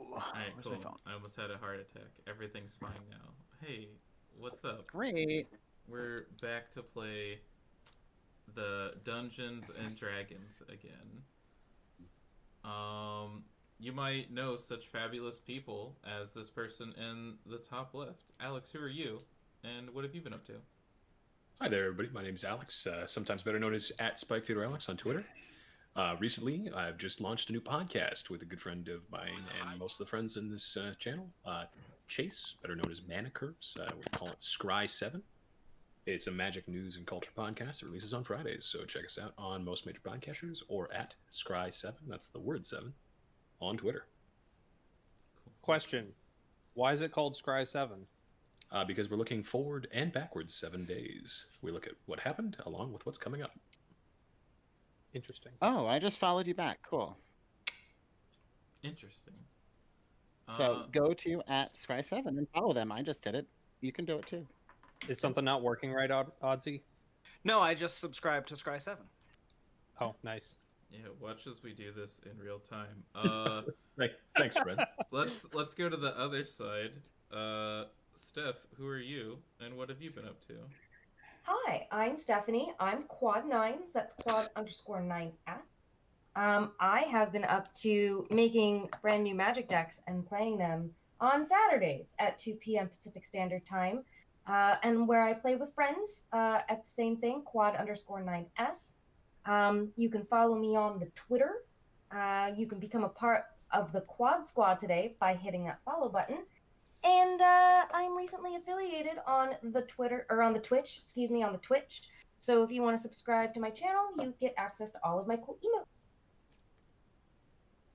Alright, Where's my cool. phone? I almost had a heart attack. Everything's fine now. Hey, what's up? Great. We're back to play the Dungeons and Dragons again. You might know such fabulous people as this person in the top left. Alex, who are you? And what have you been up to? Hi there, everybody. My name's Alex, sometimes better known as @SpikeFeederAlex on Twitter. Recently, I've just launched a new podcast with a good friend of mine and most of the friends in this channel, Chase, better known as Mana Curves. We call it Scry7. It's a magic news and culture podcast. It releases on Fridays, so check us out on most major podcasters or @Scry7. That's the word 7 on Twitter. Cool. Question: why is it called Scry 7? Because we're looking forward and backwards 7 days. We look at what happened along with what's coming up. Interesting. Oh, I just followed you back. Cool. Interesting. So go to @Scry7 and follow them. I just did it. You can do it too. Is something not working right, Oddsy? No, I just subscribed to Scry7. Oh, nice. Yeah, watch as we do this in real time. Thanks, Fred. Let's go to the other side. Steph, who are you, and what have you been up to? Hi, I'm Stephanie. I'm Quad Nines. That's Quad_9S. I have been up to making brand new Magic decks and playing them on Saturdays at 2 p.m. Pacific Standard Time, and where I play with friends at the same thing, Quad_9S. You can follow me on the Twitter. You can become a part of the Quad Squad today by hitting that follow button. And I'm recently affiliated on the Twitch. So if you want to subscribe to my channel, you get access to all of my cool emotes.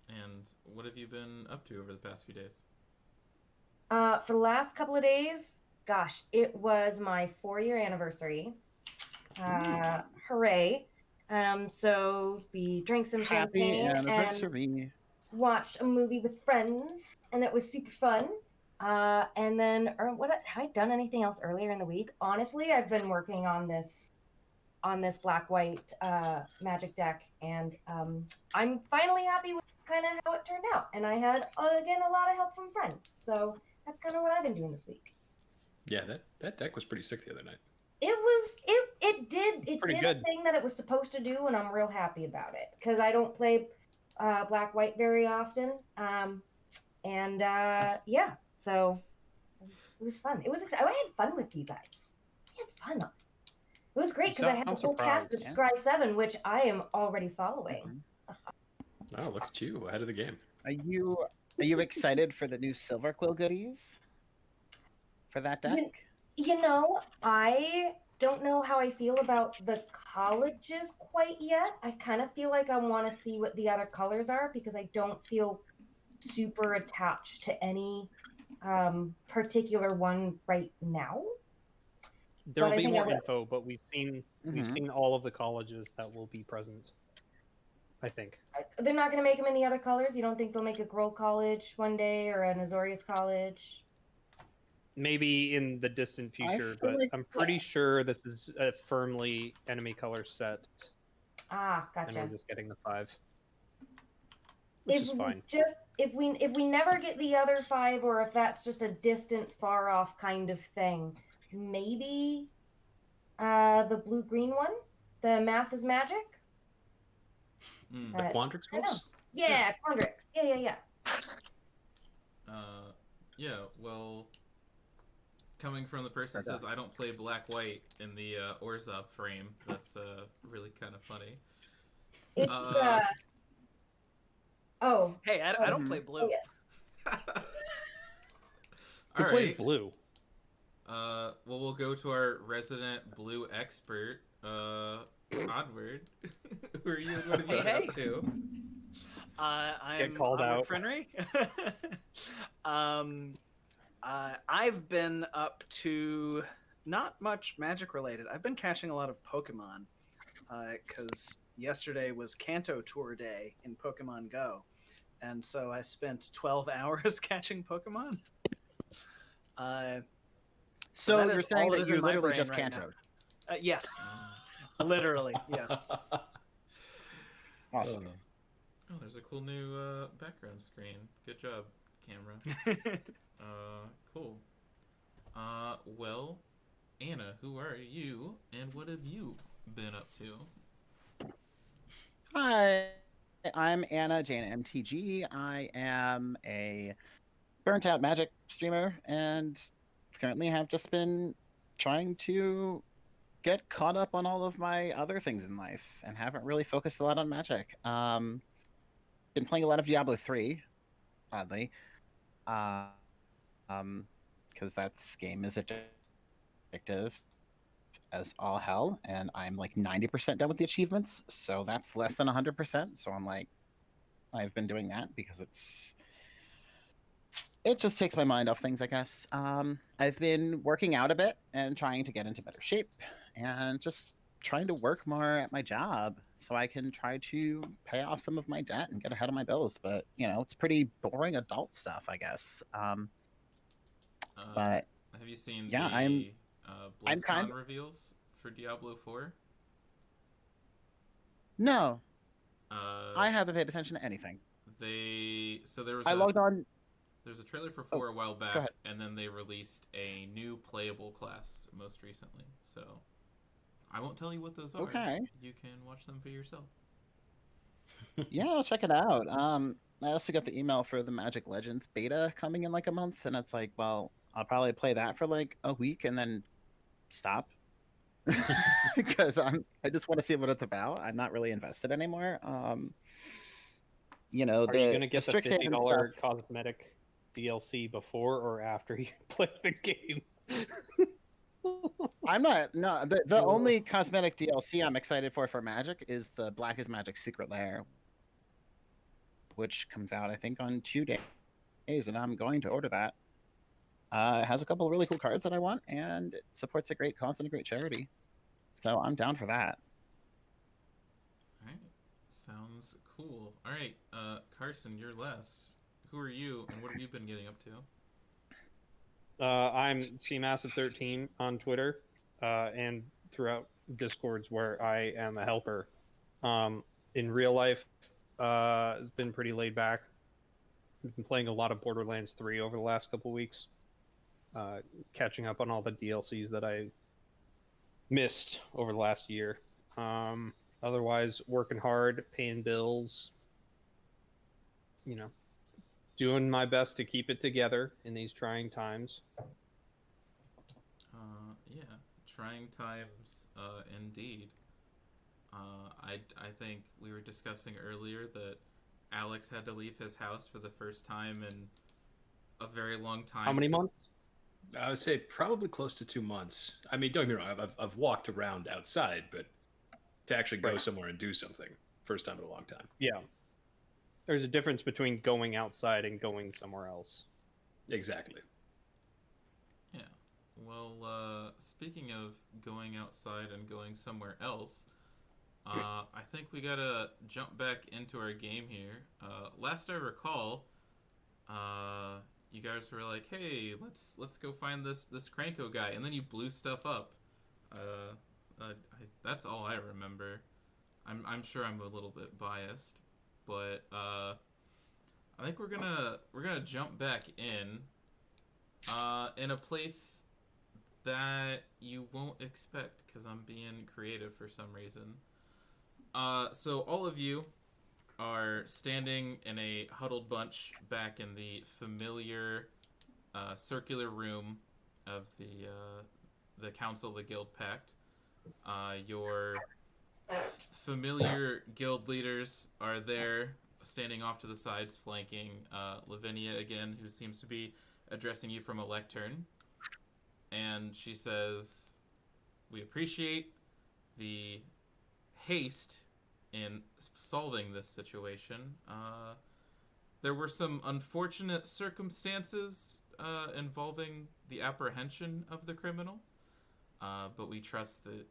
And what have you been up to over the past few days? For the last couple of days, gosh, it was my 4-year anniversary. Hooray. So we drank some Happy champagne anniversary. and watched a movie with friends, and it was super fun. And then, have I done anything else earlier in the week? Honestly, I've been working on this black-white magic deck, and I'm finally happy with kind of how it turned out. And I had, again, a lot of help from friends. So that's kind of what I've been doing this week. Yeah, that deck was pretty sick the other night. It did good. a thing that it was supposed to do, and I'm real happy about it because I don't play black-white very often. Yeah. So it was fun. It was I had fun with you guys. I had fun. It was great because I had the whole cast of Scry7, which I am already following. Oh, look at you, ahead of the game. Are you excited for the new Silver Quill goodies for that deck? You know, I don't know how I feel about the colleges quite yet. I kind of feel like I want to see what the other colors are because I don't feel super attached to any particular one right now. There will be more info, but we've seen Mhm. all of the colleges that will be present. I think They're not going to make them in the other colors. You don't think they'll make a Grohl College one day or an Azorious College? maybe in the distant future, feel but like- I'm pretty sure this is a firmly enemy color set, Ah, and gotcha. we're just getting the 5, which is fine. If we never get the other 5, or if that's just a distant, far off kind of thing, maybe the blue-green one, the Math is Magic. The Quandrix I know. folks? Yeah, Quandrix. Yeah. Yeah, well, coming from the person that says I don't play black-white in the Orzhov frame, that's really kind of funny. It's oh. Hey, I don't play blue. Oh, yes. Who All plays right. blue? Well, we'll go to our resident blue expert, Odward. Who are you? What have you been up to? I'm Get called Odward out. Frenry. I've been up to not much magic related. I've been catching a lot of Pokemon because yesterday was Kanto Tour Day in Pokemon Go, and so I spent 12 hours catching Pokemon. So that you're is saying all that is you in my literally brain just right cantoed? Yes, literally, yes. Awesome. Oh, there's a cool new background screen. Good job, camera. Cool. Well, Anna, who are you, and what have you been up to? Hi, I'm Anna Jane MTG. I am a burnt out magic streamer and currently have just been trying to get caught up on all of my other things in life and haven't really focused a lot on magic. Been playing a lot of Diablo 3, oddly. Because that game is addictive as all hell, and I'm like 90% done with the achievements, so that's less than 100%. So I'm like, I've been doing that because it just takes my mind off things, I guess. I've been working out a bit and trying to get into better shape and just trying to work more at my job so I can try to pay off some of my debt and get ahead of my bills. But, it's pretty boring adult stuff, I guess. But Have you seen yeah, the I'm kind BlizzCon reveals for Diablo 4? No, I Uh, haven't paid attention to anything. so there was I logged on. there's a trailer for Oh, 4 a while go back, ahead. and then they released a new playable class most recently. So I won't tell you what those are. Okay. You can watch them for yourself. Yeah, I'll check it out. I also got the email for the Magic Legends beta coming in like a month, and it's like, well, I'll probably play that for like a week and then stop because I just want to see what it's about. I'm not really invested anymore. Are you The gonna get the Strixhaven $50 stuff. cosmetic DLC before or after you play the game? I'm not. No, the only cosmetic DLC I'm excited for Magic is the Black is Magic Secret Lair, which comes out I think on 2 days, and I'm going to order that. It has a couple of really cool cards that I want, and it supports a great cause and a great charity. So I'm down for that. All right, sounds cool. All right, Carson, you're last. Who are you, and what have you been getting up to? I'm CMassive13 on Twitter and throughout Discords where I am a helper. In real life, it's been pretty laid back. I've been playing a lot of Borderlands 3 over the last couple weeks, catching up on all the DLCs that I missed over the last year. Otherwise, working hard, paying bills, doing my best to keep it together in these trying times. Yeah, trying times, indeed. I think we were discussing earlier that Alex had to leave his house for the first time in a very long time. How many months? I would say probably close to 2 months. I mean, don't get me wrong, I've walked around outside, but to actually go somewhere and do something, first time in a long time. Yeah. There's a difference between going outside and going somewhere else. Exactly. Yeah. Well, speaking of going outside and going somewhere else, I think we gotta jump back into our game here. Last I recall, you guys were like, "Hey, let's go find this Krenko guy," and then you blew stuff up. That's all I remember. I'm sure I'm a little bit biased, but I think we're gonna jump back in a place that you won't expect because I'm being creative for some reason. So all of you are standing in a huddled bunch back in the familiar circular room of the Council of the Guild Pact. Your familiar guild leaders are there, standing off to the sides, flanking Lavinia again, who seems to be addressing you from a lectern. And she says, "We appreciate the haste in solving this situation. There were some unfortunate circumstances involving the apprehension of the criminal, but we trust that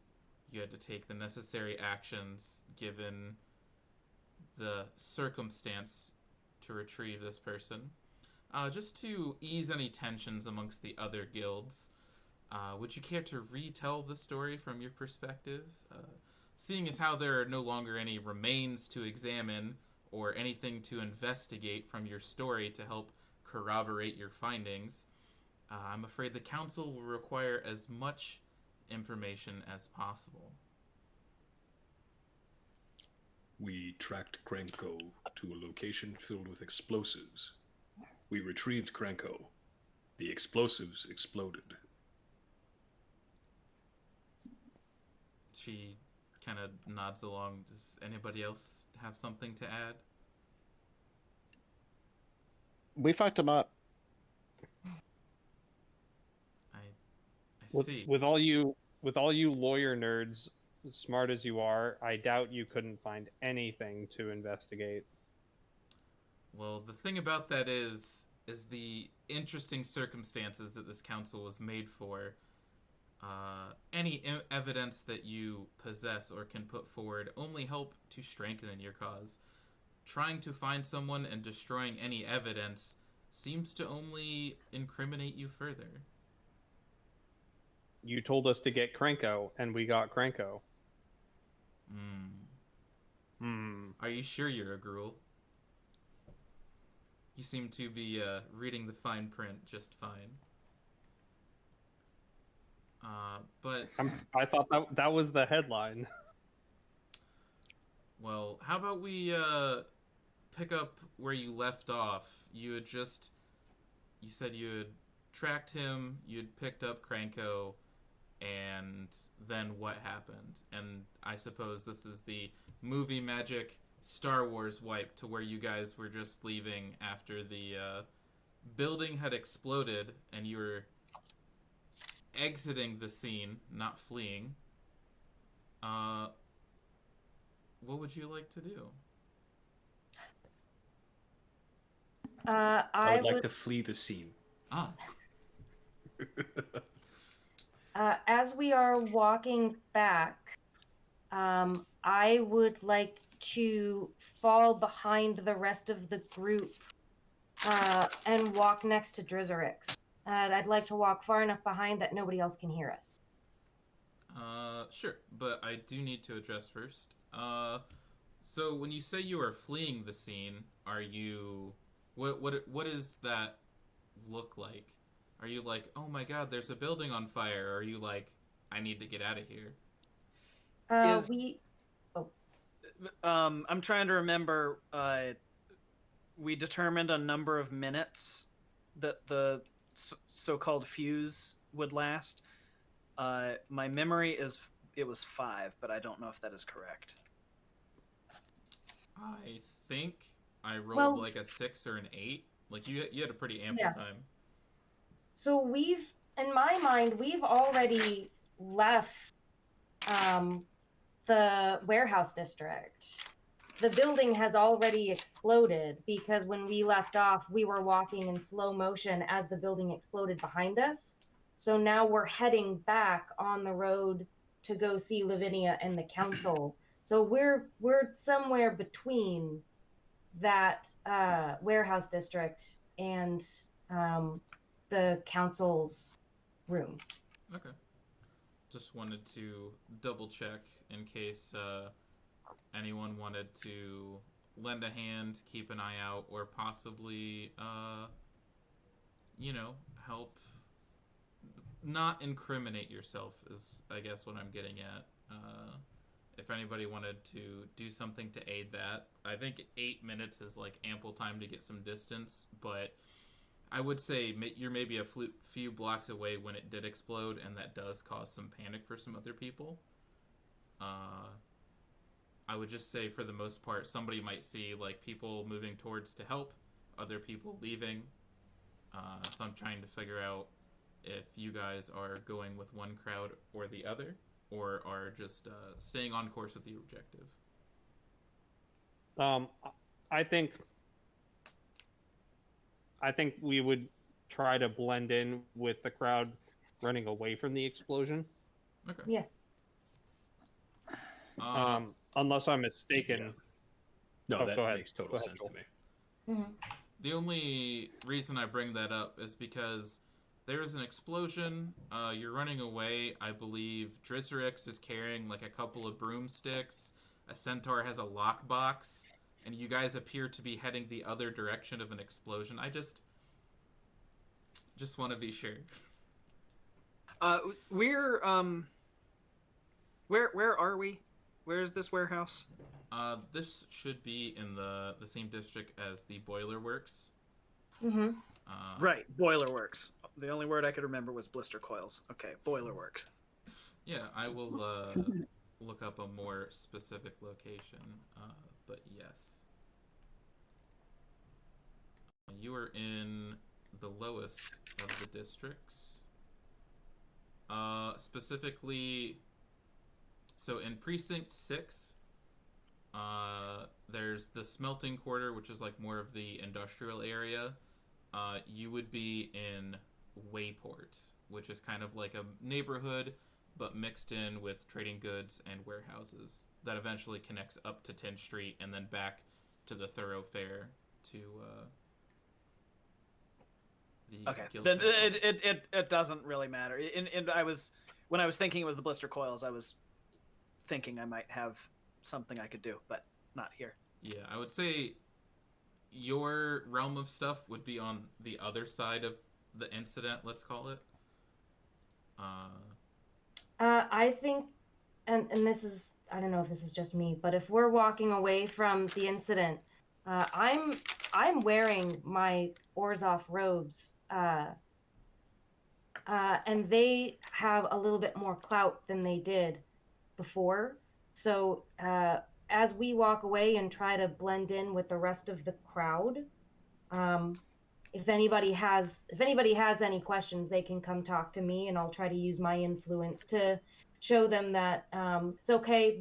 you had to take the necessary actions given the circumstance to retrieve this person. Just to ease any tensions amongst the other guilds, would you care to retell the story from your perspective? Seeing as how there are no longer any remains to examine or anything to investigate from your story to help corroborate your findings, I'm afraid the council will require as much information as possible. We tracked Krenko to a location filled with explosives. We retrieved Krenko. The explosives exploded. She kind of nods along. Does anybody else have something to add? We fucked him up. I see. With all you lawyer nerds, as smart as you are, I doubt you couldn't find anything to investigate. Well, the thing about that is the interesting circumstances that this council was made for. Any evidence that you possess or can put forward only help to strengthen your cause. Trying to find someone and destroying any evidence seems to only incriminate you further. You told us to get Krenko, and we got Krenko. Are you sure you're a Gruul? You seem to be reading the fine print just fine. But I thought that was the headline. Well, how about we pick up where you left off? You said you had tracked him, you'd picked up Krenko, and then what happened? And I suppose this is the movie magic Star Wars wipe to where you guys were just leaving after the building had exploded and you were exiting the scene, not fleeing. What would you like to do? I would like to flee the scene. Ah. As we are walking back, I would like to fall behind the rest of the group and walk next to Drizzerix. And I'd like to walk far enough behind that nobody else can hear us. Sure, but I do need to address first. So when you say you are fleeing the scene, are you... What does that look like? Are you like, oh my god, there's a building on fire? Or are you like, I need to get out of here? I'm trying to remember. We determined a number of minutes that the so-called fuse would last. My memory is it was 5, but I don't know if that is correct. I think I rolled like a 6 or an 8. Like you had a pretty ample time. So in my mind, we've already left the warehouse district. The building has already exploded because when we left off, we were walking in slow motion as the building exploded behind us. So now we're heading back on the road to go see Lavinia and the council. So we're somewhere between that warehouse district and the council's room. Okay. Just wanted to double check in case anyone wanted to lend a hand, keep an eye out, or possibly, help not incriminate yourself is, I guess, what I'm getting at. If anybody wanted to do something to aid that, I think 8 minutes is like ample time to get some distance, but I would say you're maybe a few blocks away when it did explode, and that does cause some panic for some other people. I would just say, for the most part, somebody might see like people moving towards to help, other people leaving. So I'm trying to figure out if you guys are going with one crowd or the other, or are just staying on course with the objective. I think we would try to blend in with the crowd running away from the explosion. Okay. Yes. Unless I'm mistaken. Yeah. No, go ahead. Makes total sense to me. Mm-hmm. The only reason I bring that up is because there is an explosion. You're running away. I believe Drizzerix is carrying like a couple of broomsticks. A centaur has a lockbox. And you guys appear to be heading the other direction of an explosion. Just want to be sure. We're where are we? Where is this warehouse? This should be in the same district as the Boiler Works. Mm-hmm. Right, Boiler Works. The only word I could remember was blister coils. Okay, Boiler Works. Yeah, I will look up a more specific location. But yes, you are in the lowest of the districts. Specifically, so in Precinct 6, there's the Smelting Quarter, which is like more of the industrial area. You would be in Wayport, which is kind of like a neighborhood, but mixed in with trading goods and warehouses that eventually connects up to 10th Street and then back to the thoroughfare to the Okay, Guild then Battles. it doesn't really matter. And when I was thinking it was the blister coils, I was thinking I might have something I could do, but not here. Yeah, I would say your realm of stuff would be on the other side of the incident, let's call it. I think, and this is, I don't know if this is just me, but if we're walking away from the incident, I'm wearing my Orzhov robes, and they have a little bit more clout than they did before. So as we walk away and try to blend in with the rest of the crowd, if anybody has any questions, they can come talk to me, and I'll try to use my influence to show them that it's okay.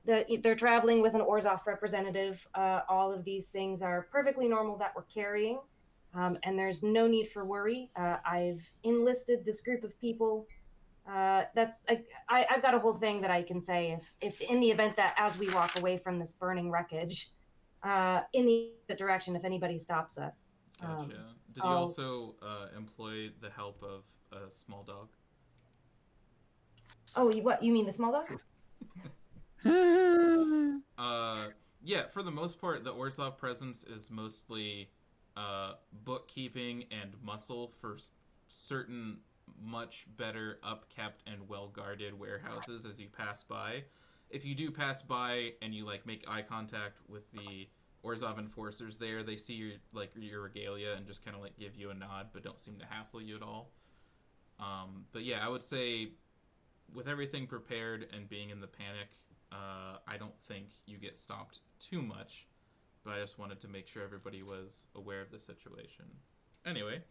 They're traveling with an Orzhov representative. All of these things are perfectly normal that we're carrying, and there's no need for worry. I've enlisted this group of people. I've got a whole thing that I can say if in the event that as we walk away from this burning wreckage, in the direction, if anybody stops us. Gotcha. Did you also employ the help of a small dog? Oh, what? You mean the small dog? Yeah, for the most part, the Orzhov presence is mostly bookkeeping and muscle for certain much better upkept and well-guarded warehouses as you pass by. If you do pass by and you like make eye contact with the Orzhov enforcers there, they see your regalia and just kind of like give you a nod, but don't seem to hassle you at all. But yeah, I would say with everything prepared and being in the panic, I don't think you get stopped too much, but I just wanted to make sure everybody was aware of the situation. Anyway,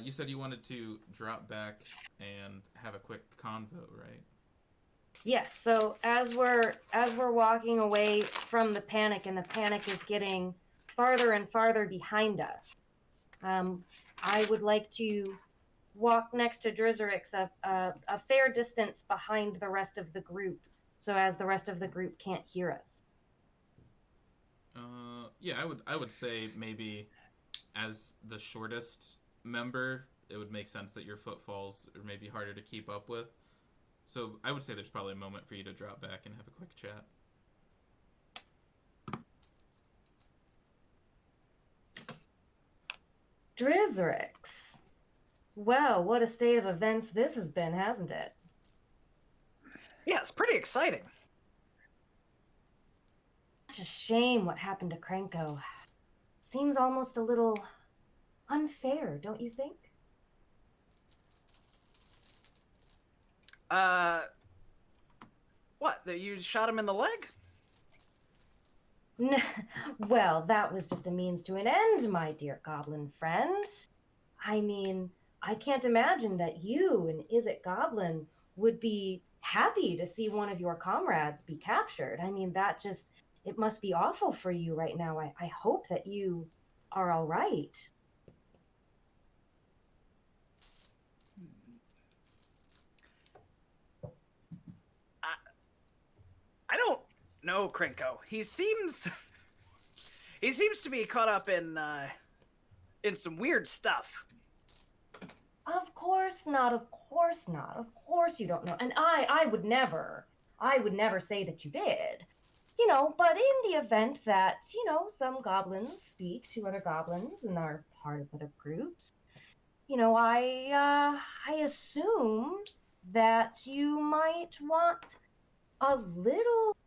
you said you wanted to drop back and have a quick convo, right? Yes. So as we're walking away from the panic, and the panic is getting farther and farther behind us, I would like to walk next to Drizerix a fair distance behind the rest of the group, so as the rest of the group can't hear us. Yeah, I would say maybe as the shortest member, it would make sense that your footfalls are maybe harder to keep up with. So I would say there's probably a moment for you to drop back and have a quick chat. Drizerix. Well, what a state of events this has been, hasn't it? Yeah, it's pretty exciting. Such a shame what happened to Krenko. Seems almost a little unfair, don't you think? What? That you shot him in the leg? Well, that was just a means to an end, my dear goblin friend. I mean, I can't imagine that you, an Izzet goblin, would be happy to see one of your comrades be captured. I mean, it must be awful for you right now. I hope that you are all right. I don't know Krenko. He seems to be caught up in some weird stuff. Of course not. Of course not. Of course you don't know. And I would never say that you did. But in the event that, some goblins speak to other goblins and are part of other groups, I assume that you might want a little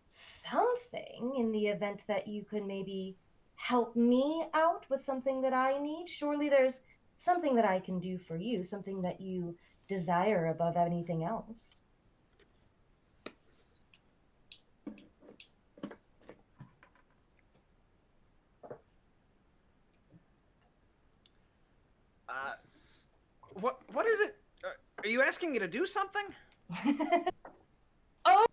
something in the event that you could maybe help me out with something that I need. Surely there's something that I can do for you, something that you desire above anything else. What is it? Are you asking me to do something? Oh,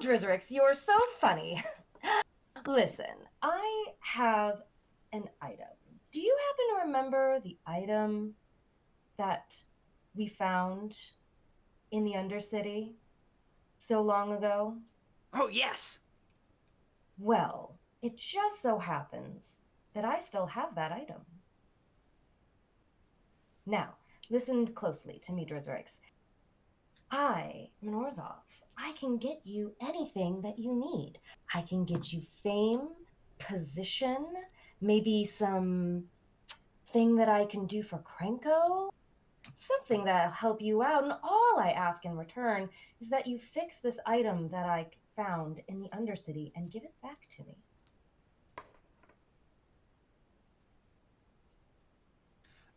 Drizerix, you're so funny. Listen, I have an item. Do you happen to remember the item that we found in the Undercity so long ago? Oh, yes. Well, it just so happens that I still have that item. Now, listen closely to me, Drizerix. I am an Orzhov. I can get you anything that you need. I can get you fame, position, maybe some thing that I can do for Krenko, something that'll help you out. And all I ask in return is that you fix this item that I found in the Undercity and give it back to me.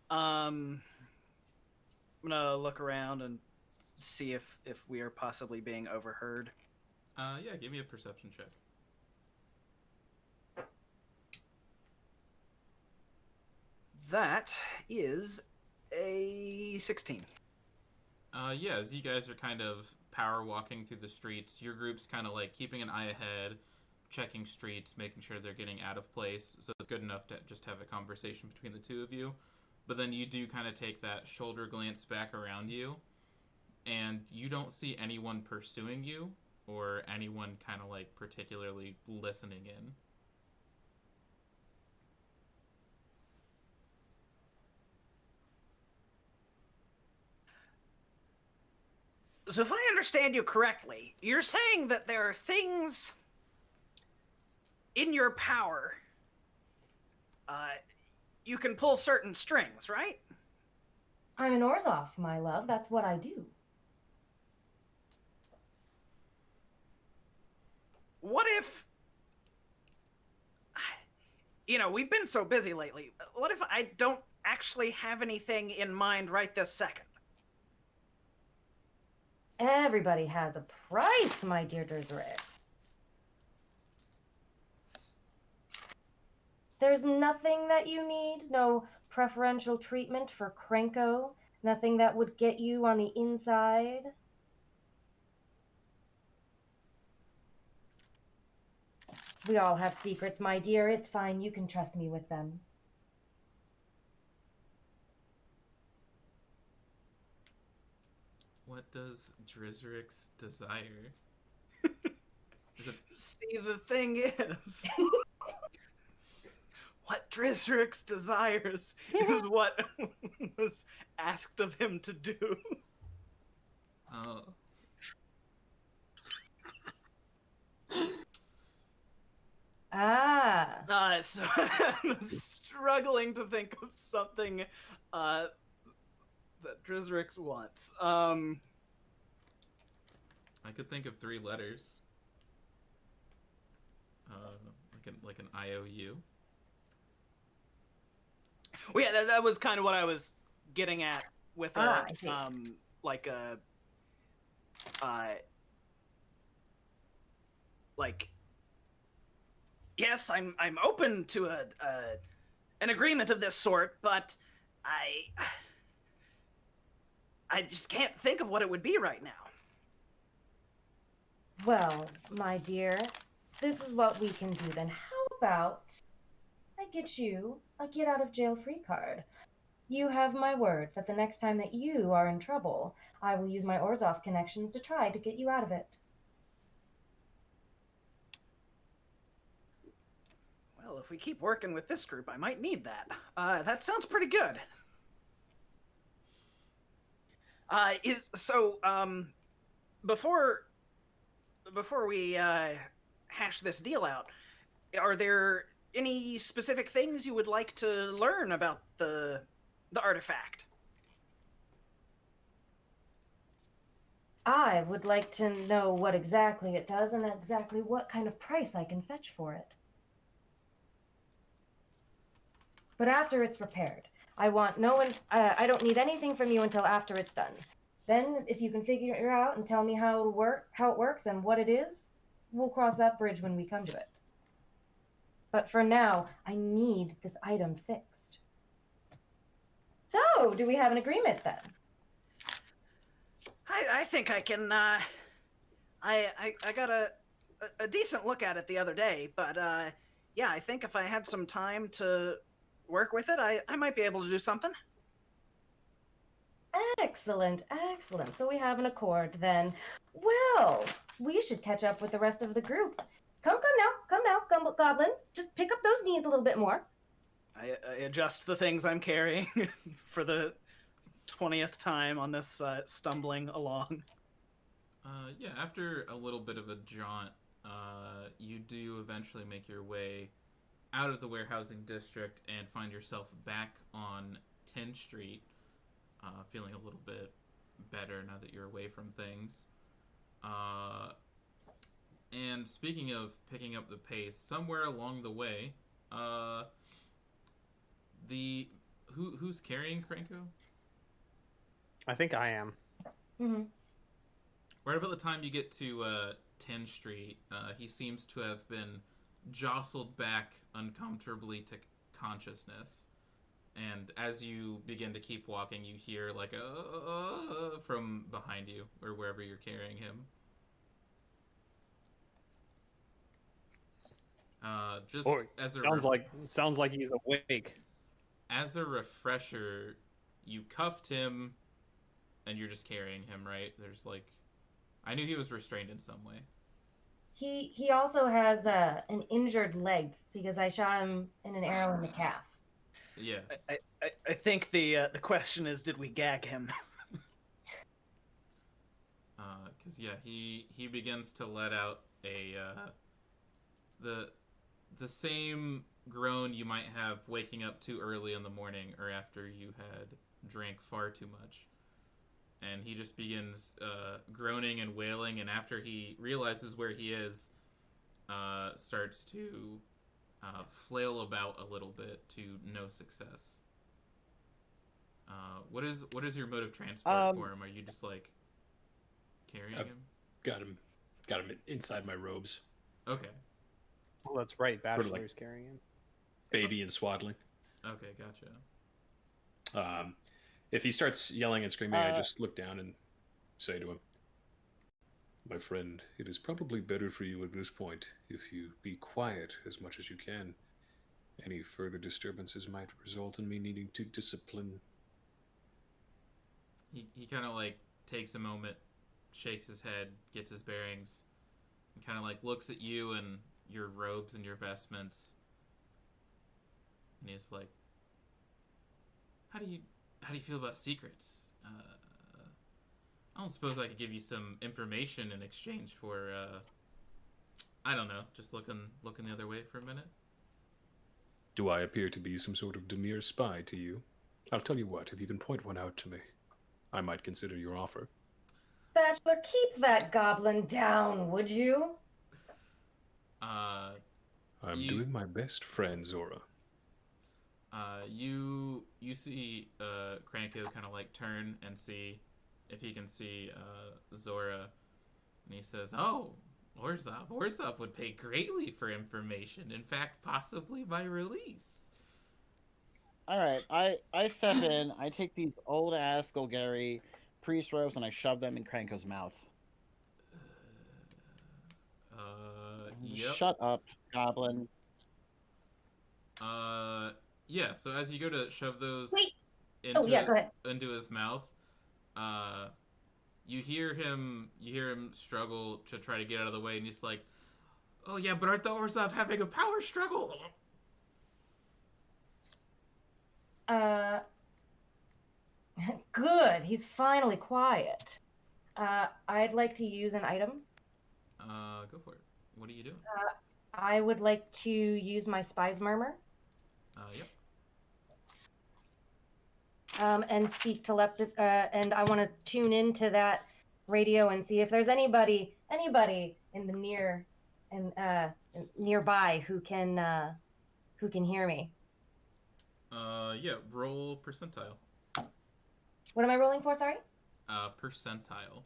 I'm gonna look around and see if we are possibly being overheard. Yeah, give me a perception check. That is a 16. Yeah, as you guys are kind of power walking through the streets, your group's kind of like keeping an eye ahead, checking streets, making sure they're getting out of place, so it's good enough to just have a conversation between the two of you. But then you do kind of take that shoulder glance back around you, and you don't see anyone pursuing you or anyone kind of like particularly listening in. So if I understand you correctly, you're saying that there are things in your power. You can pull certain strings, right? I'm an Orzhov, my love. That's what I do. What if... we've been so busy lately. What if I don't actually have anything in mind right this second? Everybody has a price, my dear Drizerix. There's nothing that you need, no preferential treatment for Krenko, nothing that would get you on the inside. We all have secrets, my dear. It's fine. You can trust me with them. What does Drizerix desire? Is it... See, the thing is... what Drizerix desires is what was asked of him to do. Oh. So I'm struggling to think of something that Drizerix wants. I could think of 3 letters. Like an IOU. Well, yeah, that was kind of what I was getting at with I see. like a, like, yes, I'm open to an agreement of this sort, but I just can't think of what it would be right now. Well, my dear, this is what we can do then. How about I get you a get out of jail free card? You have my word that the next time that you are in trouble, I will use my Orzhov connections to try to get you out of it. Well, if we keep working with this group, I might need that. That sounds pretty good. Before we hash this deal out, are there any specific things you would like to learn about the the artifact. I would like to know what exactly it does and exactly what kind of price I can fetch for it. But after it's repaired, I want no one. I don't need anything from you until after it's done. Then, if you can figure it out and tell me how it works, and what it is, we'll cross that bridge when we come to it. But for now, I need this item fixed. So, do we have an agreement then? I think I can. I got a decent look at it the other day, but yeah, I think if I had some time to work with it, I might be able to do something. Excellent, excellent. So we have an accord then. Well, we should catch up with the rest of the group. Come now, Goblin. Just pick up those knees a little bit more. I adjust the things I'm carrying for the 20th time on this stumbling along. Yeah, after a little bit of a jaunt, you do eventually make your way out of the warehousing district and find yourself back on 10th Street, feeling a little bit better now that you're away from things. And speaking of picking up the pace, somewhere along the way, who's carrying Krenko? I think I am. Mm-hmm. Right about the time you get to 10th Street, he seems to have been jostled back uncomfortably to consciousness. And as you begin to keep walking, you hear like a from behind you or wherever you're carrying him. Just as a sounds like he's awake. As a refresher, you cuffed him, and you're just carrying him, right? There's like, I knew he was restrained in some way. He also has an injured leg because I shot him in an arrow in the calf. Yeah. I think the question is, did we gag him? Because yeah, he begins to let out a the same groan you might have waking up too early in the morning or after you had drank far too much. And he just begins groaning and wailing, and after he realizes where he is, starts to flail about a little bit to no success. What is your mode of transport for him? Are you just like carrying him? Got him inside my robes. Okay. Well, that's right. Bachelor's carrying him. Baby and swaddling. Okay, gotcha. If he starts yelling and screaming, I just look down and say to him, "My friend, it is probably better for you at this point if you be quiet as much as you can. Any further disturbances might result in me needing to discipline." He kind of like takes a moment, shakes his head, gets his bearings, and kind of like looks at you and your robes and your vestments, and he's like, How do you feel about secrets? I don't suppose I could give you some information in exchange for, I don't know, just looking the other way for a minute." Do I appear to be some sort of demure spy to you? I'll tell you what, if you can point one out to me, I might consider your offer. Bachelor, keep that goblin down, would you? I'm doing my best, friend Zora. You see Krenko kind of like turn and see if he can see Zora, and he says, "Oh, Orzhov would pay greatly for information. In fact, possibly by release." All right, I step in. I take these old ass Golgari priest robes and I shove them in Krenko's mouth. Yep. Shut up, goblin. Yeah, so as you go to shove those Go ahead. into his mouth, you hear him struggle to try to get out of the way, and he's like, "Oh yeah, but aren't the Orzhov having a power struggle?" Good. He's finally quiet. I'd like to use an item. Go for it. What are you doing? I would like to use my spy's murmur. Yep. and speak and I want to tune into that radio and see if there's anybody in the nearby who can hear me. Yeah, roll percentile. What am I rolling for? Sorry. Percentile.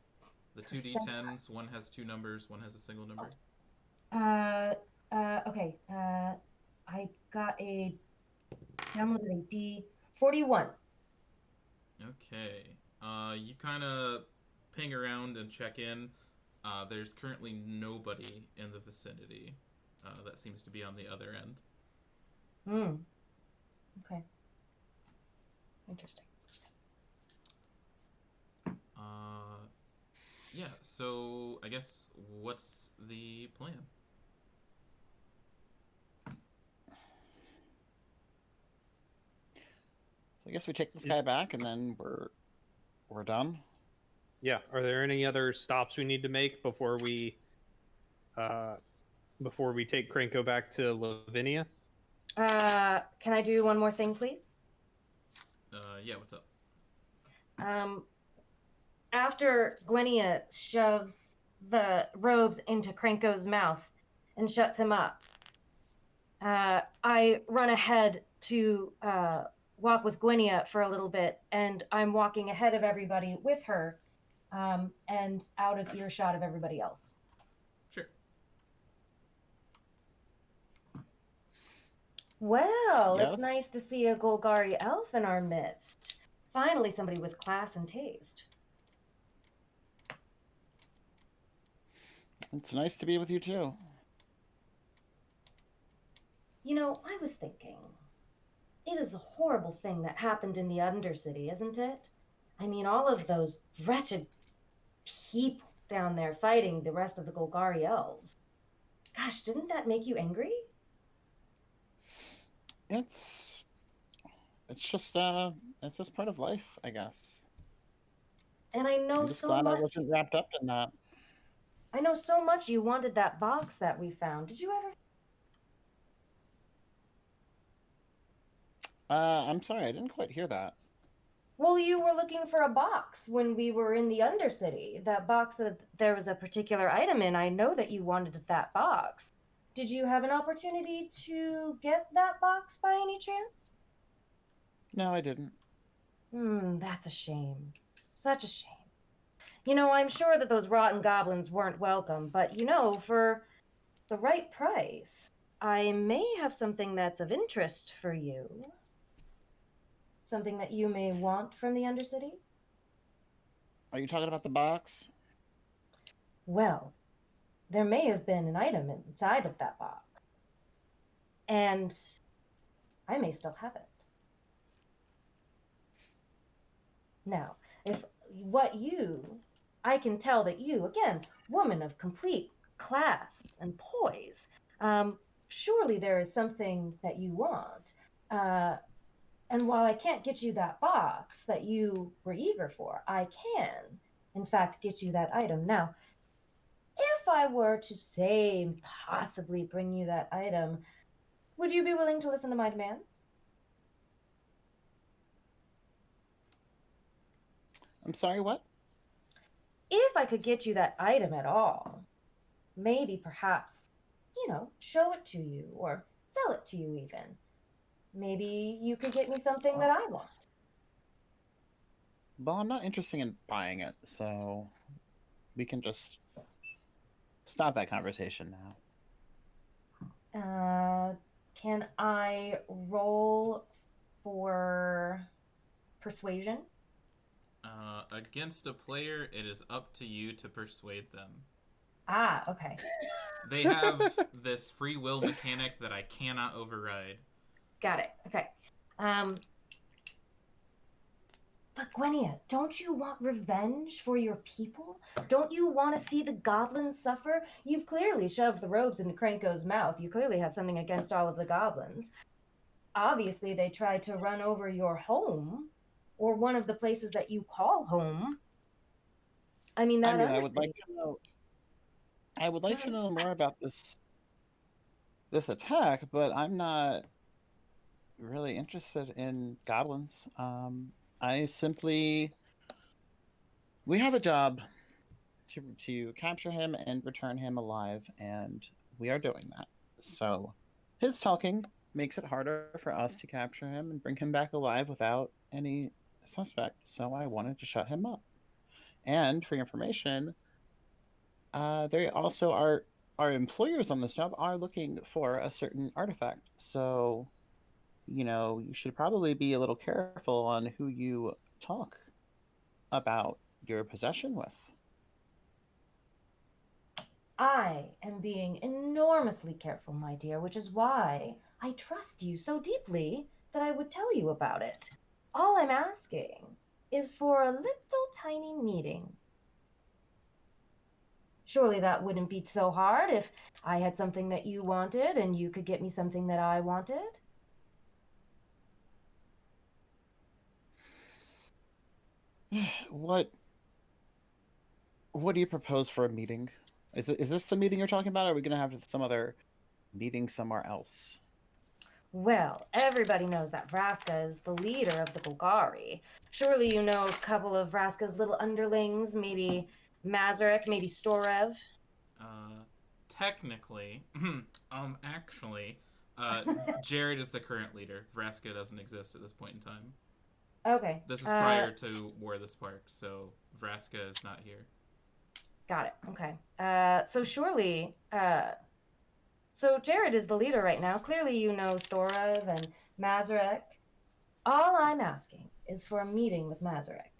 The two d10s. One has two numbers. One has a single number. Okay. I got a downloaded a D41. Okay. You kind of ping around and check in. There's currently nobody in the vicinity. That seems to be on the other end. Okay. Interesting. Yeah, so I guess what's the plan? So I guess we take this guy back and then we're done. Yeah. Are there any other stops we need to make before we take Krenko back to Lavinia? Can I do one more thing, please? Yeah, what's up? After Gwenia shoves the robes into Krenko's mouth and shuts him up, I run ahead to walk with Gwenia for a little bit, and I'm walking ahead of everybody with her, and out of earshot of everybody else. Sure. Well, Yes. it's nice to see a Golgari elf in our midst. Finally, somebody with class and taste. It's nice to be with you too. You know, I was thinking, it is a horrible thing that happened in the Undercity, isn't it? I mean, all of those wretched people down there fighting the rest of the Golgari elves. Gosh, didn't that make you angry? It's just part of life, I guess. And I know I'm just so glad I much. wasn't wrapped up in that. I know so much you wanted that box that we found. Did you ever? I'm sorry, I didn't quite hear that. Well, you were looking for a box when we were in the Undercity. That box that there was a particular item in. I know that you wanted that box. Did you have an opportunity to get that box by any chance? No, I didn't. That's a shame. Such a shame. You know, I'm sure that those rotten goblins weren't welcome, but you know, for the right price, I may have something that's of interest for you. Something that you may want from the Undercity? Are you talking about the box? Well, there may have been an item inside of that box. And I may still have it. Now, I can tell that you, again, woman of complete class and poise, surely there is something that you want. And while I can't get you that box that you were eager for, I can, in fact, get you that item. Now, if I were to say possibly bring you that item, would you be willing to listen to my demands? I'm sorry, what? If I could get you that item at all, maybe perhaps, show it to you or sell it to you even. Maybe you could get me something that I want. Well, I'm not interested in buying it, so we can just stop that conversation now. Can I roll for persuasion? Against a player, it is up to you to persuade them. Ah, okay. They have this free will mechanic that I cannot override. Got it. Okay. But Gwenia, don't you want revenge for your people? Don't you want to see the goblins suffer? You've clearly shoved the robes into Krenko's mouth. You clearly have something against all of the goblins. Obviously, they tried to run over your home, or one of the places that you call home. I mean, I would like to know more about this attack, but I'm not really interested in goblins. I simply we have a job to capture him and return him alive, and we are doing that. So his talking makes it harder for us to capture him and bring him back alive without any suspect. So I wanted to shut him up. And for your information, they also are our employers on this job are looking for a certain artifact. So, you should probably be a little careful on who you talk about your possession with. I am being enormously careful, my dear, which is why I trust you so deeply that I would tell you about it. All I'm asking is for a little tiny meeting. Surely that wouldn't be so hard if I had something that you wanted and you could get me something that I wanted. What do you propose for a meeting? Is this the meeting you're talking about, or are we going to have some other meeting somewhere else? Well, everybody knows that Vraska is the leader of the Bulgari. Surely you know a couple of Vraska's little underlings, maybe Mazarek, maybe Storev. Technically, actually, Jared is the current leader. Vraska doesn't exist at this point in time. Okay. This is prior to War of the Spark, so Vraska is not here. Got it. Okay. So surely, so Jared is the leader right now. Clearly you know Storev and Mazarek. All I'm asking is for a meeting with Mazarek.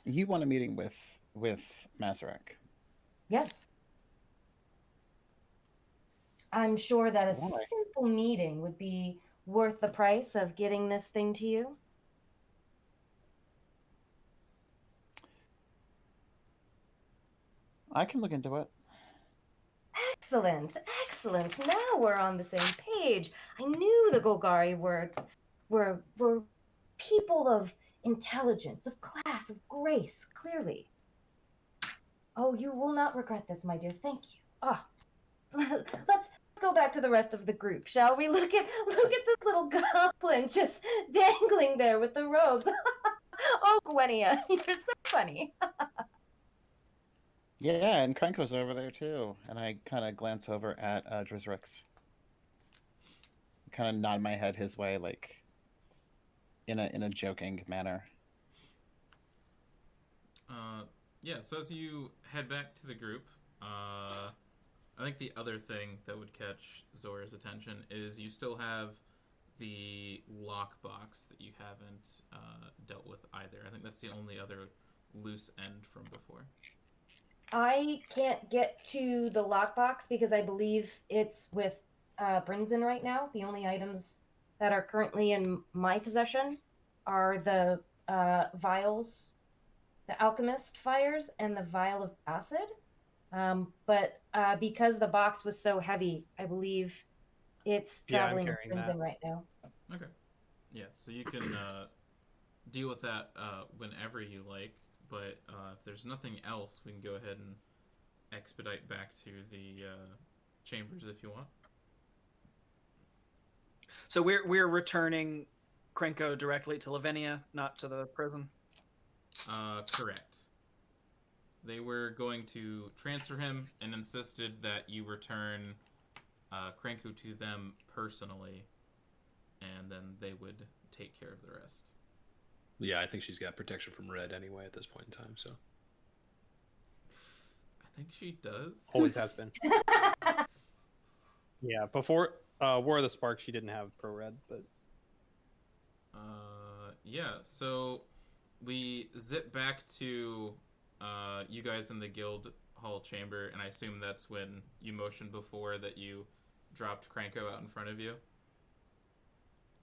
You want a meeting with Mazarek? Yes. I'm sure that a Why? simple meeting would be worth the price of getting this thing to you. I can look into it. Excellent, excellent. Now we're on the same page. I knew the Golgari were people of intelligence, of class, of grace, clearly. Oh, you will not regret this, my dear. Thank you. Ah, let's go back to the rest of the group, shall we? Look at this little goblin just dangling there with the robes. Oh, Gwenia, you're so funny. Yeah, and Krenko's over there too. And I kind of glance over at Drizrix. Kind of nod my head his way, like in a joking manner. Yeah, so as you head back to the group, I think the other thing that would catch Zora's attention is you still have the lockbox that you haven't dealt with either. I think that's the only other loose end from before. I can't get to the lockbox because I believe it's with Brinzen right now. The only items that are currently in my possession are the vials, the alchemist fires, and the vial of acid. But because the box was so heavy, I believe it's Yeah, I'm traveling with carrying Brinzen that. right now. Okay. Yeah, so you can deal with that whenever you like, but if there's nothing else, we can go ahead and expedite back to the chambers if you want. So we're returning Krenko directly to Ravnica, not to the prison? Correct. They were going to transfer him and insisted that you return Krenko to them personally, and then they would take care of the rest. Yeah, I think she's got protection from Red anyway at this point in time, so. I think she does. Always has been. Yeah, before War of the Spark, she didn't have Pro Red, but Yeah, so we zip back to you guys in the guild hall chamber, and I assume that's when you motioned before that you dropped Krenko out in front of you.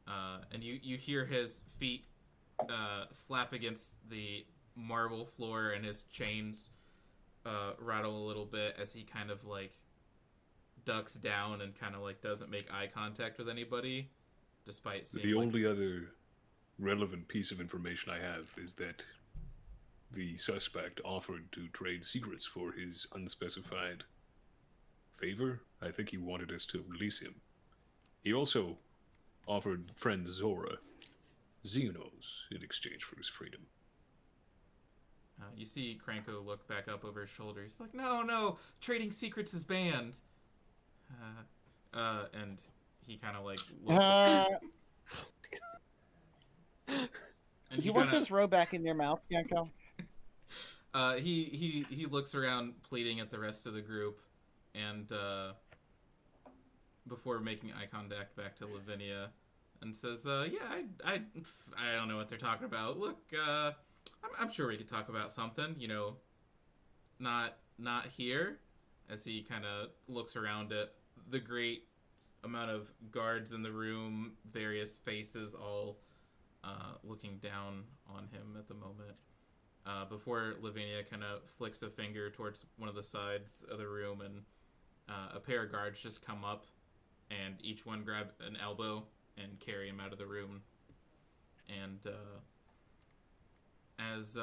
And you hear his feet slap against the marble floor, and his chains rattle a little bit as he kind of like ducks down and kind of like doesn't make eye contact with anybody, despite seeing The only other relevant piece of information I have is that the suspect offered to trade secrets for his unspecified favor. I think he wanted us to release him. He also offered friend Zora Xenos in exchange for his freedom. You see Krenko look back up over his shoulder. He's like, no, trading secrets is banned. And he kind of like looks. And you want this row back in your mouth, Krenko? He looks around, pleading at the rest of the group, and before making eye contact back to Lavinia, and says, "Yeah, I don't know what they're talking about. Look, I'm sure we could talk about something. You know, not here." As he kind of looks around at the great amount of guards in the room, various faces all looking down on him at the moment. Before Lavinia kind of flicks a finger towards one of the sides of the room, and a pair of guards just come up, and each one grab an elbow and carry him out of the room. And as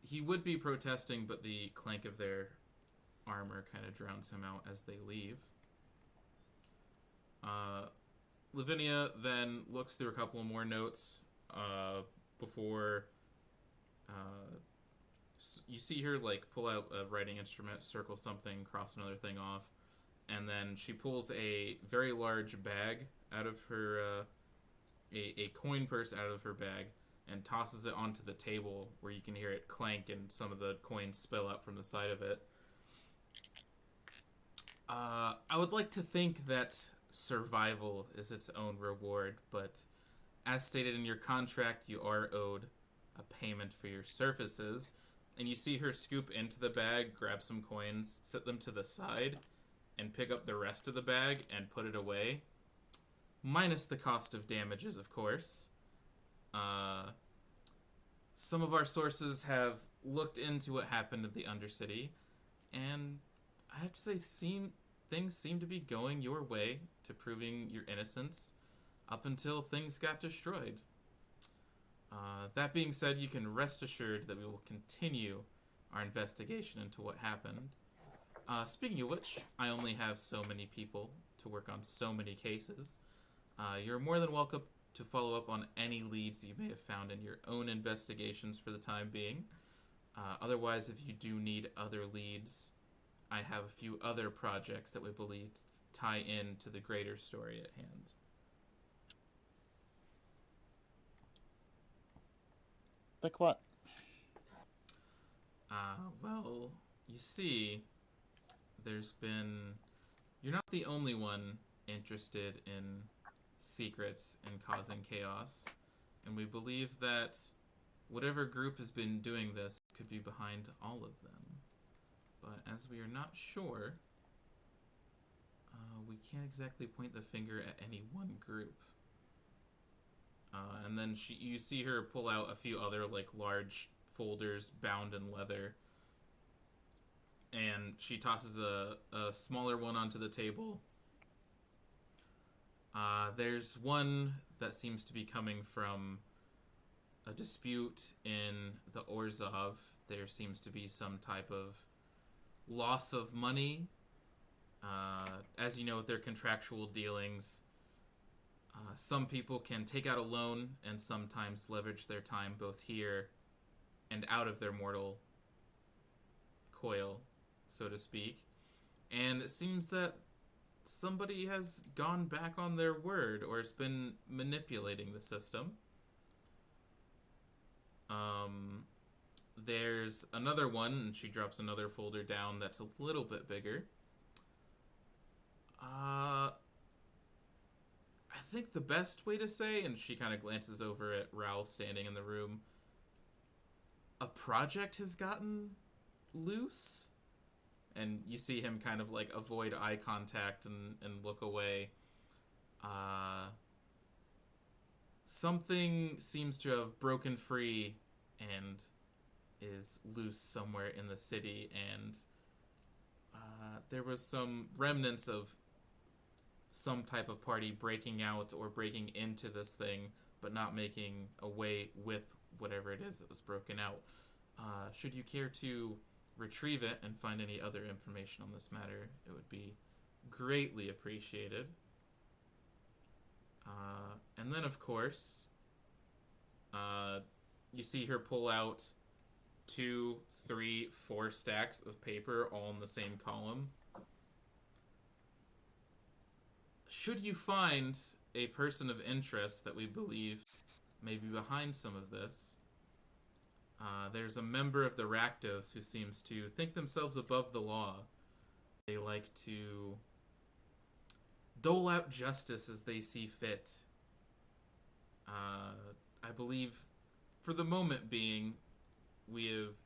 he would be protesting, but the clank of their armor kind of drowns him out as they leave. Lavinia then looks through a couple of more notes before you see her like pull out a writing instrument, circle something, cross another thing off, and then she pulls a very large bag out of her a coin purse out of her bag and tosses it onto the table, where you can hear it clank and some of the coins spill out from the side of it. I would like to think that survival is its own reward, but as stated in your contract, you are owed a payment for your services. And you see her scoop into the bag, grab some coins, set them to the side, and pick up the rest of the bag and put it away. Minus the cost of damages, of course. Some of our sources have looked into what happened in the Undercity, and I have to say, things seem to be going your way to proving your innocence up until things got destroyed. That being said, you can rest assured that we will continue our investigation into what happened. Speaking of which, I only have so many people to work on so many cases. You're more than welcome to follow up on any leads you may have found in your own investigations for the time being. Otherwise, if you do need other leads, I have a few other projects that we believe tie in to the greater story at hand. Like what? Well, you see, you're not the only one interested in secrets and causing chaos, and we believe that whatever group has been doing this could be behind all of them. But as we are not sure, we can't exactly point the finger at any one group. And then you see her pull out a few other like large folders bound in leather, and she tosses a smaller one onto the table. There's one that seems to be coming from a dispute in the Orzhov. There seems to be some type of loss of money. As you know, with their contractual dealings, some people can take out a loan and sometimes leverage their time both here and out of their mortal coil, so to speak. And it seems that somebody has gone back on their word or has been manipulating the system. There's another one, and she drops another folder down that's a little bit bigger. I think the best way to say, and she kind of glances over at Raoul standing in the room, a project has gotten loose, and you see him kind of like avoid eye contact and look away. Something seems to have broken free and is loose somewhere in the city, and there was some remnants of some type of party breaking out or breaking into this thing, but not making away with whatever it is that was broken out. Should you care to retrieve it and find any other information on this matter, it would be greatly appreciated. And then, of course, you see her pull out 2, 3, 4 stacks of paper all in the same column. Should you find a person of interest that we believe may be behind some of this, there's a member of the Rakdos who seems to think themselves above the law. They like to dole out justice as they see fit. I believe, for the moment being, we have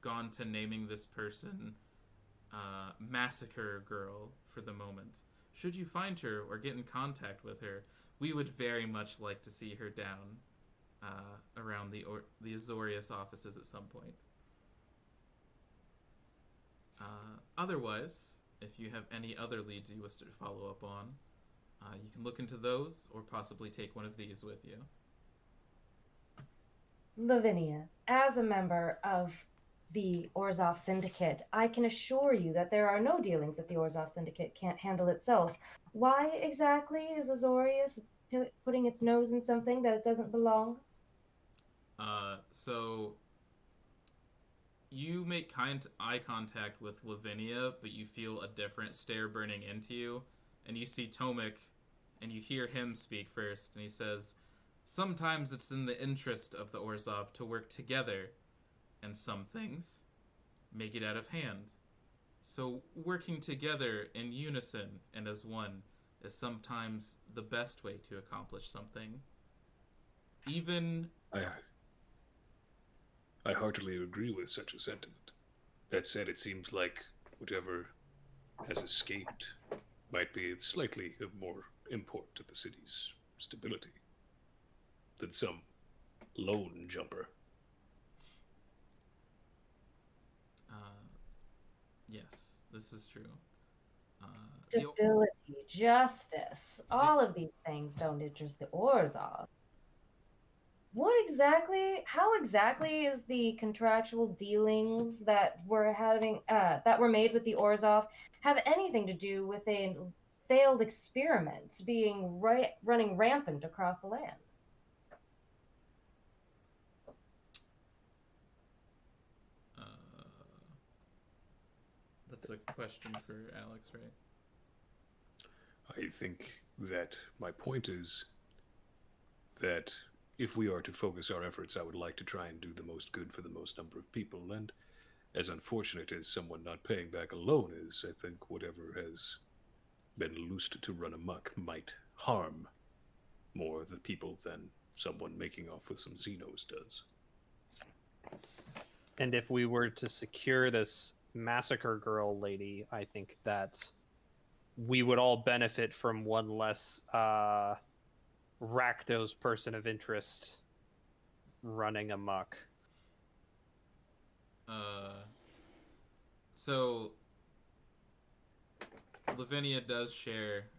gone to naming this person Massacre Girl for the moment. Should you find her or get in contact with her, we would very much like to see her down around the Azorious offices at some point. Otherwise, if you have any other leads you wish to follow up on, you can look into those or possibly take one of these with you. Lavinia, as a member of the Orzhov Syndicate, I can assure you that there are no dealings that the Orzhov Syndicate can't handle itself. Why exactly is Azorious putting its nose in something that it doesn't belong? So you make eye contact with Lavinia, but you feel a different stare burning into you, and you see Tomek, and you hear him speak first, and he says, "Sometimes it's in the interest of the Orzhov to work together, and some things may get out of hand. So working together in unison and as one is sometimes the best way to accomplish something. Even..." I heartily agree with such a sentiment. That said, it seems like whatever has escaped might be slightly of more import to the city's stability than some lone jumper. Yes, this is true. Stability, justice, all of these things don't interest the Orzhov. How exactly is the contractual dealings that we're having, that were made with the Orzhov have anything to do with a failed experiment being running rampant across the land? That's a question for Alex, right? I think that my point is that if we are to focus our efforts, I would like to try and do the most good for the most number of people. And as unfortunate as someone not paying back a loan is, I think whatever has been loosed to run amok might harm more the people than someone making off with some Xenos does. And if we were to secure this Massacre Girl lady, I think that we would all benefit from one less Rakdos person of interest running amok. So Lavinia does share,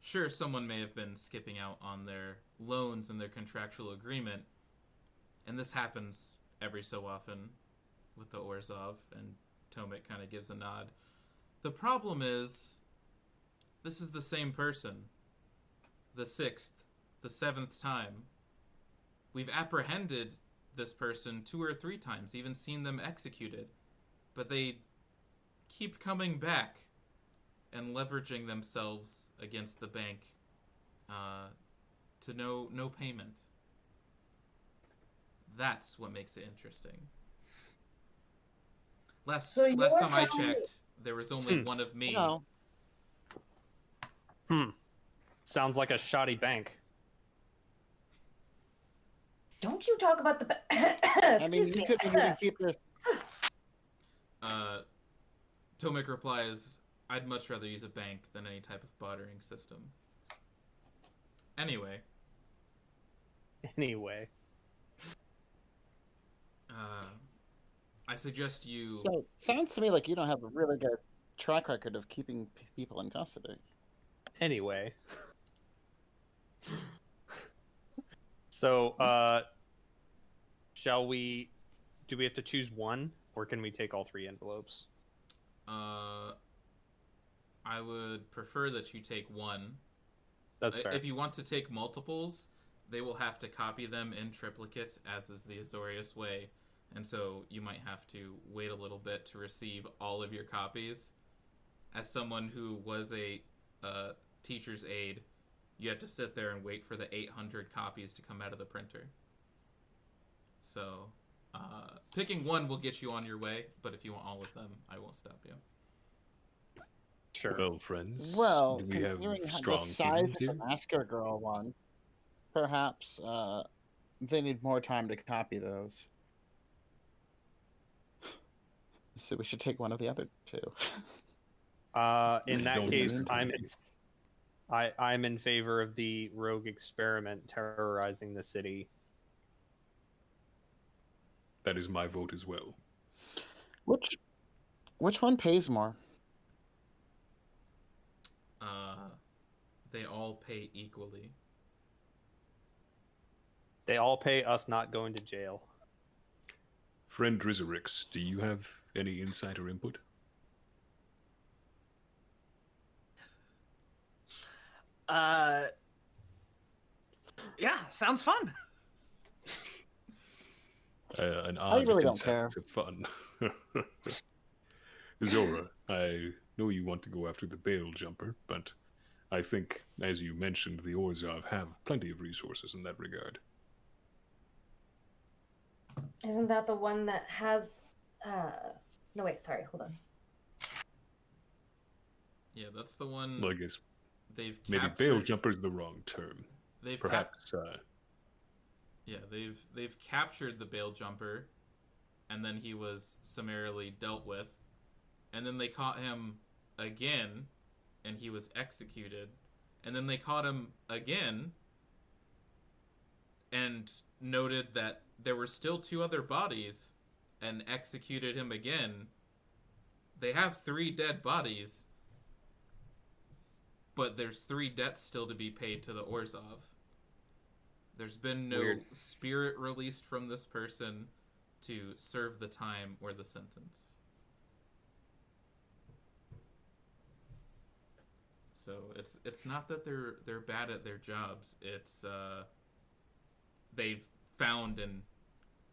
sure, someone may have been skipping out on their loans and their contractual agreement, and this happens every so often with the Orzhov, and Tomek kind of gives a nod. The problem is, this is the same person. The 6th, the 7th time. We've apprehended this person 2 or 3 times, even seen them executed, but they keep coming back and leveraging themselves against the bank to no payment. That's what makes it interesting. Last time I checked, there was only one of me. No. Sounds like a shoddy bank. Don't you talk about the... I mean, you could even keep this... Tomek replies, "I'd much rather use a bank than any type of bartering system." Anyway. I suggest you... So, sounds to me like you don't have a really good track record of keeping people in custody. Anyway. So, do we have to choose one, or can we take all 3 envelopes? I would prefer that you take one. That's fair. If you want to take multiples, they will have to copy them in triplicate, as is the Azorious way, and so you might have to wait a little bit to receive all of your copies. As someone who was a teacher's aide, you have to sit there and wait for the 800 copies to come out of the printer. So, picking one will get you on your way, but if you want all of them, I won't stop you. Sure. Well, friends, Well, do we have considering the strong size feelings of here? the Masker Girl one, perhaps they need more time to copy those. So we should take one of the other two. In that Don't case, mean to. I'm in favor of the rogue experiment terrorizing the city. That is my vote as well. Which one pays more? They all pay equally. They all pay us not going to jail. Friend Drizerix, do you have any insight or input? Yeah, sounds fun. An odd really don't insight care. to fun. Zora, I know you want to go after the bail jumper, but I think, as you mentioned, the Orzhov have plenty of resources in that regard. Isn't that the one that has? No, wait. Sorry. Hold on. Yeah, that's the one. Well, I guess They've maybe captured. bail jumper is the wrong term. They've Perhaps. Yeah, they've captured the bail jumper, and then he was summarily dealt with, and then they caught him again, and he was executed, and then they caught him again, and noted that there were still 2 other bodies, and executed him again. They have 3 dead bodies, but there's 3 debts still to be paid to the Orzhov. There's been no Weird. spirit released from this person to serve the time or the sentence. So it's not that they're bad at their jobs. It's they've found and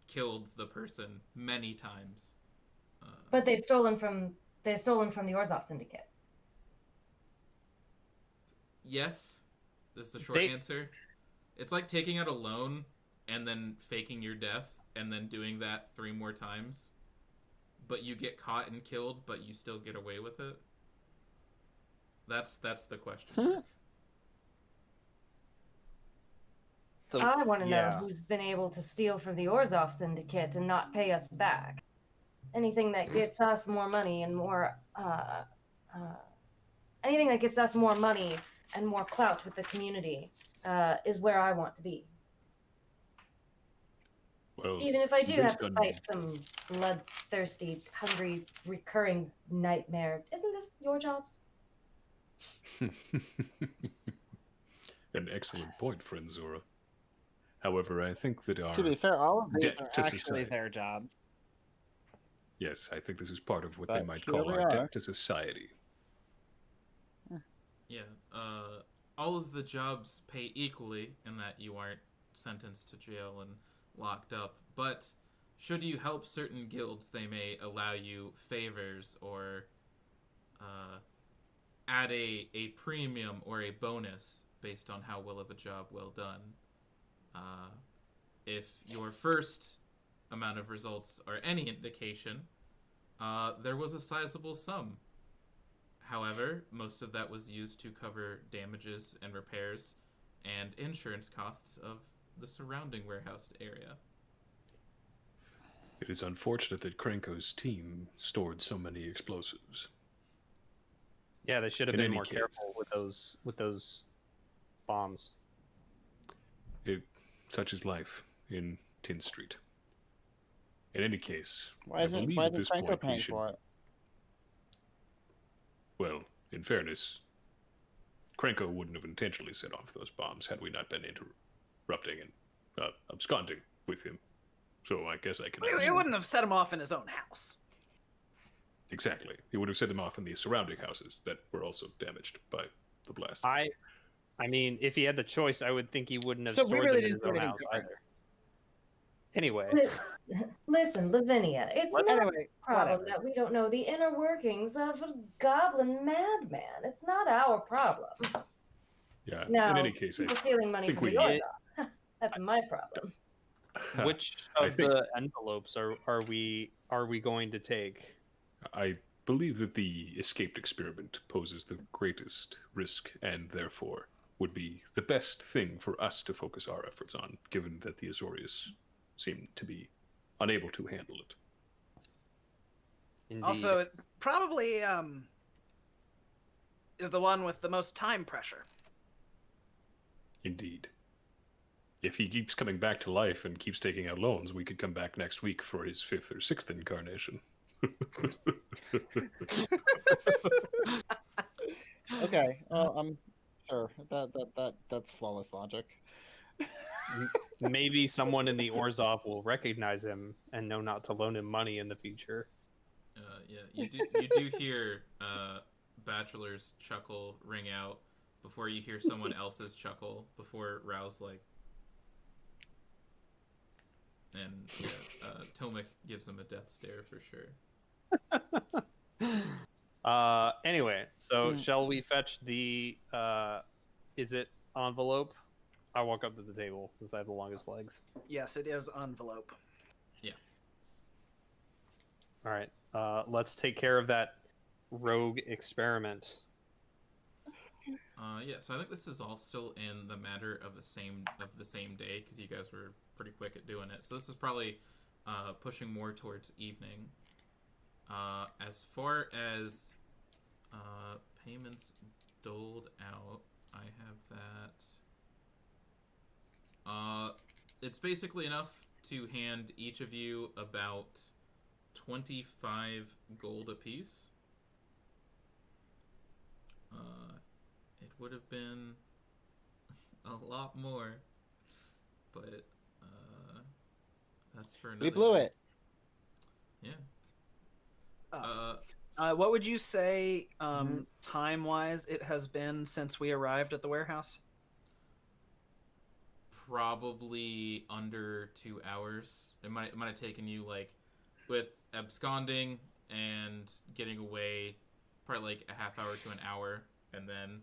killed the person many times. But they've stolen from the Orzhov Syndicate. Yes, this is the short They- answer. It's like taking out a loan and then faking your death and then doing that 3 more times. But you get caught and killed, but you still get away with it. That's the question. mark. So, I want to know yeah. who's been able to steal from the Orzhov Syndicate and not pay us back. Anything that gets us more money and more, anything that gets us more money and more clout with the community, is where I want to be. Well, Even if I do have based to on- fight some bloodthirsty, hungry, recurring nightmare, isn't this your jobs? An excellent point, friend Zora. However, I think that our... To be fair, all of these debt are to actually society. their jobs. Yes, I think this is part of what they But might here call we our are. debt to society. Yeah, all of the jobs pay equally in that you aren't sentenced to jail and locked up, but should you help certain guilds, they may allow you favors or add a premium or a bonus based on how well of a job well done. If your first amount of results are any indication, there was a sizable sum. However, most of that was used to cover damages and repairs and insurance costs of the surrounding warehouse area. It is unfortunate that Krenko's team stored so many explosives. Yeah, they should have In been any more case. careful with those bombs. Such is life in Tin Street. In any case, Why I isn't believe why at isn't this Franco point we paying should... for it? Well, in fairness, Krenko wouldn't have intentionally set off those bombs had we not been interrupting and absconding with him. So I guess I can... It wouldn't have set him off in his own house. Exactly. He would have set them off in the surrounding houses that were also damaged by the blast. I mean, if he had the choice, I would think he wouldn't have So we stored really them in didn't his do own anything house different. either. Anyway, Listen, Lavinia, it's not Anyway, a problem whatever. that we don't know the inner workings of a goblin madman. It's not our problem. Yeah. Now, In any case, I people stealing money think from the we. Orda, that's my problem. which I of think- the envelopes are we going to take? I believe that the escaped experiment poses the greatest risk and therefore would be the best thing for us to focus our efforts on, given that the Azorious seem to be unable to handle it. Indeed. Also, it probably is the one with the most time pressure. Indeed. If he keeps coming back to life and keeps taking out loans, we could come back next week for his 5th or 6th incarnation. Okay. Well, I'm sure that's flawless logic. Maybe someone in the Orzhov will recognize him and know not to loan him money in the future. Yeah, you do hear Bachelor's chuckle ring out before you hear someone else's chuckle before Rao's like, and yeah, Tomek gives him a death stare for sure. Anyway, so shall we fetch the is it envelope? I walk up to the table since I have the longest legs. Yes, it is envelope. Yeah. All right. Let's take care of that rogue experiment. Yeah, so I think this is all still in the matter of the same day because you guys were pretty quick at doing it. So this is probably pushing more towards evening. As far as payments doled out, I have that. It's basically enough to hand each of you about 25 gold apiece. It would have been a lot more, but that's for another We blew day. it. Yeah. What would you say time-wise it has been since we arrived at the warehouse? Probably under 2 hours. It might have taken you, like, with absconding and getting away, probably like a half hour to an hour, and then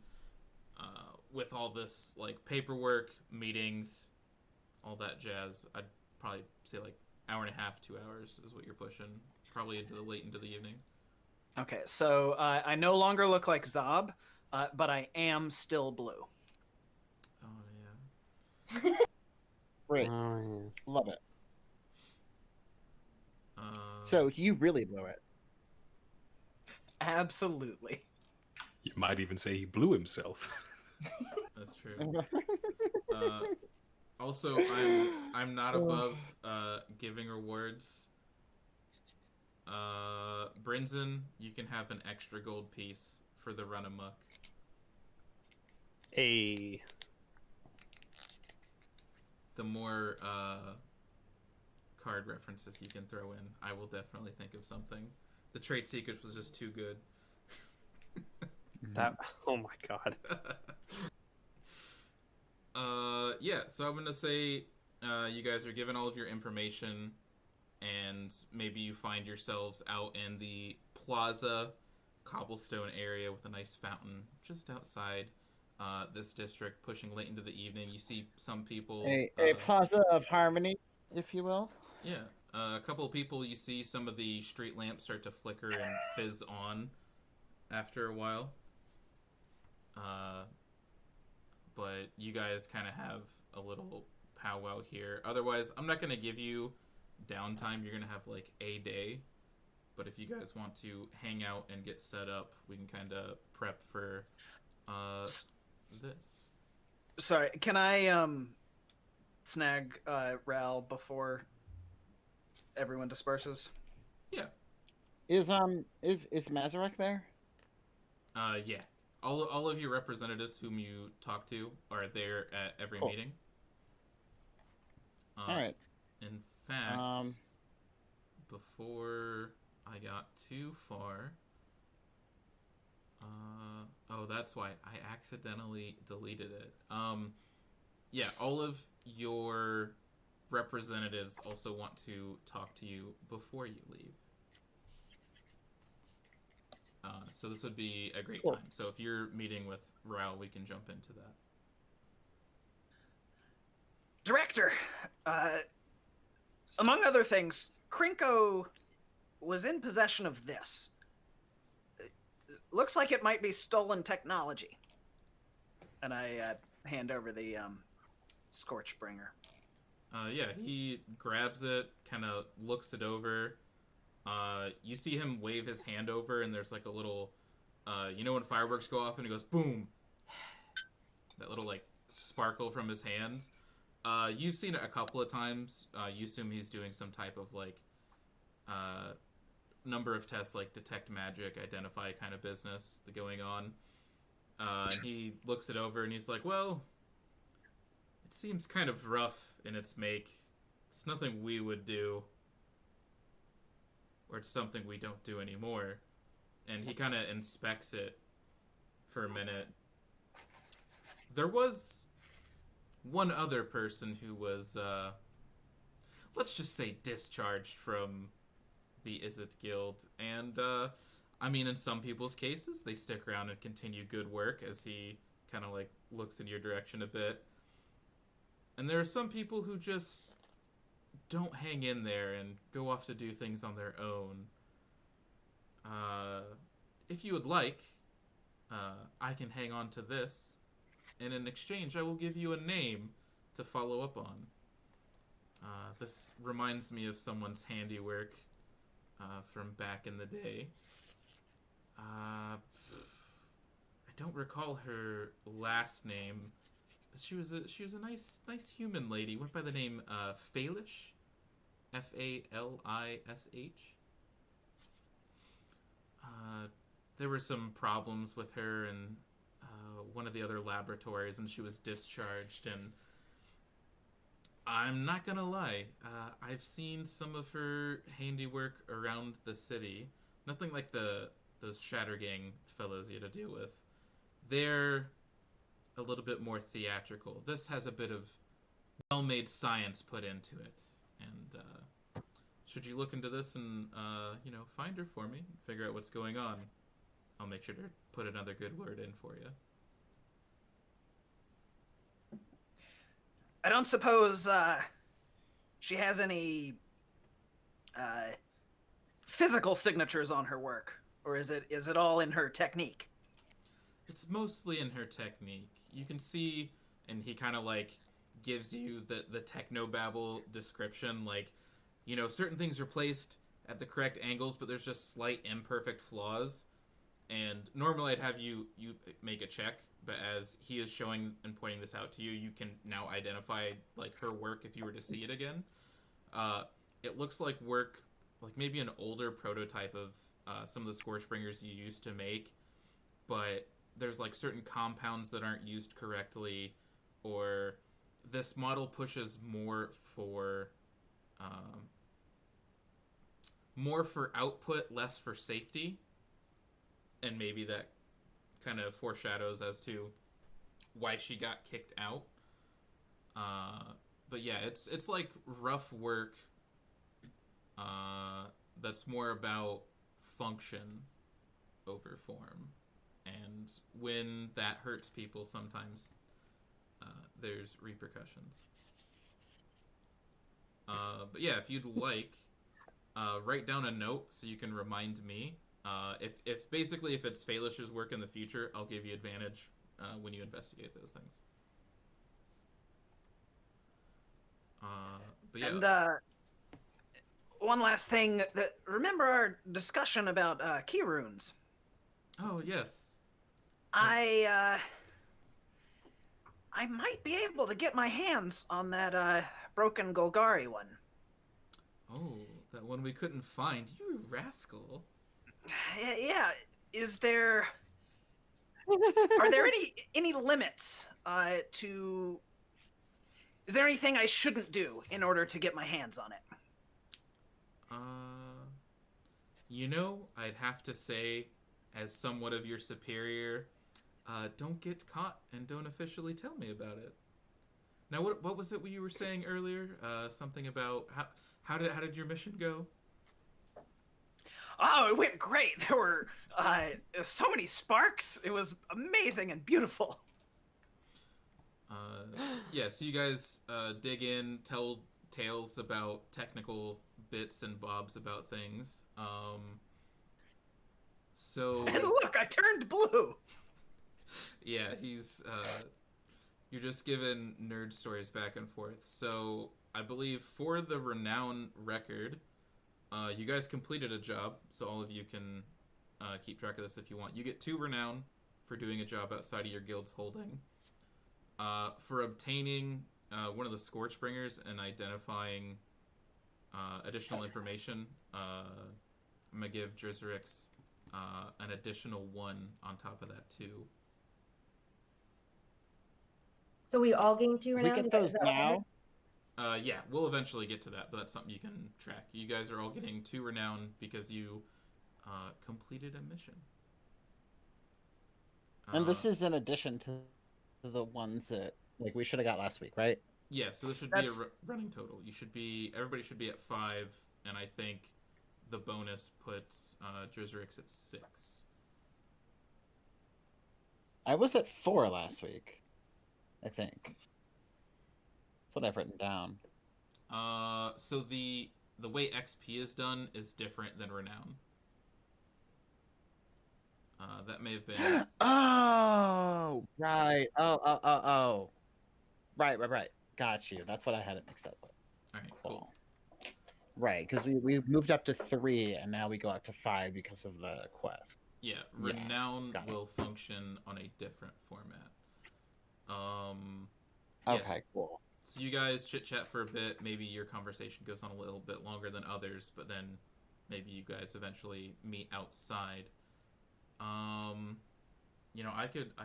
with all this like paperwork, meetings, all that jazz, I'd probably say like hour and a half, 2 hours is what you're pushing, probably late into the evening. Okay, so I no longer look like Zob, but I am still blue. Oh yeah. Great. Oh, Love it. Uh, So you really blew it. Absolutely. You might even say he blew himself. that's true. Also, I'm not above giving rewards. Brinzen, you can have an extra gold piece for the run amok. a The more card references you can throw in, I will definitely think of something. The trade secrets was just too good. that. Oh my god. Yeah, so I'm gonna say you guys are given all of your information, and maybe you find yourselves out in the plaza cobblestone area with a nice fountain just outside this district, pushing late into the evening. You see some people A plaza of harmony, if you will. yeah, a couple of people, you see some of the street lamps start to flicker and fizz on after a while. But you guys kind of have a little powwow here. Otherwise, I'm not going to give you downtime. You're going to have like a day. But if you guys want to hang out and get set up, we can kind of prep for this. Sorry, can I snag Ral before everyone disperses? Yeah. Is Mazarek there? Yeah. All of your representatives whom you talk to are there at every Cool. meeting. All right. In fact, before I got too far, Oh, that's why I accidentally deleted it. Yeah, all of your representatives also want to talk to you before you leave. So this would be a great Cool. time. So if you're meeting with Raul, we can jump into that. Director, among other things, Krenko was in possession of this. Looks like it might be stolen technology. And I hand over the Scorchbringer. Yeah, he grabs it, kind of looks it over. You see him wave his hand over, and there's like a little, you know, when fireworks go off and it goes boom, that little like sparkle from his hands. You've seen it a couple of times. You assume he's doing some type of like number of tests, like detect magic, identify kind of business going on. And he looks it over and he's like, well, it seems kind of rough in its make. It's nothing we would do, or it's something we don't do anymore. And he kind of inspects it for a minute. There was one other person who was, let's just say, discharged from the Izzet Guild. And, I mean, in some people's cases, they stick around and continue good work as he kind of, like, looks in your direction a bit. And there are some people who just don't hang in there and go off to do things on their own. If you would like, I can hang on to this, and in exchange, I will give you a name to follow up on. This reminds me of someone's handiwork from back in the day. I don't recall her last name, but she was a nice human lady. Went by the name Falish, Falish. There were some problems with her in one of the other laboratories, and she was discharged. And I'm not gonna lie, I've seen some of her handiwork around the city. Nothing like those Shatter Gang fellows you had to deal with. They're a little bit more theatrical. This has a bit of well-made science put into it. And should you look into this and find her for me, figure out what's going on, I'll make sure to put another good word in for you. I don't suppose she has any physical signatures on her work, or is it all in her technique? It's mostly in her technique. You can see, and he kind of like gives you the technobabble description, like, you know, certain things are placed at the correct angles, but there's just slight imperfect flaws. And normally I'd have you make a check, but as he is showing and pointing this out to you, you can now identify like her work if you were to see it again. It looks like work, like maybe an older prototype of some of the Scorchbringers you used to make, but there's like certain compounds that aren't used correctly, or this model pushes more for output, less for safety, and maybe that kind of foreshadows as to why she got kicked out. But yeah, it's like rough work that's more about function over form. And when that hurts people, sometimes there's repercussions. But yeah, if you'd like, write down a note so you can remind me. If basically if it's Falish's work in the future, I'll give you advantage when you investigate those things. But yeah. And one last thing. Remember our discussion about key runes? Oh yes. I might be able to get my hands on that broken Golgari one. Oh, that one we couldn't find. You rascal. Yeah. Is there? Are there any limits to? Is there anything I shouldn't do in order to get my hands on it? You know, I'd have to say, as somewhat of your superior, don't get caught and don't officially tell me about it. Now, what was it you were saying earlier? Something about how did your mission go? Oh, it went great. There were so many sparks. It was amazing and beautiful. Yeah, so you guys dig in, tell tales about technical bits and bobs about things. So And look, I turned blue. yeah, he's you're just giving nerd stories back and forth. So I believe for the renown record, you guys completed a job, so all of you can keep track of this if you want. You get 2 renown for doing a job outside of your guild's holding. For obtaining one of the Scorchbringers and identifying additional information, I'm going to give Drizerix an additional 1 on top of that, too. So we all gain 2 We renown. get Is that those what happened? now. Yeah, we'll eventually get to that, but that's something you can track. You guys are all getting 2 renown because you completed a mission. And this is in addition to the ones that like we should have got last week, right? Yeah, so this should be a running total. Everybody should be at 5, and I think the bonus puts Drizerix at 6. I was at 4 last week, I think. That's what I've written down. So the way XP is done is different than renown. That may have been. Oh, right. Oh. Right. Got you. That's what I had it mixed up with. All right, cool. Right, because we moved up to 3, and now we go up to 5 because of the quest. Yeah, Yeah, renown got it. will function on a different format. Okay, yes. cool. So you guys chit chat for a bit. Maybe your conversation goes on a little bit longer than others, but then maybe you guys eventually meet outside. I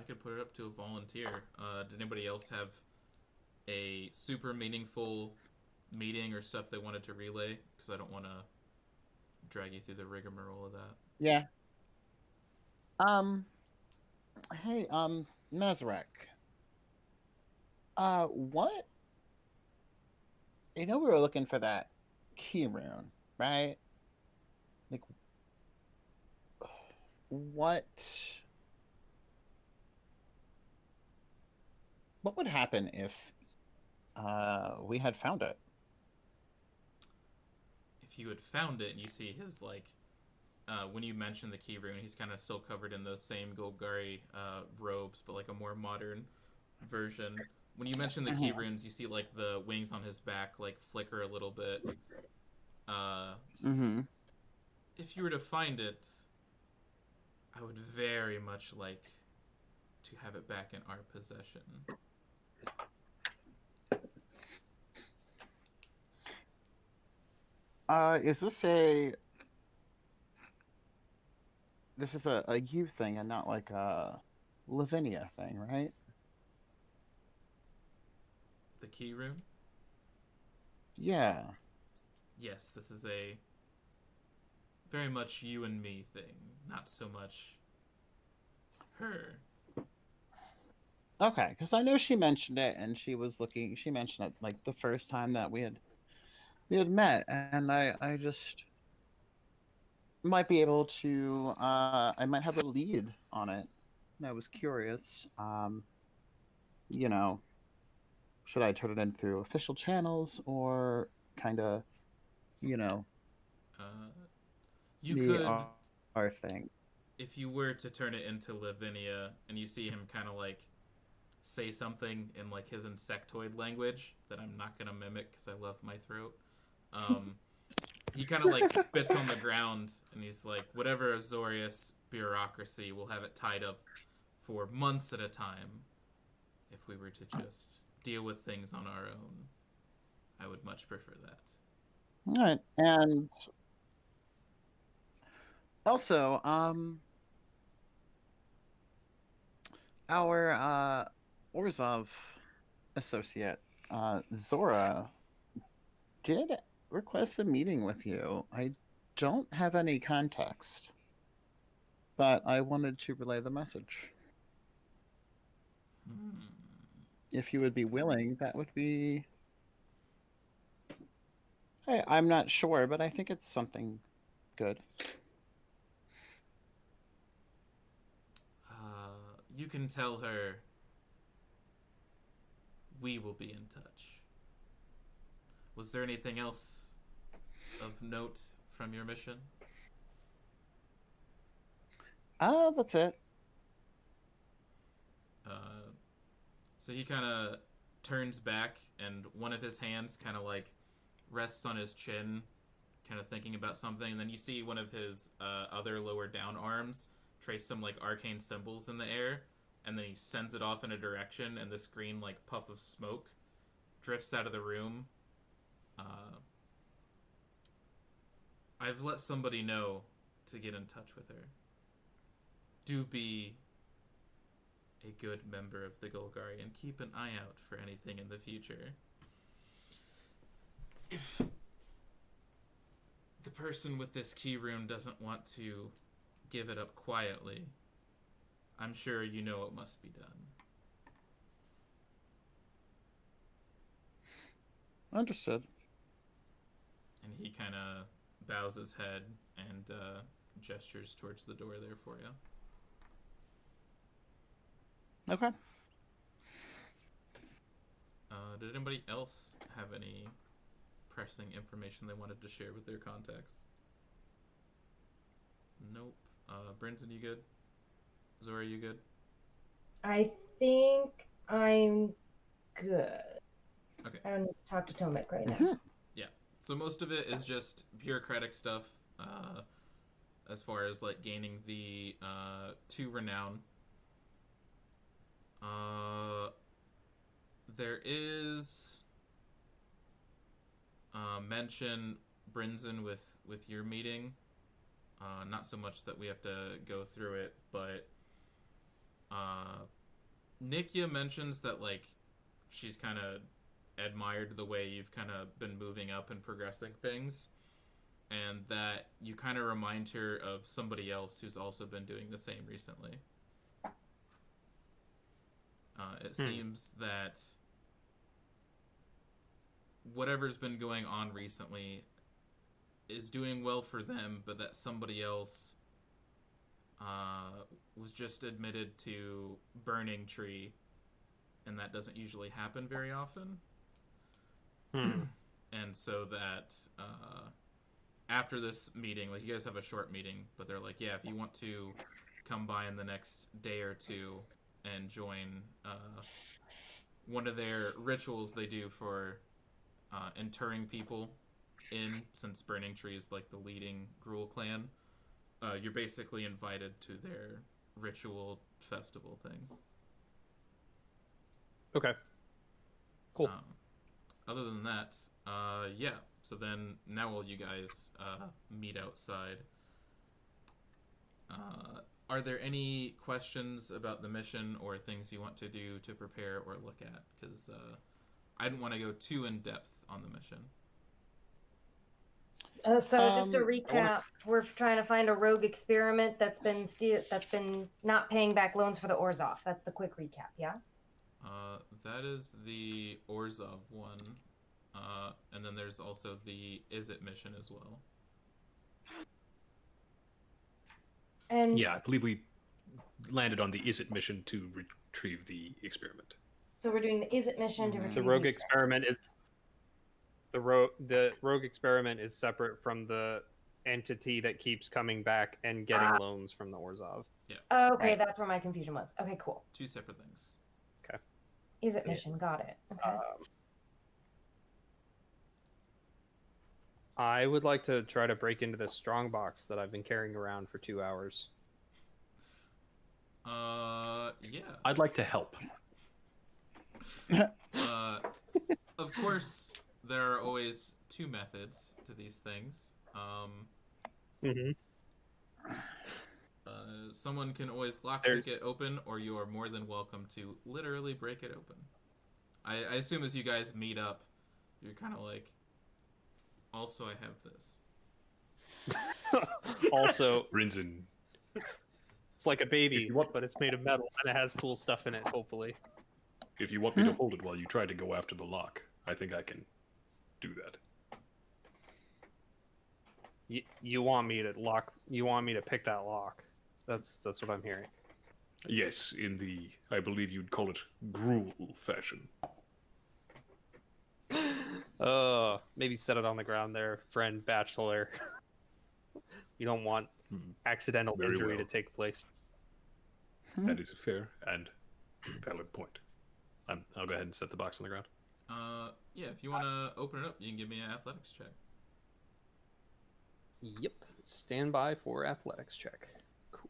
could put it up to a volunteer. Did anybody else have a super meaningful meeting or stuff they wanted to relay? Because I don't want to drag you through the rigmarole of that. Yeah. Hey, Mazarek. What? We were looking for that key rune, right? Like, what would happen if we had found it? If you had found it and you see his, when you mention the key rune, he's kind of still covered in those same Golgari robes, but like a more modern version. When you mention the key runes, you see like the wings on his back like flicker a little bit. If you were to find it, I would very much like to have it back in our possession. Is this a you thing and not like a Lavinia thing, right? The key rune? Yeah. Yes, this is a very much you and me thing, not so much her. Okay, because I know she mentioned it, and she mentioned it like the first time that we had met, and I just might be able to I might have a lead on it. And I was curious. Should I turn it in through official channels or kind of, You the could, our thing? if you were to turn it into Lavinia and you see him kind of like say something in like his insectoid language that I'm not gonna mimic because I love my throat. He kind of like spits on the ground and he's like, whatever Azorious bureaucracy, we'll have it tied up for months at a time. If we were to just deal with things on our own, I would much prefer that. All right, and also, our Orzhov associate, Zora, did request a meeting with you. I don't have any context, but I wanted to relay the message. If you would be willing, that would be. I'm not sure, but I think it's something good. You can tell her we will be in touch. Was there anything else of note from your mission? That's it. So he kind of turns back, and one of his hands kind of like rests on his chin, kind of thinking about something. And then you see one of his other lower down arms trace some like arcane symbols in the air, and then he sends it off in a direction, and this green like puff of smoke drifts out of the room. I've let somebody know to get in touch with her. Do be a good member of the Golgari and keep an eye out for anything in the future. If the person with this key rune doesn't want to give it up quietly, I'm sure you know it must be done. Understood. And he kind of bows his head and gestures towards the door there for you. Okay. Did anybody else have any pressing information they wanted to share with their contacts? Nope. Brinton, you good? Zora, you good? I think I'm good. Okay. I don't need to talk to Tomek right now. Mhm. Yeah. So most of it is just bureaucratic stuff, as far as like gaining the 2 renown. There is mention Brinson with your meeting. Not so much that we have to go through it, but Nikia mentions that like she's kind of admired the way you've kind of been moving up and progressing things, and that you kind of remind her of somebody else who's also been doing the same recently. It seems that whatever's been going on recently is doing well for them, but that somebody else was just admitted to Burning Tree, and that doesn't usually happen very often. And so that after this meeting, like you guys have a short meeting, but they're like, yeah, if you want to come by in the next day or two and join one of their rituals they do for interring people in, since Burning Tree is like the leading Gruul clan, you're basically invited to their ritual festival thing. Okay. Cool. Other than that, yeah. So then now all you guys meet outside. Are there any questions about the mission or things you want to do to prepare or look at? Because I didn't want to go too in depth on the mission. So just to recap, we're trying to find a rogue experiment that's been not paying back loans for the Orzhov. That's the quick recap, yeah? That is the Orzhov one. And then there's also the Is It mission as well. And Yeah, I believe we landed on the Is It mission to retrieve the experiment. so we're doing the Is It mission to retrieve The rogue experiment is the rogue experiment is separate from the entity that keeps coming back and getting loans from the Orzhov. Yeah. Okay, that's where my confusion was. Okay, cool. 2 separate things. Okay. Is It mission, got it. Okay. I would like to try to break into this strong box that I've been carrying around for 2 hours. Yeah. I'd like to help. Of course, there are always 2 methods to these things. Someone can always lockpick it open, or you are more than welcome to literally break it open. I assume as you guys meet up, you're kind of like, also I have this. Also, Rinzen. it's like a baby, but it's made of metal and it has cool stuff in it, hopefully. If you want me to hold it while you try to go after the lock, I think I can do that. You want me to lock? You want me to pick that lock? That's what I'm hearing. Yes, in the, I believe you'd call it gruel fashion. Maybe set it on the ground there, friend bachelor. You don't want accidental Very injury well. to take place. That is a fair and valid point. I'll go ahead and set the box on the ground. Yeah, if you want to open it up, you can give me an athletics check. Yep. Stand by for athletics check. Cool.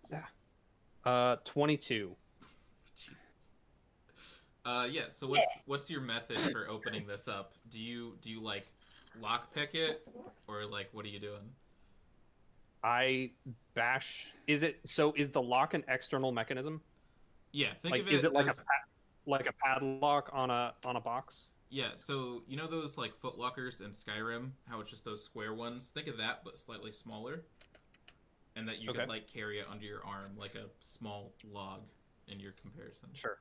Yeah. 22. Jesus. Yeah. So what's your method for opening this up? Do you like lock pick it, or like what are you doing? I bash. Is the lock an external mechanism? Yeah. Think Like, of it is it like as, like a padlock on a box? yeah. So you know those like footlockers in Skyrim? How it's just those square ones? Think of that, but slightly smaller, and that you could like carry it under your arm like a small log in your comparison. Sure.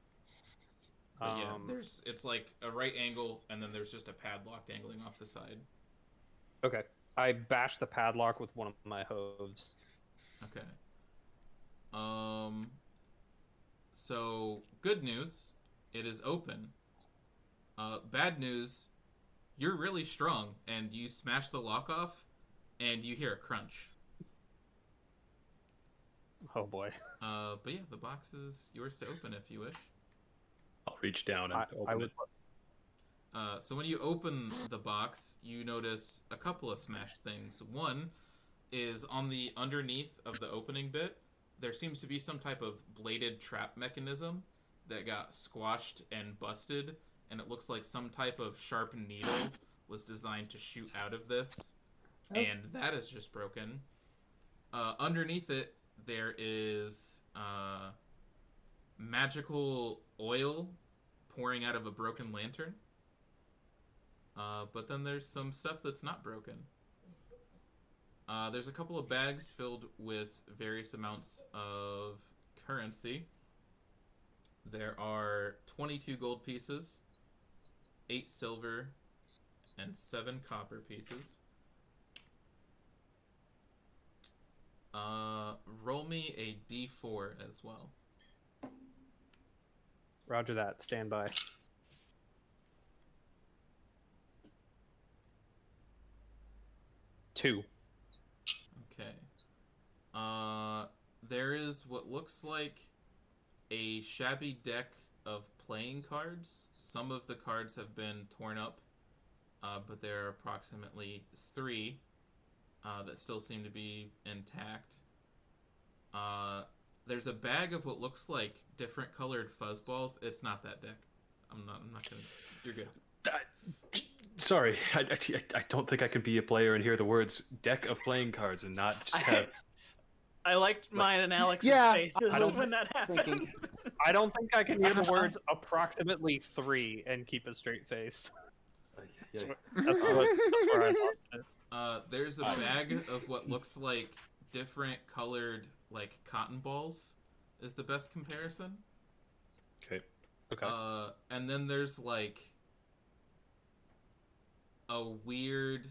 But yeah, it's like a right angle, and then there's just a padlock dangling off the side. Okay. I bash the padlock with one of my hooves. Okay. So good news, it is open. Bad news, you're really strong, and you smash the lock off, and you hear a crunch. Oh boy. But yeah, the box is yours to open if you wish. I'll reach down and open it. So when you open the box, you notice a couple of smashed things. One is on the underneath of the opening bit, there seems to be some type of bladed trap mechanism that got squashed and busted, and it looks like some type of sharp needle was designed to shoot out of this, and that is just broken. Underneath it, there is magical oil pouring out of a broken lantern. But then there's some stuff that's not broken. There's a couple of bags filled with various amounts of currency. There are 22 gold pieces, 8 silver, and 7 copper pieces. Roll me a d4 as well. Roger that. Stand by. Two. Okay. There is what looks like a shabby deck of playing cards. Some of the cards have been torn up, but there are approximately 3 that still seem to be intact. There's a bag of what looks like different colored fuzzballs. It's not that deck. I'm not gonna. You're good. Sorry, I don't think I can be a player and hear the words "deck of playing cards" and not just have. I liked mine and Alex's faces when that happened. I don't think I can hear the words "approximately 3" and keep a straight face. That's where I lost it. There's a bag of what looks like different colored like cotton balls is the best comparison. Okay. And then there's like a weird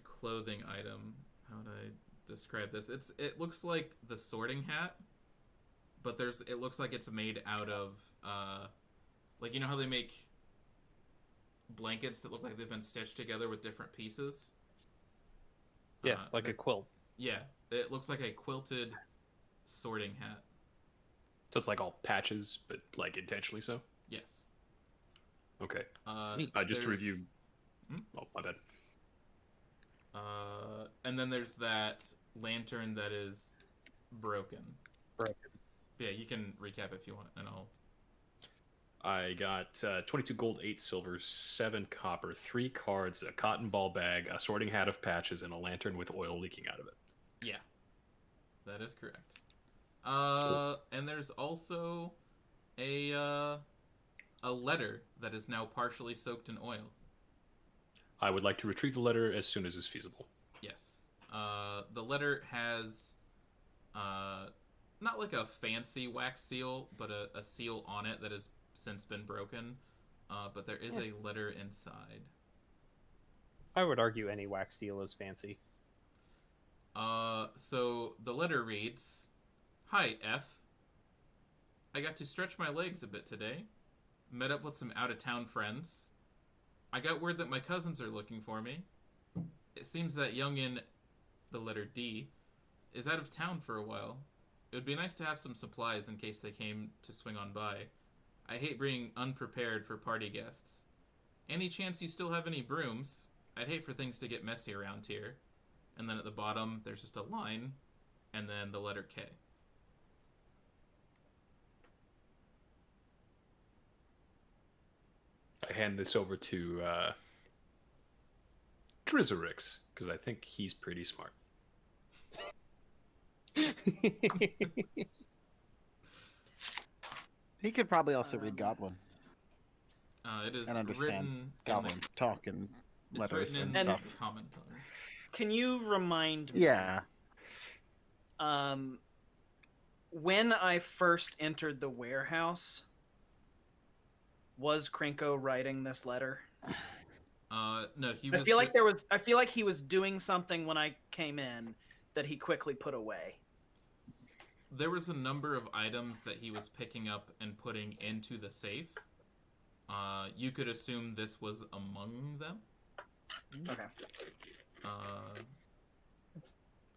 clothing item. How would I describe this? It looks like the sorting hat, but it looks like it's made out of like, you know how they make blankets that look like they've been stitched together with different pieces? Yeah, like a quilt. Yeah, it looks like a quilted sorting hat. So it's like all patches, but like intentionally so? Yes. Okay. Just to review. Oh, my bad. And then there's that lantern that is broken. Yeah, you can recap if you want, and I got 22 gold, 8 silver, 7 copper, 3 cards, a cotton ball bag, a sorting hat of patches, and a lantern with oil leaking out of it. Yeah, that is correct. And there's also a letter that is now partially soaked in oil. I would like to retrieve the letter as soon as is feasible. Yes. The letter has not like a fancy wax seal, but a seal on it that has since been broken. But there is a letter inside. I would argue any wax seal is fancy. So the letter reads, "Hi, F. I got to stretch my legs a bit today. Met up with some out-of-town friends. I got word that my cousins are looking for me. It seems that youngin', the letter D, is out of town for a while. It would be nice to have some supplies in case they came to swing on by. I hate being unprepared for party guests. Any chance you still have any brooms? I'd hate for things to get messy around here." And then at the bottom, there's just a line, and then the letter K. I hand this over to Drizzerix, because I think he's pretty smart. He could probably also read Goblin It is and understand written Goblin in talk and it's letters written and in stuff. common tongue. Can you remind me? Yeah. When I first entered the warehouse, was Krenko writing this letter? No, he I was. feel like he was doing something when I came in that he quickly put away. There was a number of items that he was picking up and putting into the safe. You could assume this was among them. Okay.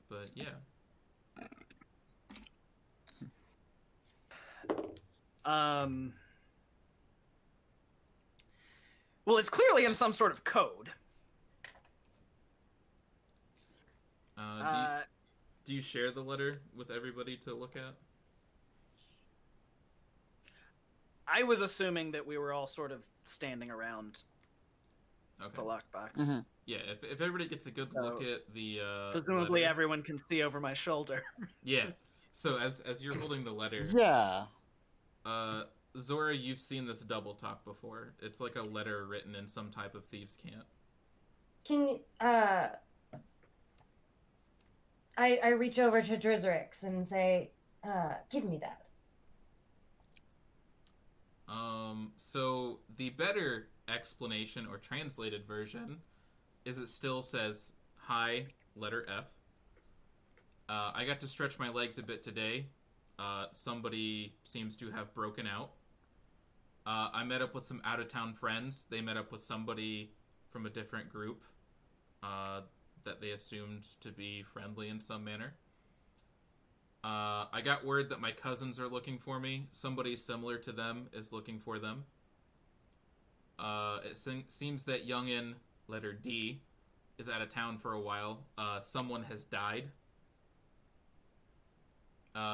But yeah. Well, it's clearly in some sort of code. Do you share the letter with everybody to look at? I was assuming that we were all sort of standing around the lockbox. Mm-hmm. Yeah, if everybody gets a good look at the Presumably letter, everyone can see over my shoulder. Yeah. So as you're holding the letter, Yeah. Zora, you've seen this double talk before. It's like a letter written in some type of thieves' cant. Can you, I reach over to Drizzerix and say, give me that. So the better explanation or translated version is it still says, "Hi, letter F. I got to stretch my legs a bit today. Somebody seems to have broken out. I met up with some out-of-town friends. They met up with somebody from a different group that they assumed to be friendly in some manner. I got word that my cousins are looking for me. Somebody similar to them is looking for them. It seems that youngin', letter D, is out of town for a while. Someone has died.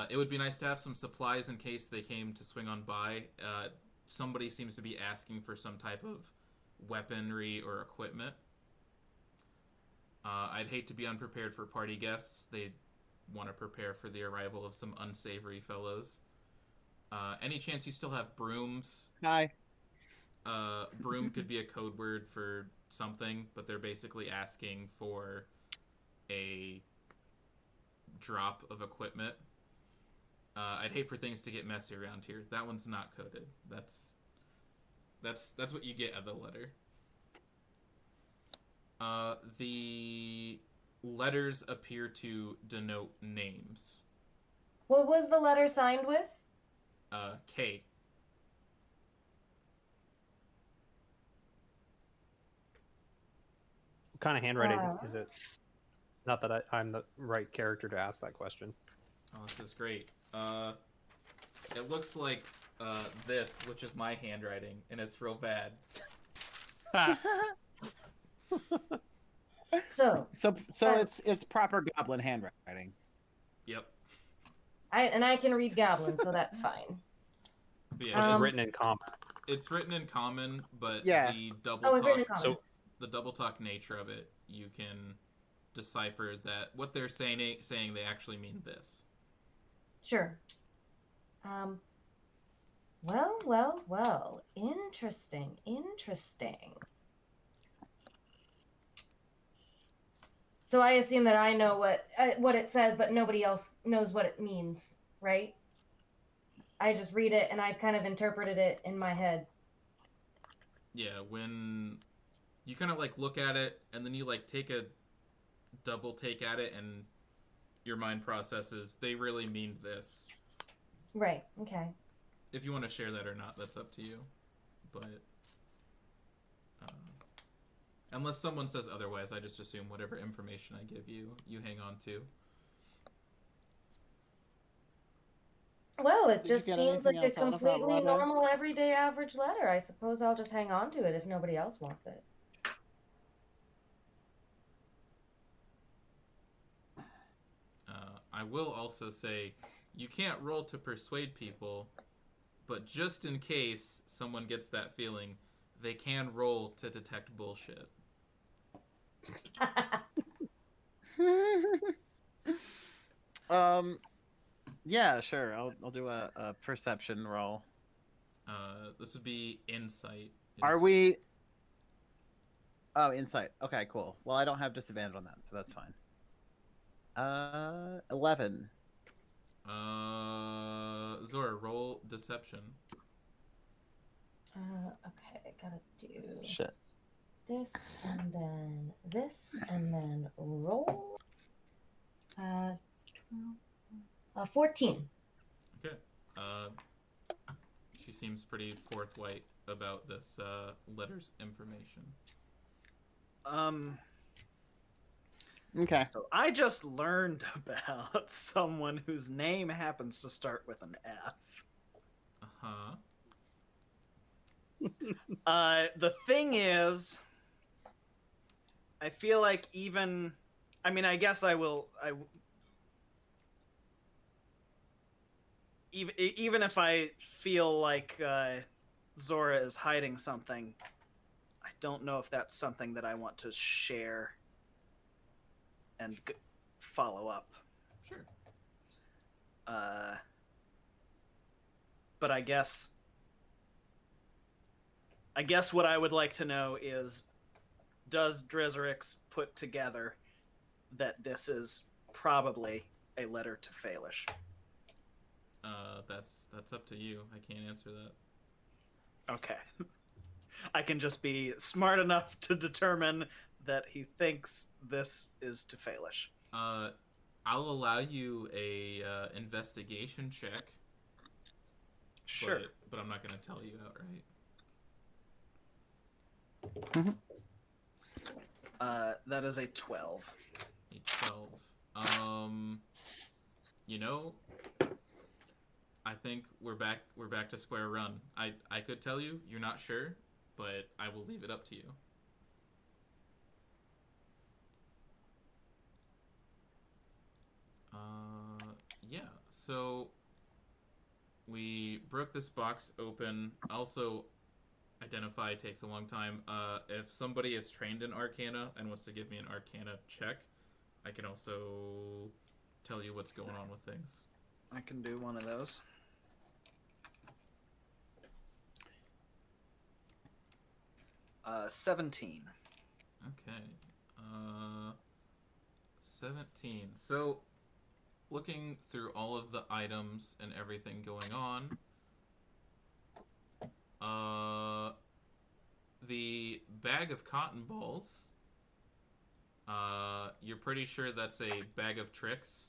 It would be nice to have some supplies in case they came to swing on by. Somebody seems to be asking for some type of weaponry or equipment. I'd hate to be unprepared for party guests. They want to prepare for the arrival of some unsavory fellows. Any chance you still have brooms? Hi. Broom could be a code word for something, but they're basically asking for a drop of equipment. I'd hate for things to get messy around here. That one's not coded. That's what you get at the letter. The letters appear to denote names. What was the letter signed with? K. What kind of handwriting is it? Not that I'm the right character to ask that question. Oh, this is great. It looks like this, which is my handwriting, and it's real bad. So it's proper goblin handwriting. Yep. I can read Goblin, so that's fine. But yeah, It's written in common. It's written in common, but Yeah. the double Oh, it's written in talk, common. So the double talk nature of it, you can decipher that what they're saying they actually mean this. Sure. Well. Interesting. So I assume that I know what it says, but nobody else knows what it means, right? I just read it and I've kind of interpreted it in my head. Yeah, when you kind of like look at it and then you like take a double take at it and your mind processes, they really mean this. Right. Okay. If you want to share that or not, that's up to you. But unless someone says otherwise, I just assume whatever information I give you, you hang on to. Well, it Did you just get seems like anything a else out of that completely letter? normal, everyday, average letter. I suppose I'll just hang on to it if nobody else wants it. I will also say, you can't roll to persuade people, but just in case someone gets that feeling, they can roll to detect bullshit. Yeah, sure. I'll do a perception roll. This would be insight. Are we? Oh, insight. Okay, cool. Well, I don't have disadvantage on that, so that's fine. 11. Zora, roll deception. Okay, I gotta do Shit. this and then roll. 14. Okay. She seems pretty forthright about this letter's information. Okay. So I just learned about someone whose name happens to start with an F. Uh-huh. The thing is, I feel like even, I mean, I guess even if I feel like Zora is hiding something, I don't know if that's something that I want to share and follow up. Sure. But I guess what I would like to know is, does Drizerix put together that this is probably a letter to Faelish? That's up to you. I can't answer that. Okay. I can just be smart enough to determine that he thinks this is to Faelish. I'll allow you a investigation check. Sure. But I'm not going to tell you outright. That is a 12. A 12. You know, I think we're back to square one. I could tell you, you're not sure, but I will leave it up to you. Yeah, so we broke this box open. Also, identify takes a long time. If somebody is trained in Arcana and wants to give me an Arcana check, I can also tell you what's going on with things. I can do one of those. Uh, 17. Okay. 17. So, looking through all of the items and everything going on, the bag of cotton balls, you're pretty sure that's a bag of tricks.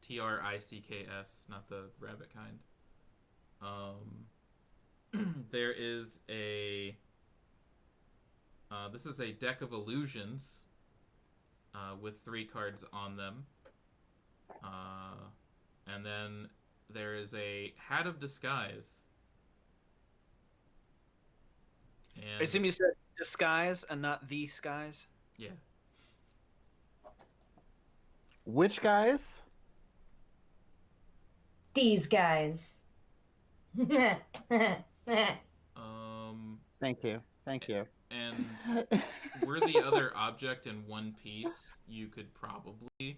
Tricks, not the rabbit kind. There is a... this is a deck of illusions with 3 cards on them. And then there is a hat of disguise. And I assume you said disguise and not the skies? yeah. Which guys? These guys. Thank you. Thank you. And were the other object in one piece, you could probably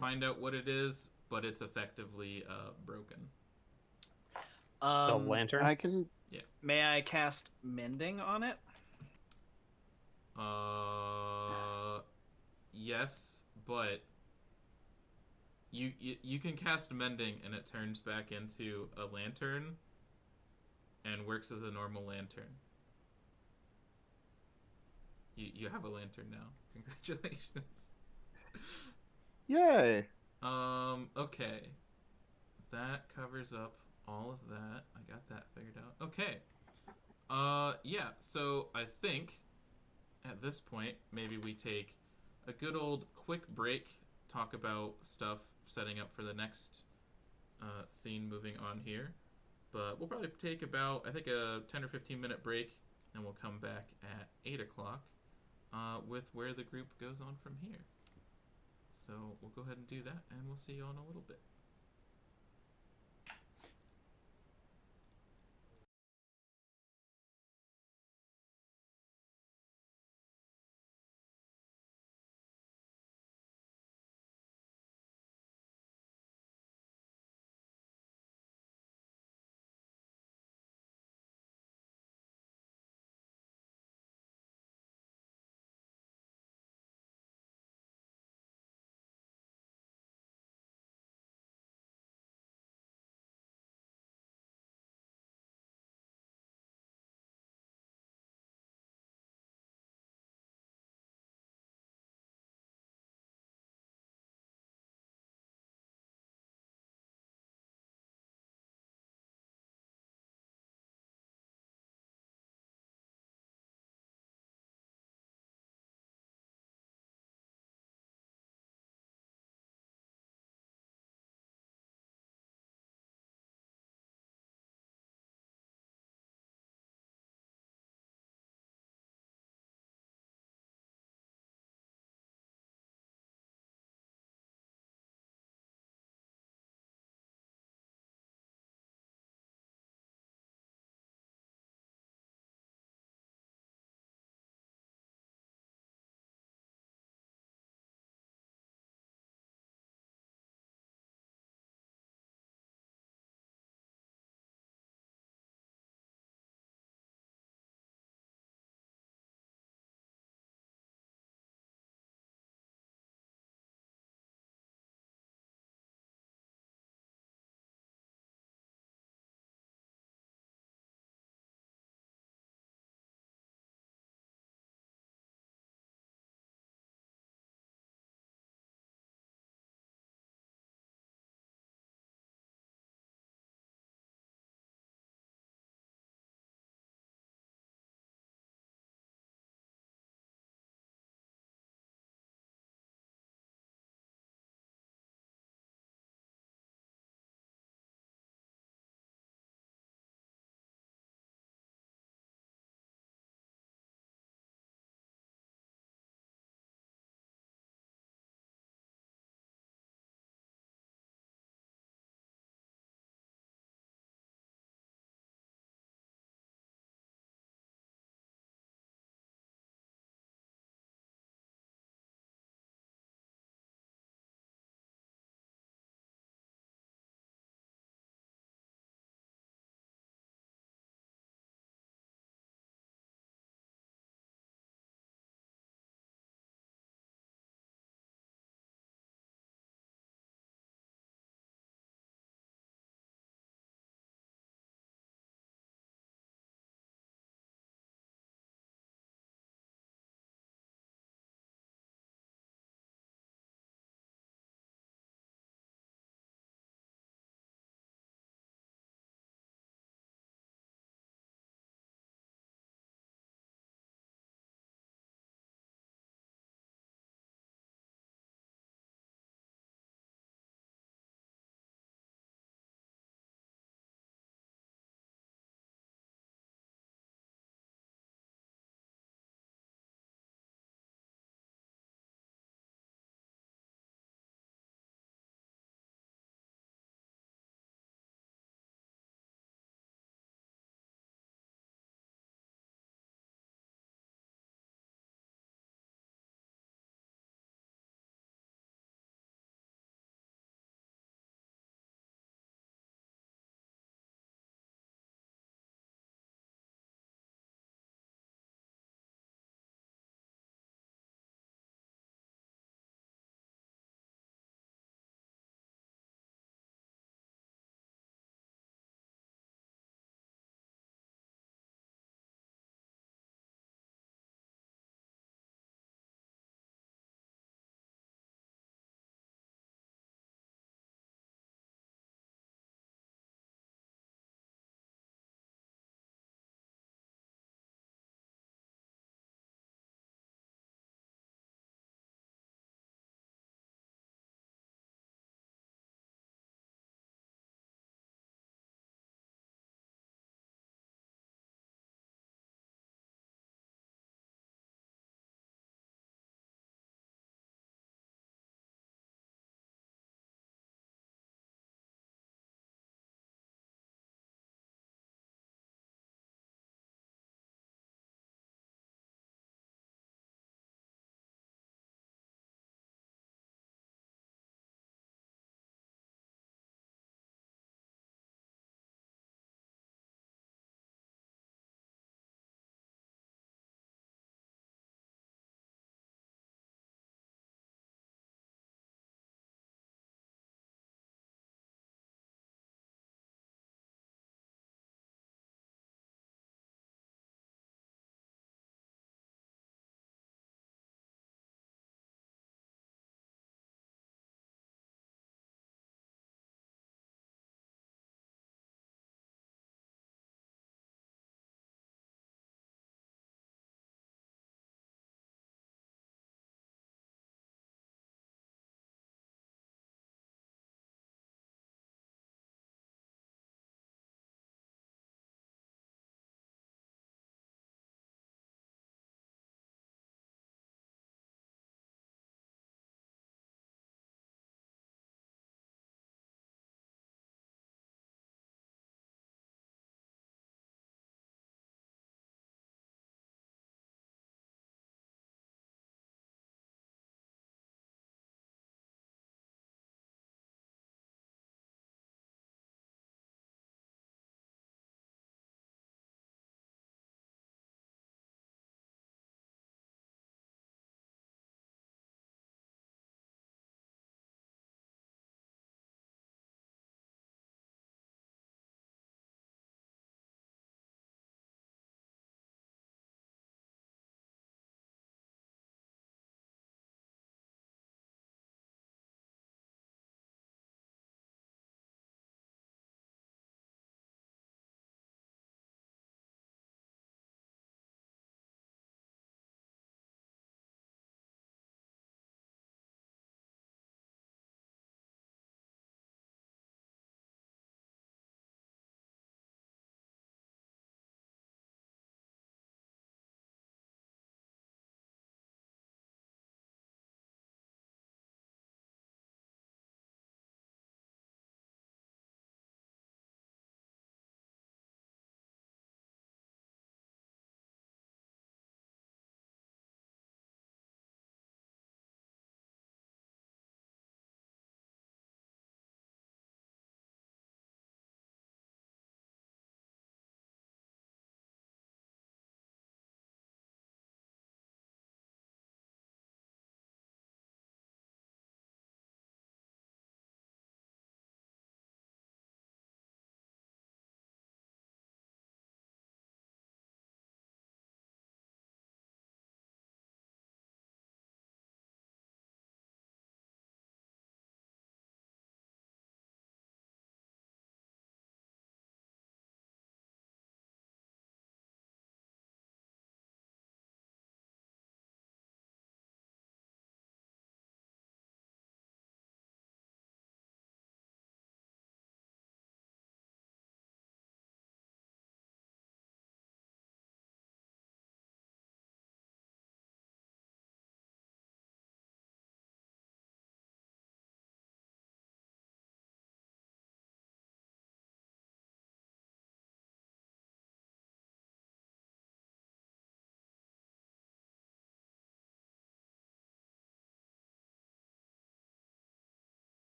find out what it is, but it's effectively broken. The lantern. I can. May I cast Mending on it? yes, but you can cast mending and it turns back into a lantern and works as a normal lantern. You have a lantern now. Congratulations. Yay! Okay. That covers up all of that. I got that figured out. Okay. Yeah, so I think at this point, maybe we take a good old quick break, talk about stuff setting up for the next scene moving on here. But we'll probably take about, I think, a 10 or 15-minute break, and we'll come back at 8 o'clock with where the group goes on from here. So we'll go ahead and do that, and we'll see you all in a little bit.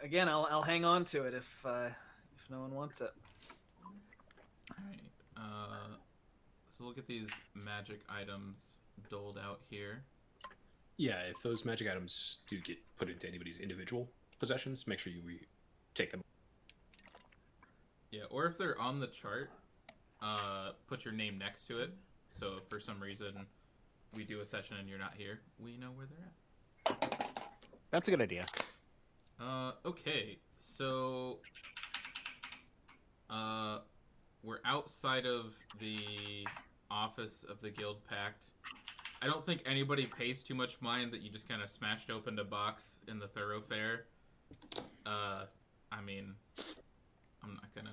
again, I'll hang on to it if no one wants it. Alright. So we'll get these magic items doled out here. Yeah, if those magic items do get put into anybody's individual possessions, make sure you take them. Yeah, or if they're on the chart, put your name next to it. So if for some reason we do a session and you're not here, we know where they're at. That's a good idea. Okay, so we're outside of the office of the Guild Pact. I don't think anybody pays too much mind that you just kind of smashed open a box in the thoroughfare. I mean, I'm not gonna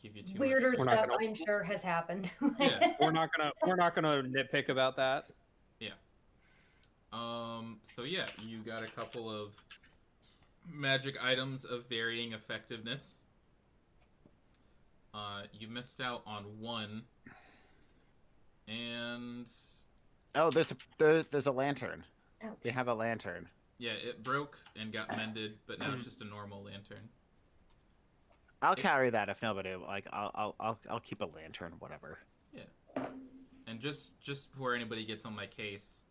give you too Weirder much. stuff, I'm sure, has happened. Yeah. We're not gonna nitpick about that. Yeah. So yeah, you got a couple of magic items of varying effectiveness. You missed out on one, and Oh, there's a lantern. Ouch. We have a lantern. yeah, it broke and got mended, but now it's just a normal lantern. I'll carry that if nobody like. I'll keep a lantern, whatever. Yeah. And just before anybody gets on my case,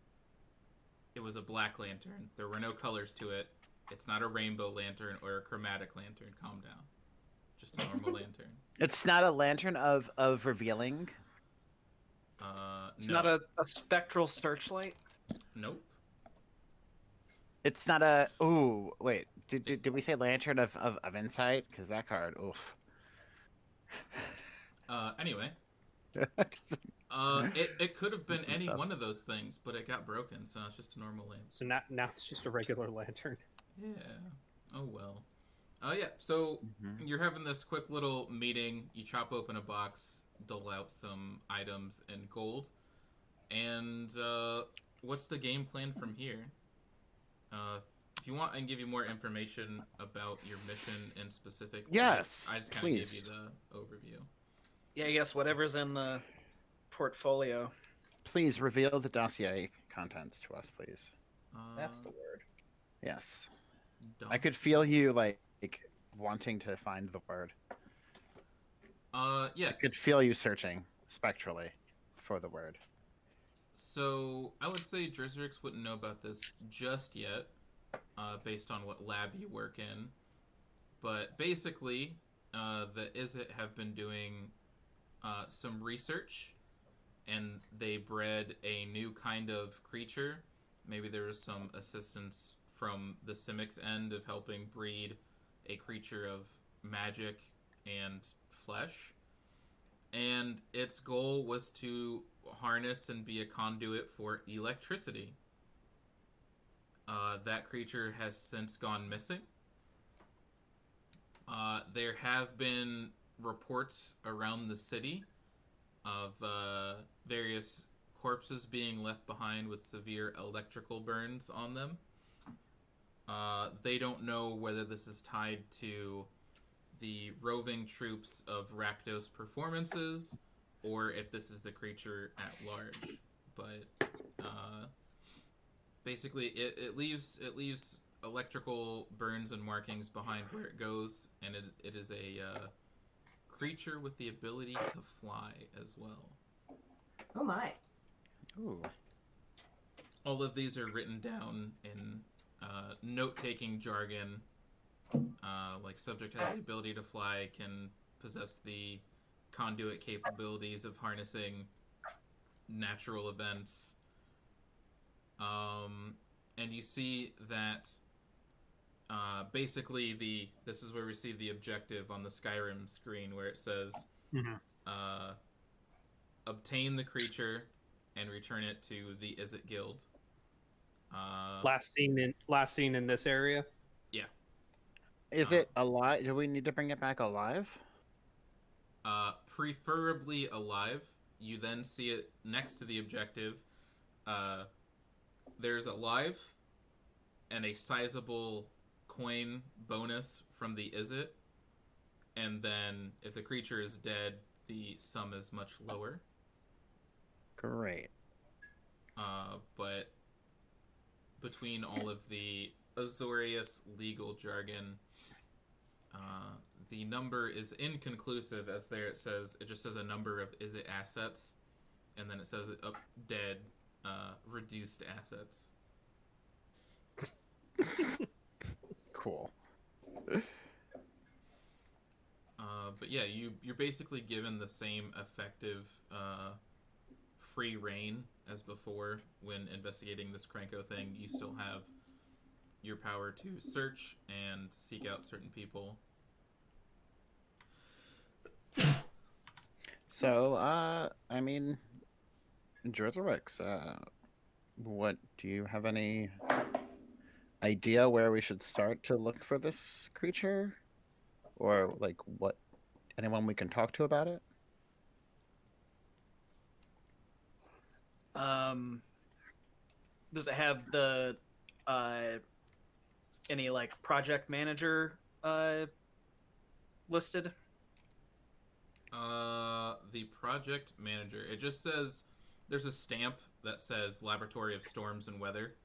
it was a black lantern. There were no colors to it. It's not a rainbow lantern or a chromatic lantern. Calm down. Just a normal lantern. It's not a lantern of revealing. It's No. not a spectral searchlight. Nope. It's not a. Ooh, wait. Did we say lantern of insight? Because that card. Oof. Anyway. It could have been That's any tough. one of those things, but it got broken, so it's just a normal lantern. So now it's just a regular lantern. Yeah. Oh well. Yeah. So you're having this quick little meeting. You chop open a box, dole out some items and gold, and what's the game plan from here? If you want, I can give you more information about your mission in specific. Yes, I just kind of give you please. the overview. Yeah, I guess whatever's in the portfolio. Please reveal the dossier contents to us, please. That's the word. Yes. I could feel you like wanting to find the word. Yeah. I could feel you searching spectrally for the word. So I would say Drizzrix wouldn't know about this just yet, based on what lab you work in. But basically, the Izzet have been doing some research, and they bred a new kind of creature. Maybe there was some assistance from the Simics end of helping breed a creature of magic and flesh. And its goal was to harness and be a conduit for electricity. That creature has since gone missing. There have been reports around the city of various corpses being left behind with severe electrical burns on them. They don't know whether this is tied to the roving troops of Rakdos performances or if this is the creature at large. But basically, it leaves electrical burns and markings behind where it goes, and it is a creature with the ability to fly as well. Oh my. Ooh. All of these are written down in note-taking jargon. Like, subject has the ability to fly, can possess the conduit capabilities of harnessing natural events. And you see that basically this is where we see the objective on the Skyrim screen, where it says obtain the creature and return it to the Izzet Guild. Last seen in this area. Yeah. Is it alive? Do we need to bring it back alive? Preferably alive. You then see it next to the objective. There's alive and a sizable coin bonus from the Izzet. And then if the creature is dead, the sum is much lower. Great. But between all of the Azorious legal jargon, the number is inconclusive, as there it just says a number of is it assets, and then it says dead, reduced assets. Cool. But yeah, you're basically given the same effective free reign as before when investigating this Krenko thing. You still have your power to search and seek out certain people. So, I mean, Azorious, what do you have any idea where we should start to look for this creature, or like what anyone we can talk to about it? Does it have the any like project manager listed? The project manager. It just says there's a stamp that says Laboratory of Storms and Weather.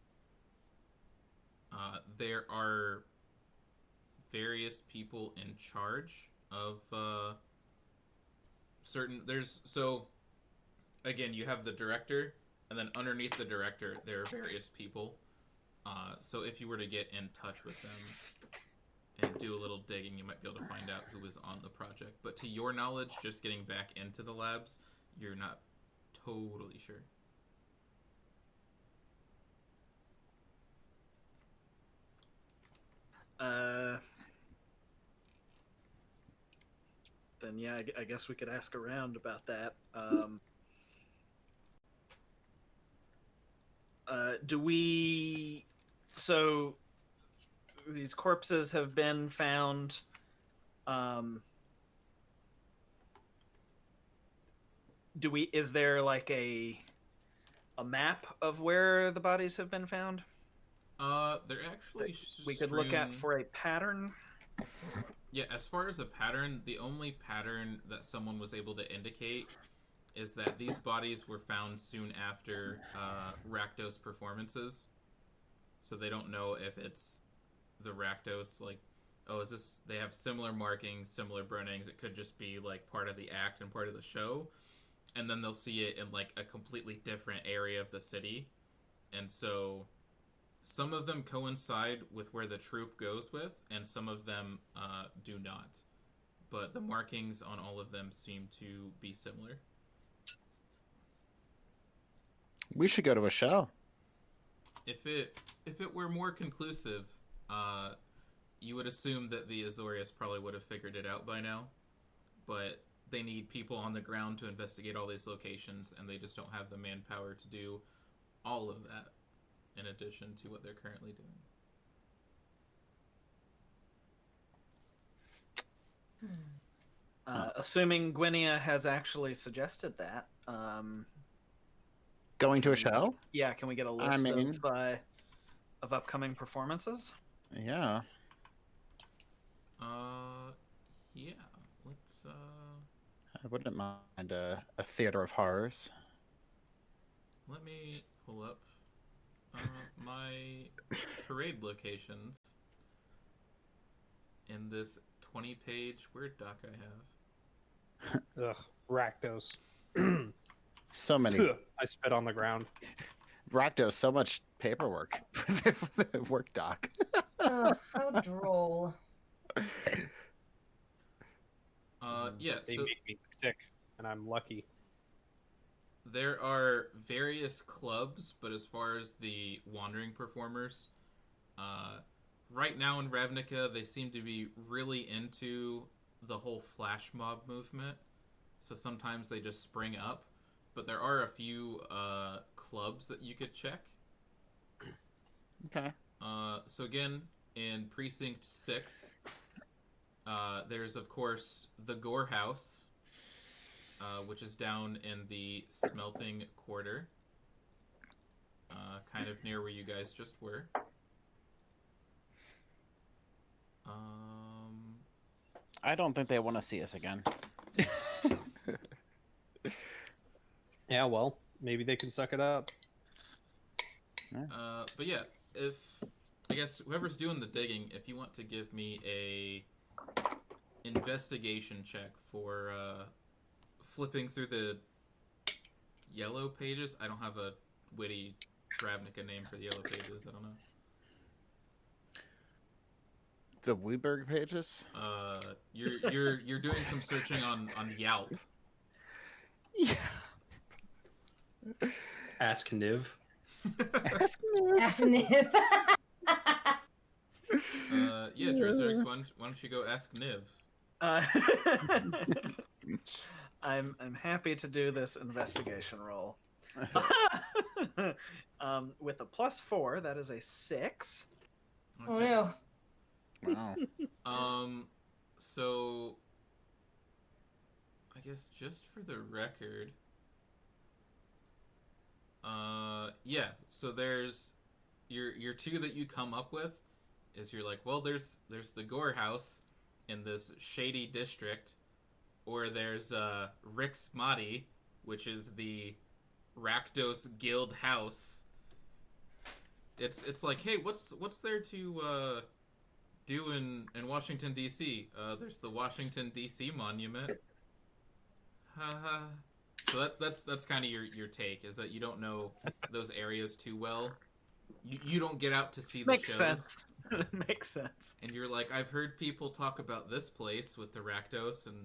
There are various people in charge of certain. So again, you have the director, and then underneath the director, there are various people. So if you were to get in touch with them and do a little digging, you might be able to find out who was on the project. But to your knowledge, just getting back into the labs, you're not totally sure. Then yeah, I guess we could ask around about that. Do we? So these corpses have been found. Do we? Is there like a map of where the bodies have been found? They're actually We could look at strewn- for a pattern. Yeah, as far as a pattern, the only pattern that someone was able to indicate is that these bodies were found soon after Rakdos performances. So they don't know if it's the Rakdos, like, oh, is this, they have similar markings, similar burnings. It could just be like part of the act and part of the show. And then they'll see it in like a completely different area of the city. And so some of them coincide with where the troop goes with, and some of them do not. But the markings on all of them seem to be similar. We should go to a show. If it were more conclusive, you would assume that the Azorious probably would have figured it out by now. But they need people on the ground to investigate all these locations, and they just don't have the manpower to do all of that, in addition to what they're currently doing. Assuming Gwynia has actually suggested that. Going to a show? Yeah, can we get a list of upcoming performances? Yeah. Yeah. Let's I wouldn't mind a theater of horrors. let me pull up my parade locations in this 20-page Word doc I have. Ugh, Rakdos. So many. I spit on the ground. Rakdos, so much paperwork. The work doc. Oh, how droll. Yeah, They so make me sick, and I'm lucky. there are various clubs, but as far as the wandering performers, right now in Ravnica, they seem to be really into the whole flash mob movement. So sometimes they just spring up, but there are a few clubs that you could check. Okay. So again, in Precinct 6, there's of course the Gore House, which is down in the Smelting Quarter, kind of near where you guys just were. I don't think they want to see us again. Yeah, well, maybe they can suck it up. But yeah, if I guess whoever's doing the digging, if you want to give me a investigation check for flipping through the yellow pages. I don't have a witty Ravnica name for the yellow pages. I don't know. The Weeberg pages? You're doing some searching on Yelp. Yeah. Ask Niv. Ask me. Ask Niv. Yeah, Dressrix, why don't you go ask Niv? Uh, I'm happy to do this investigation roll. With a +4, that is a 6. Oh Okay. no. Wow. So I guess just for the record, yeah. So there's your two that you come up with is you're like, well, there's the Gore House in this shady district, or there's Rick's Mahdi, which is the Rakdos Guild House. It's like, hey, what's there to do in Washington D.C.? There's the Washington D.C. Monument. So that's kind of your take, is that you don't know those areas too well. You don't get out to see the Makes shows. sense. Makes sense. And you're like, I've heard people talk about this place with the Rakdos, and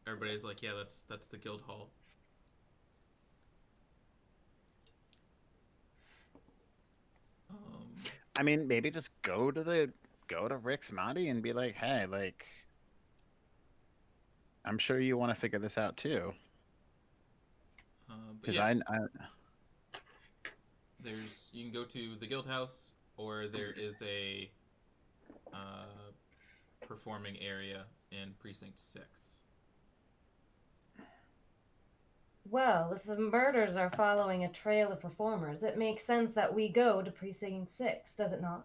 everybody's like, yeah, that's the guild hall. I mean, maybe just go to Rick's Mahdi and be like, hey, like, I'm sure you want to figure this out too. But Because yeah, I you can go to the guild house, or there is a performing area in Precinct 6. Well, if the murders are following a trail of performers, it makes sense that we go to Precinct 6, does it not?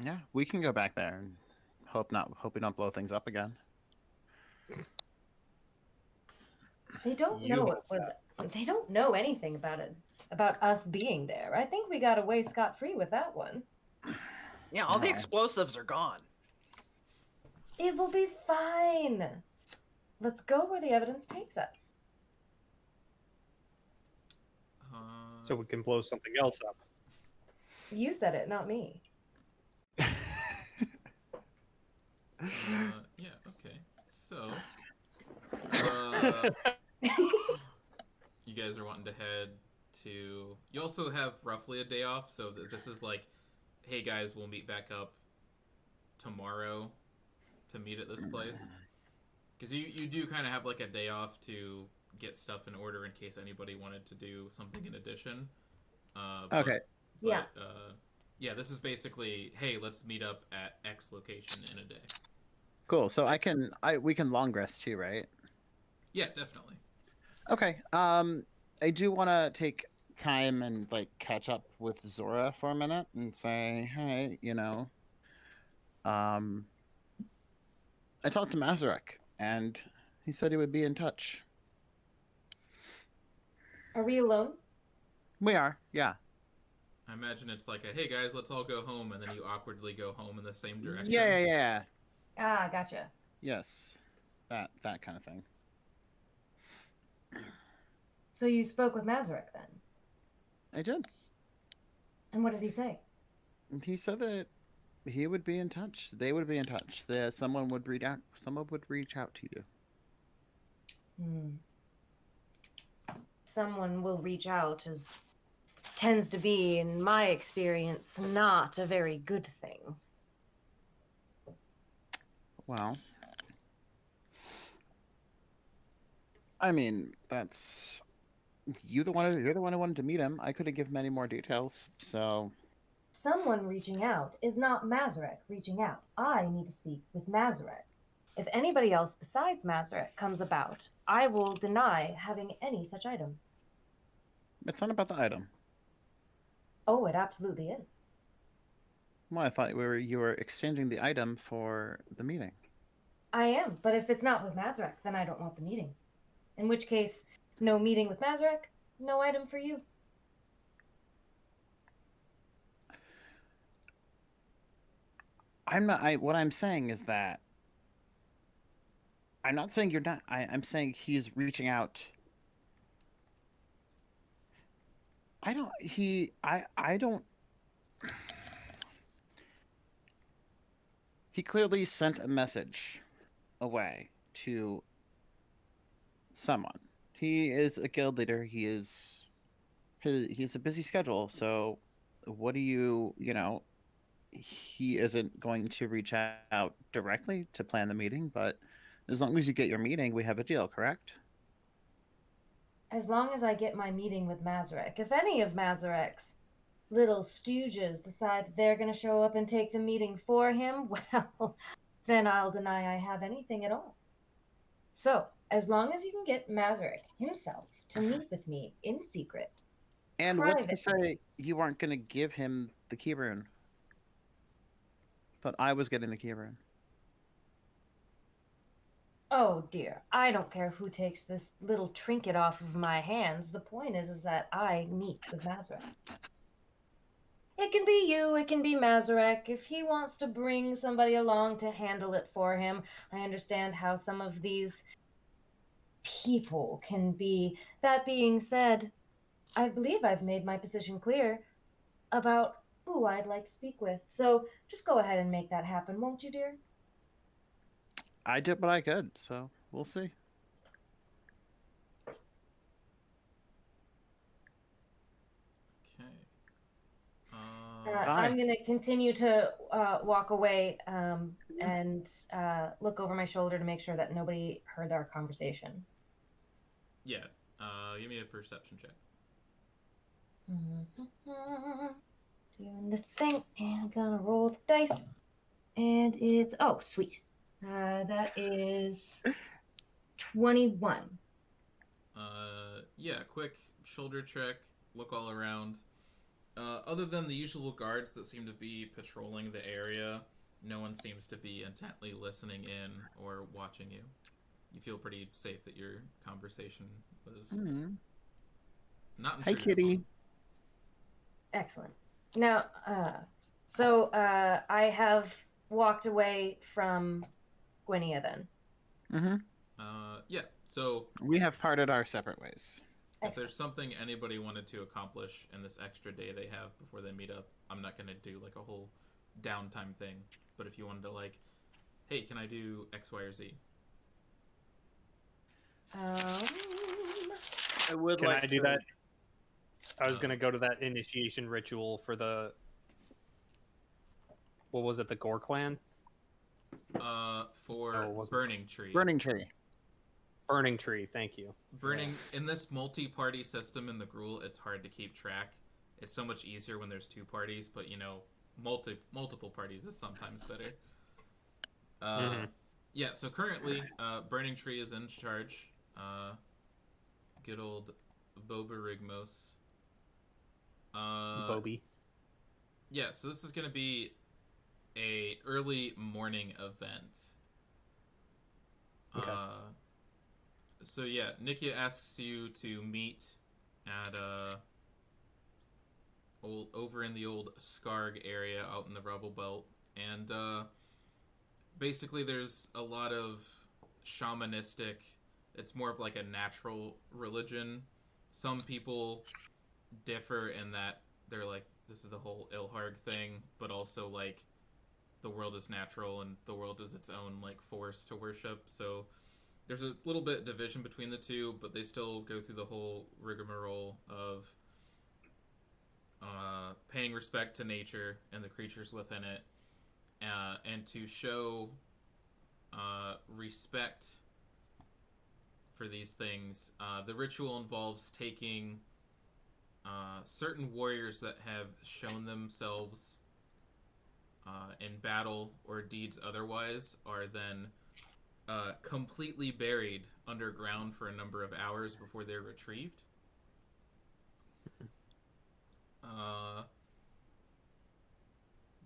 yeah, we can go back there and hope we don't blow things up again. They don't You know hope they don't know anything about us being there. I think we got away scot-free with that one. Yeah, all the No. explosives are gone. It will be fine. Let's go where the evidence takes us. So we can blow something else up. You said it, not me. Yeah, okay. So, you guys are wanting to head to... You also have roughly a day off, so this is like, hey guys, we'll meet back up tomorrow to meet at this place. Because you do kind of have like a day off to get stuff in order in case anybody wanted to do something in addition. Okay. Yeah. Yeah, this is basically, hey, let's meet up at X location in a day. Cool. So we can long rest too, right? Yeah, definitely. Okay. I do want to take time and like catch up with Zora for a minute and say, hey, I talked to Mazarek and he said he would be in touch. Are we alone? We are, yeah. I imagine it's like a, hey guys, let's all go home, and then you awkwardly go home in the same direction. Yeah. Ah, gotcha. Yes. That kind of thing. So you spoke with Mazarek then? I did. And what did he say? He said that he would be in touch. They would be in touch. Someone would reach out to you. Someone will reach out, as tends to be, in my experience, not a very good thing. Well, I mean, that's you're the one who wanted to meet him. I could have given many more details. So Someone reaching out is not Mazarek reaching out. I need to speak with Mazarek. If anybody else besides Mazarek comes about, I will deny having any such item. it's not about the item. Oh, it absolutely is. Well, I thought you were exchanging the item for the meeting. I am, but if it's not with Mazarek, then I don't want the meeting. In which case, no meeting with Mazarek, no item for you. I'm not. What I'm saying is that I'm not saying you're not. I'm saying he's reaching out. I don't. He. I don't. He clearly sent a message away to someone. He is a guild leader. He's a busy schedule. So, what do you? He isn't going to reach out directly to plan the meeting, but as long as you get your meeting, we have a deal, correct? As long as I get my meeting with Mazarek. If any of Mazarek's little stooges decide they're going to show up and take the meeting for him, well, then I'll deny I have anything at all. So, as long as you can get Mazarek himself to meet with me in secret. And what's to privately. say you aren't going to give him the key rune? Thought I was getting the key rune. Oh dear, I don't care who takes this little trinket off of my hands. The point is that I meet with Mazarek. It can be you, it can be Mazarek. If he wants to bring somebody along to handle it for him, I understand how some of these people can be. That being said, I believe I've made my position clear about who I'd like to speak with. So just go ahead and make that happen, won't you, dear? I did what I could, so we'll see. Okay. I'm going to continue to walk away and look over my shoulder to make sure that nobody heard our conversation. Yeah. Give me a perception check. Doing the thing, and I'm gonna roll the dice, and it's sweet. That is 21. Yeah. Quick shoulder check. Look all around. Other than the usual guards that seem to be patrolling the area, no one seems to be intently listening in or watching you. You feel pretty safe that your conversation was not Hi, intruded kitty. upon. Excellent. Now, so I have walked away from Gwynia then. Mm-hmm. Yeah. So We have parted our separate ways. if Excellent. there's something anybody wanted to accomplish in this extra day they have before they meet up, I'm not gonna do like a whole downtime thing. But if you wanted to like, hey, can I do X, Y, or Z? I would Can like I do to. that? I was gonna go to that initiation ritual for the. What was it? The Gore clan? For Oh, it wasn't. Burning Tree. Burning tree. Burning tree. Thank you. Burning in this multi-party system in the Gruul, it's hard to keep track. It's so much easier when there's two parties, but multiple parties is sometimes better. Yeah. So currently, Burning Tree is in charge. Good old Boba Rigmos. Bobby. Yeah. So this is gonna be a early morning event. Okay. So yeah, Nikia asks you to meet at over in the old Skarg area out in the Rubble Belt, and basically there's a lot of shamanistic. It's more of like a natural religion. Some people differ in that they're like, this is the whole Ilharg thing, but also like the world is natural and the world is its own like force to worship. So there's a little bit of division between the two, but they still go through the whole rigmarole of paying respect to nature and the creatures within it, and to show respect for these things. The ritual involves taking certain warriors that have shown themselves in battle or deeds otherwise are then completely buried underground for a number of hours before they're retrieved.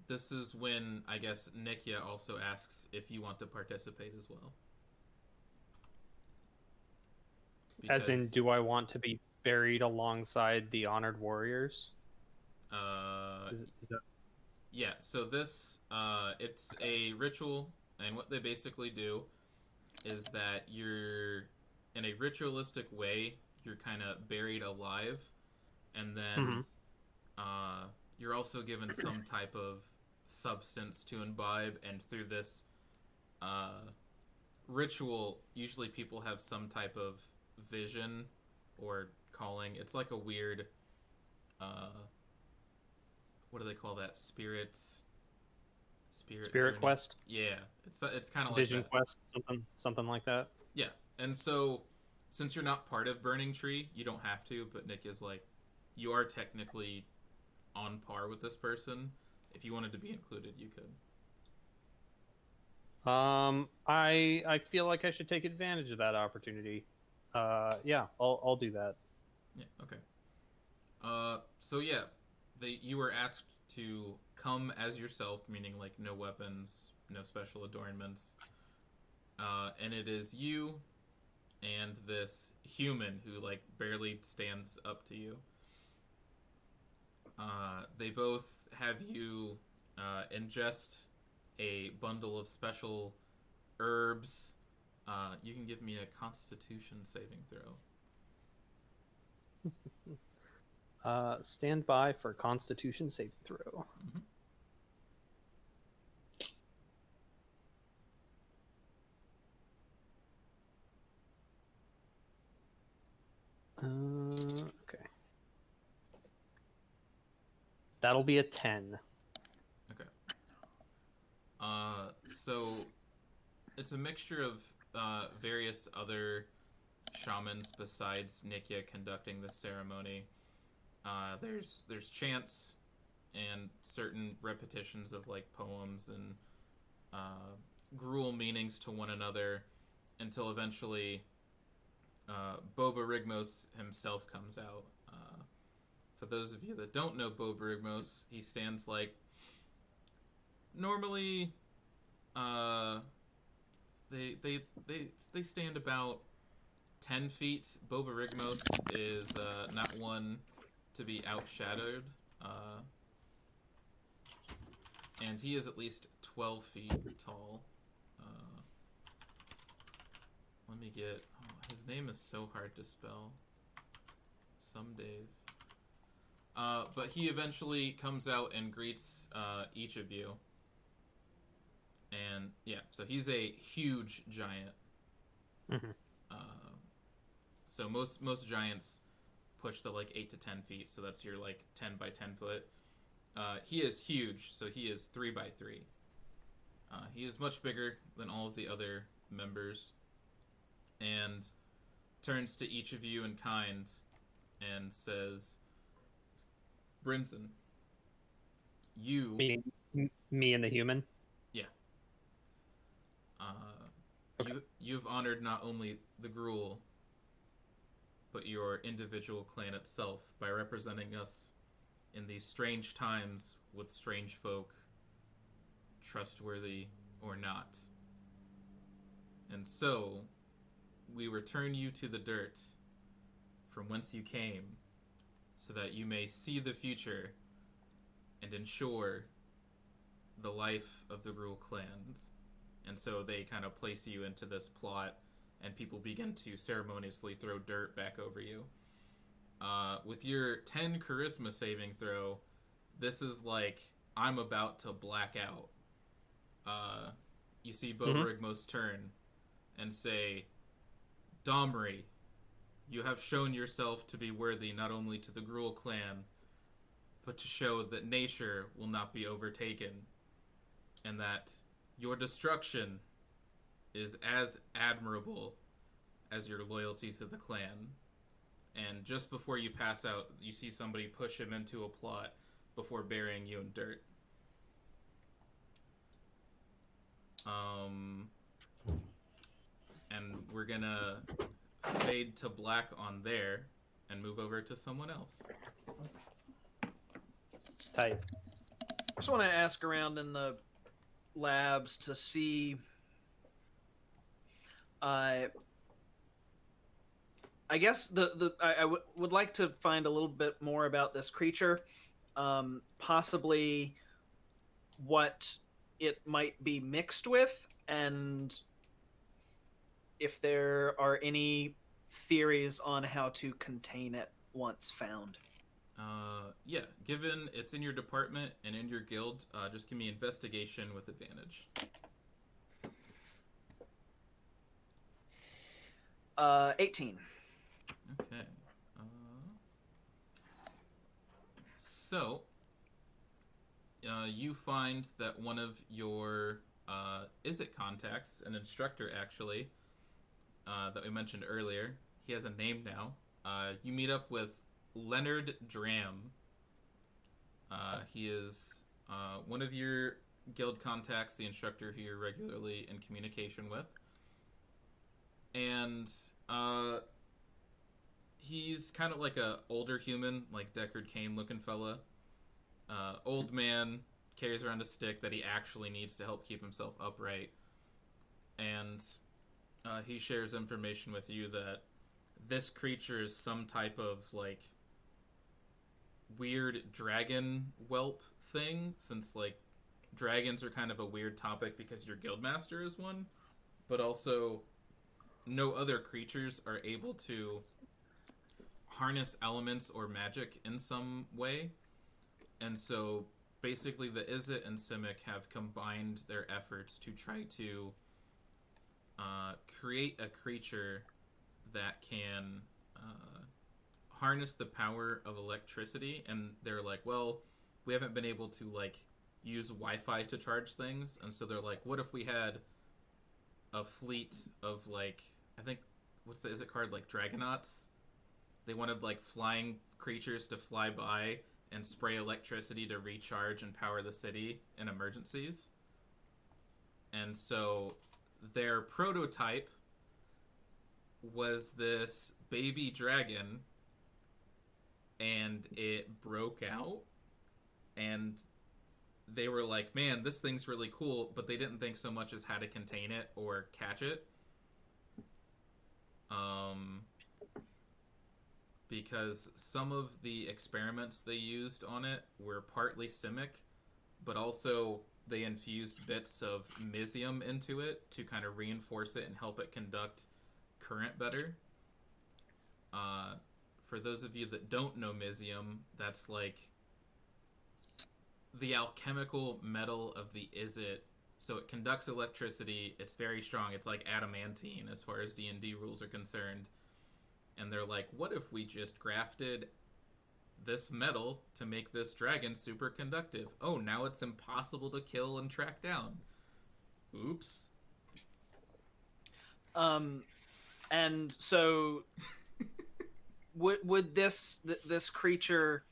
This is when I guess Nikia also asks if you want to participate as well. As in, do I want to be buried alongside the honored warriors? Is that... Yeah, so this, it's a ritual, and what they basically do is that you're, in a ritualistic way, you're kind of buried alive, and then you're also given some type of substance to imbibe, and through this ritual, usually people have some type of vision or calling. It's like a weird, what do they call that? Spirit journey? quest, Yeah, it's kind of like vision that. quest, something like that. Yeah, and so since you're not part of Burning Tree, you don't have to. But Nick is like, you are technically on par with this person. If you wanted to be included, you could. I feel like I should take advantage of that opportunity. Yeah, I'll do that. Yeah. Okay. So yeah, you were asked to come as yourself, meaning like no weapons, no special adornments, and it is you and this human who like barely stands up to you. They both have you ingest a bundle of special herbs. You can give me a Constitution saving throw. Stand by for Constitution saving throw. Okay. That'll be a 10. Okay. So it's a mixture of various other shamans besides Nikya conducting this ceremony. There's chants and certain repetitions of like poems and gruel meanings to one another until eventually Boba Rigmos himself comes out. For those of you that don't know Boba Rigmos, he stands like normally they stand about 10 feet. Boba Rigmos is not one to be outshadowed, and he is at least 12 feet tall. Let me get... Oh, his name is so hard to spell. Some days. But he eventually comes out and greets each of you. And, yeah, so he's a huge giant. Mm-hmm. So most giants push to, like, 8 to 10 feet, so that's your, like, 10 by 10 foot. He is huge, so he is 3 by 3. He is much bigger than all of the other members, and turns to each of you in kind and says, Brinson, you... Me and the human? Yeah. Okay. You've honored not only the Gruul, but your individual clan itself by representing us in these strange times with strange folk, trustworthy or not. And so, we return you to the dirt from whence you came, so that you may see the future and ensure the life of the Gruul clans. And so they kind of place you into this plot, and people begin to ceremoniously throw dirt back over you. With your 10 charisma saving throw, this is like, I'm about to black out. You see Boba Rigmos turn and say, Domri, you have shown yourself to be worthy not only to the Gruul clan, but to show that nature will not be overtaken, and that your destruction is as admirable as your loyalty to the clan. And just before you pass out, you see somebody push him into a plot before burying you in dirt. And we're gonna fade to black on there and move over to someone else. Tight. I just want to ask around in the labs to see I guess I would like to find a little bit more about this creature, possibly what it might be mixed with, and if there are any theories on how to contain it once found. Yeah, given it's in your department and in your guild, just give me investigation with advantage. 18. Okay. So, you find that one of your is it contacts, an instructor actually, that we mentioned earlier. He has a name now. You meet up with Leonard Dram. He is one of your guild contacts, the instructor who you're regularly in communication with. And he's kind of like a older human, like Deckard Cain looking fella. Old man, carries around a stick that he actually needs to help keep himself upright. And he shares information with you that this creature is some type of like weird dragon whelp thing, since like dragons are kind of a weird topic because your guildmaster is one, but also no other creatures are able to harness elements or magic in some way. And so basically the Izzet and Simic have combined their efforts to try to create a creature that can harness the power of electricity. And they're like, well, we haven't been able to like use Wi-Fi to charge things. And so they're like, what if we had a fleet of like, I think, is it called, like Dragonauts? They wanted like flying creatures to fly by and spray electricity to recharge and power the city in emergencies. And so their prototype was this baby dragon, and it broke out, and they were like, man, this thing's really cool, but they didn't think so much as how to contain it or catch it. Because some of the experiments they used on it were partly Simic, but also they infused bits of Misium into it to kind of reinforce it and help it conduct current better. For those of you that don't know Misium, that's like the alchemical metal of the Izzet. So it conducts electricity. It's very strong. It's like adamantine as far as D&D rules are concerned. And they're like, what if we just grafted this metal to make this dragon super conductive? Oh, now it's impossible to kill and track down. Oops. And so would this creature,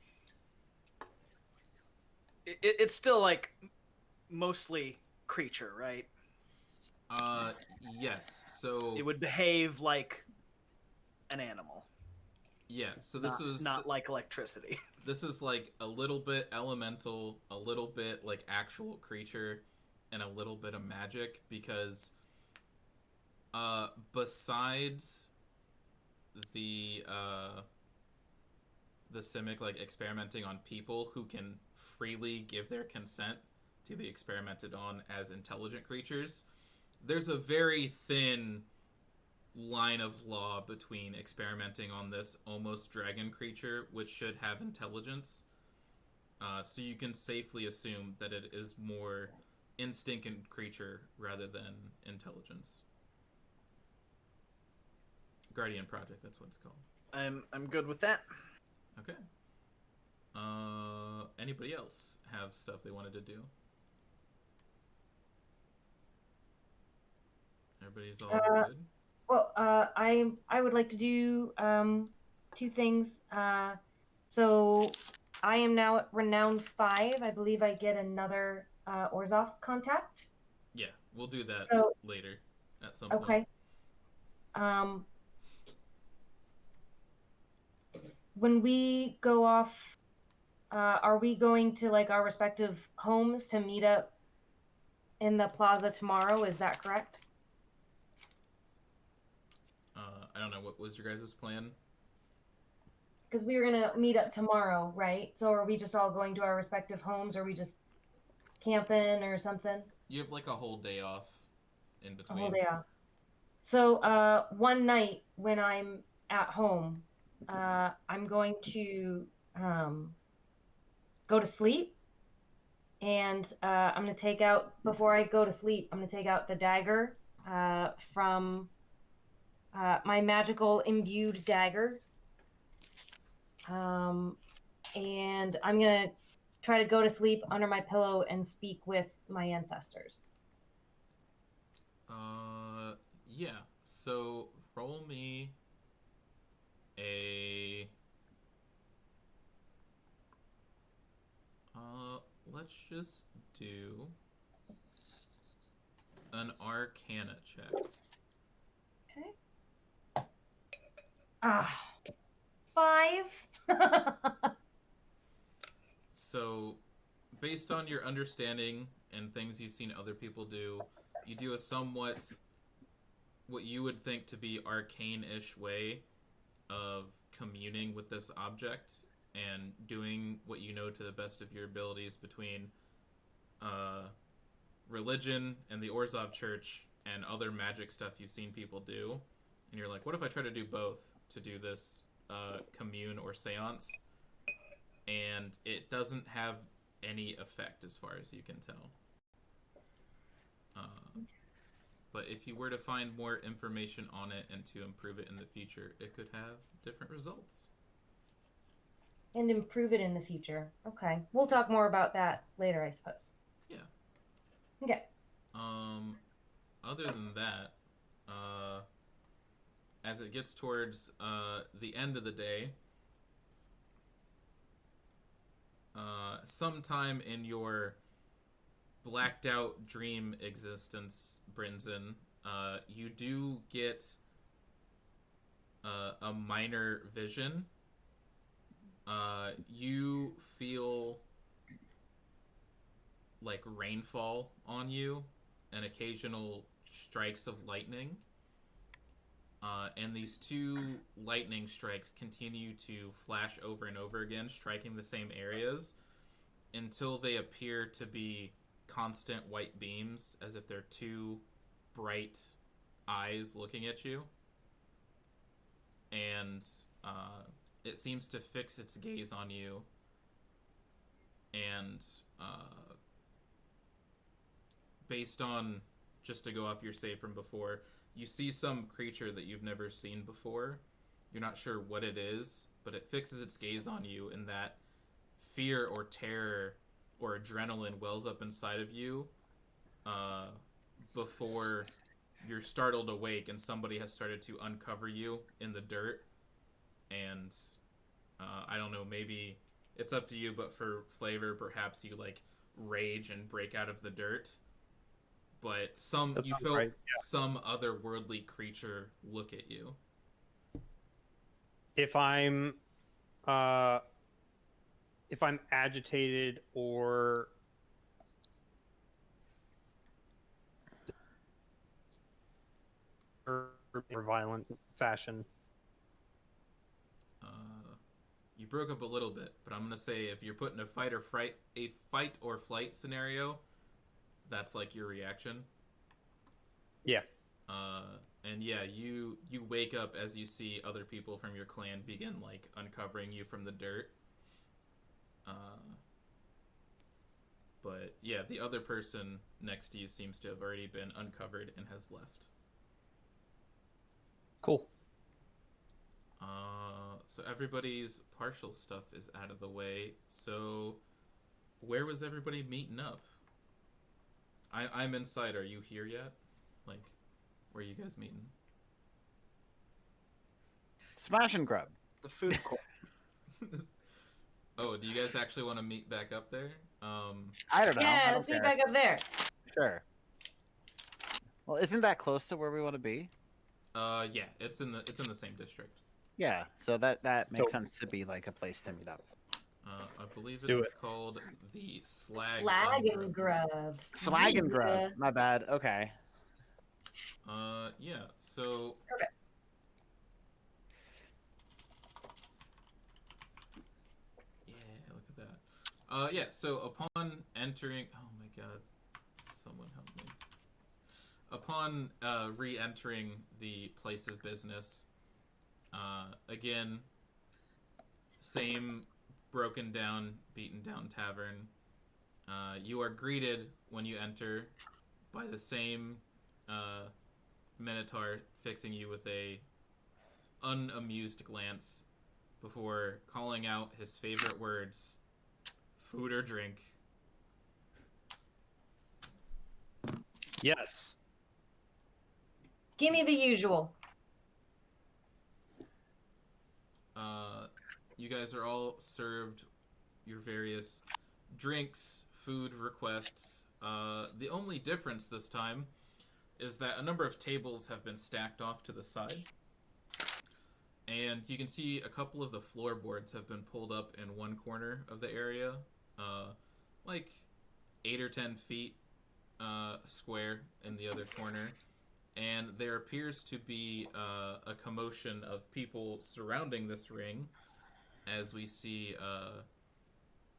it's still like mostly creature, right? Yes. So it would behave like an animal. Yeah, so this was not like electricity. This is like a little bit elemental, a little bit like actual creature, and a little bit of magic, because besides the Simic like experimenting on people who can freely give their consent to be experimented on as intelligent creatures, there's a very thin line of law between experimenting on this almost dragon creature, which should have intelligence. So you can safely assume that it is more instinct and creature rather than intelligence. Guardian Project, that's what it's called. I'm good with that. Okay. Anybody else have stuff they wanted to do? Everybody's all good? Well, I would like to do two things. So I am now at renowned 5. I believe I get another Orzhov contact. Yeah, we'll do that later at some point. Okay. When we go off, are we going to like our respective homes to meet up in the plaza tomorrow? Is that correct? I don't know, what was your guys' plan? Because we were gonna meet up tomorrow, right? So are we just all going to our respective homes, or are we just camping or something? You have like a whole day off in A between. whole day off. So one night when I'm at home, I'm going to go to sleep, and I'm gonna take out before I go to sleep. I'm gonna take out the dagger from my magical imbued dagger. And I'm gonna try to go to sleep under my pillow and speak with my ancestors. Yeah. So roll me a. Let's just do an Arcana check. Okay. Ah, 5. So, based on your understanding and things you've seen other people do, you do a somewhat what you would think to be arcane-ish way of communing with this object and doing what you know to the best of your abilities between religion and the Orzhov Church and other magic stuff you've seen people do. And you're like, what if I try to do both to do this commune or seance? And it doesn't have any effect as far as you can tell. But if you were to find more information on it and to improve it in the future, it could have different results. And improve it in the future. Okay. We'll talk more about that later, I suppose. Yeah. Okay. Other than that, as it gets towards the end of the day, sometime in your blacked out dream existence, Brinzen, you do get a minor vision. You feel like rainfall on you and occasional strikes of lightning. And these two lightning strikes continue to flash over and over again, striking the same areas until they appear to be constant white beams, as if they're two bright eyes looking at you. And it seems to fix its gaze on you. And based on, just to go off your save from before, you see some creature that you've never seen before. You're not sure what it is, but it fixes its gaze on you, and that fear or terror or adrenaline wells up inside of you before you're startled awake and somebody has started to uncover you in the dirt. And I don't know, maybe it's up to you, but for flavor, perhaps you like rage and break out of the dirt. But you felt right, yeah. Some otherworldly creature look at you. If I'm agitated or violent fashion. You broke up a little bit, but I'm gonna say if you're put in a fight or flight scenario, that's like your reaction. Yeah. And yeah, you wake up as you see other people from your clan begin like uncovering you from the dirt. But yeah, the other person next to you seems to have already been uncovered and has left. Cool. So everybody's partial stuff is out of the way. So where was everybody meeting up? I'm inside. Are you here yet? Like, where are you guys meeting? Smash and grub. The food court. Oh, do you guys actually want to meet back up there? I don't know. Yeah, let's meet back up there. Sure. Well, isn't that close to where we want to be? Yeah, it's in the same district. Yeah, so that makes sense to be like a place to meet up. I believe it's called the Slag and Grub. Slag and Grub. My bad. Okay. Yeah. So. Perfect. Yeah, so upon entering... Oh my god. Someone help me. Upon re-entering the place of business, again, same broken down, beaten down tavern. You are greeted when you enter by the same Minotaur fixing you with a unamused glance before calling out his favorite words, food or drink. Yes. Give me the usual. You guys are all served your various drinks, food requests. The only difference this time is that a number of tables have been stacked off to the side. And you can see a couple of the floorboards have been pulled up in one corner of the area, like 8 or 10 feet square in the other corner. And there appears to be a commotion of people surrounding this ring, as we see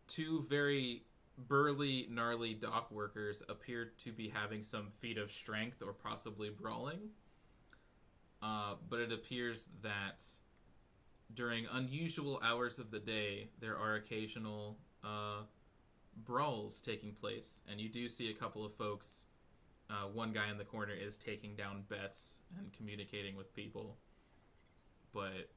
two very burly, gnarly dock workers appear to be having some feat of strength or possibly brawling. But it appears that during unusual hours of the day, there are occasional brawls taking place, and you do see a couple of folks. One guy in the corner is taking down bets and communicating with people. But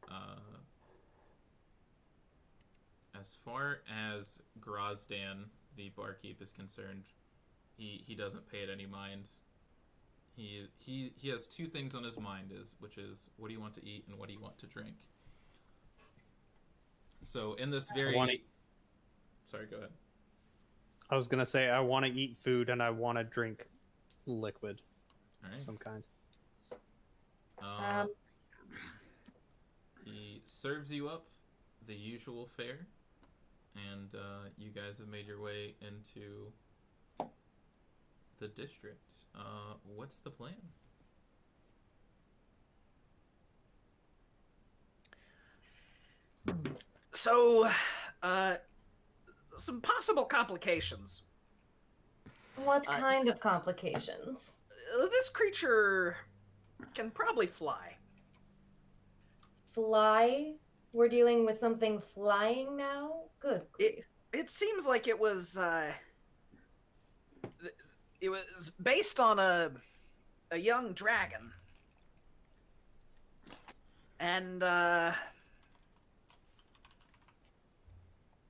as far as Grozdan, the barkeep, is concerned, he doesn't pay it any mind. He has two things on his mind, which is what do you want to eat and what do you want to drink. So in this very... Sorry, go ahead. I was gonna say I want to eat food and I want to drink liquid All right. of some kind. He serves you up the usual fare, and you guys have made your way into the district. What's the plan? So, some possible complications. What kind of complications? This creature can probably fly. Fly? We're dealing with something flying now? Good grief. It seems like it was based on a young dragon. And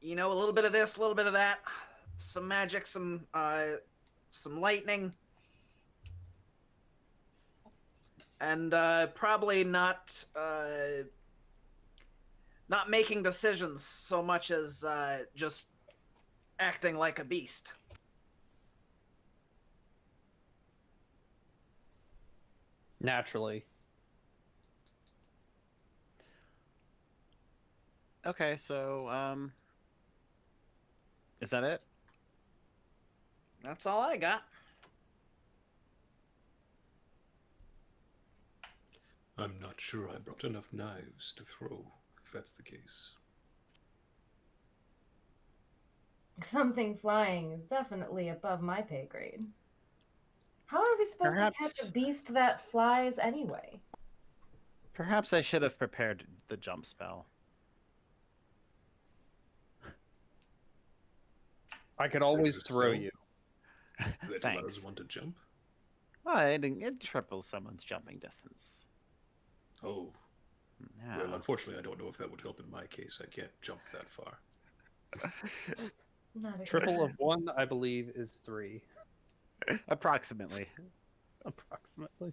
you know, a little bit of this, a little bit of that, some magic, some lightning, and probably not making decisions so much as just acting like a beast. Naturally. Okay, so is that it? That's all I got. I'm not sure I brought enough knives to throw, if that's the case. Something flying is definitely above my pay grade. How are we supposed to catch a beast that flies anyway? Perhaps I should have prepared the jump spell. I could always throw you. That Thanks. allows one to jump? Well, it triples someone's jumping distance. Oh. Yeah. Well, unfortunately, I don't know if that would help in my case. I can't jump that far. Not a Triple of 1, I believe, is 3. Approximately. Approximately.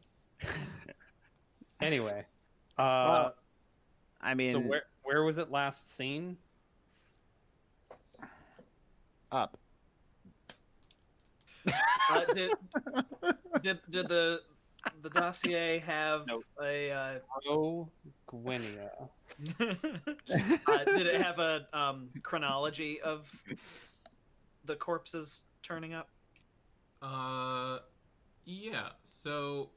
Anyway. Well, I mean... So where was it last seen? Up. Did the dossier have a Oh, Gwynia. did it have a chronology of the corpses turning up? Yeah, so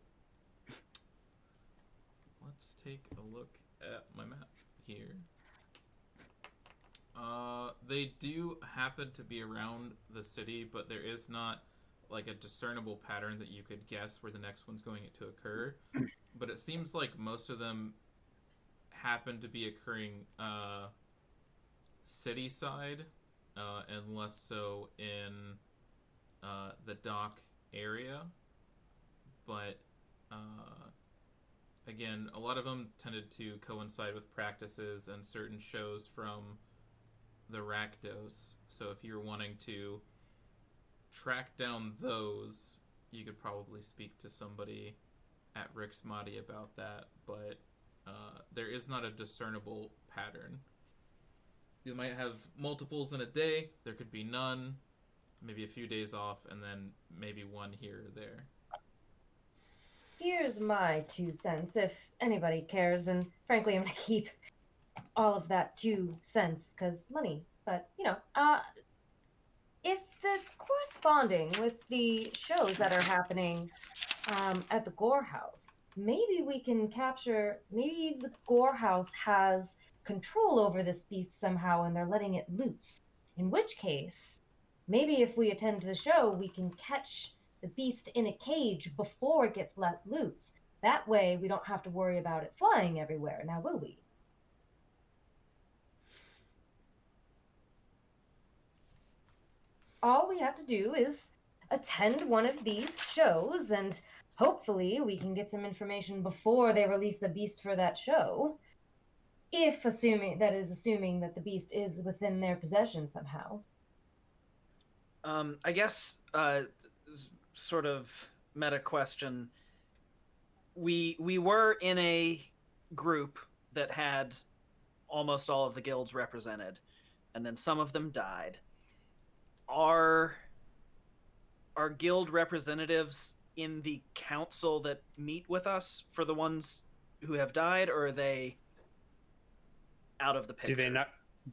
let's take a look at my map here. They do happen to be around the city, but there is not like a discernible pattern that you could guess where the next one's going to occur. But it seems like most of them happen to be occurring city side, and less so in the dock area. But again, a lot of them tended to coincide with practices and certain shows from the Rakdos. So if you're wanting to track down those, you could probably speak to somebody at Rick's Mahdi about that, but there is not a discernible pattern. You might have multiples in a day, there could be none, maybe a few days off, and then maybe one here or there. Here's my 2 cents, if anybody cares, and frankly, I'm gonna keep all of that 2 cents, because money, but, if that's corresponding with the shows that are happening at the Gore House, maybe we can capture, maybe the Gore House has control over this beast somehow and they're letting it loose. In which case, maybe if we attend the show, we can catch the beast in a cage before it gets let loose. That way, we don't have to worry about it flying everywhere, now will we? All we have to do is attend one of these shows, and hopefully we can get some information before they release the beast for that show. If assuming that the beast is within their possession somehow. I guess, sort of meta question. We were in a group that had almost all of the guilds represented, and then some of them died. Are guild representatives in the council that meet with us for the ones who have died, or are they out of the picture?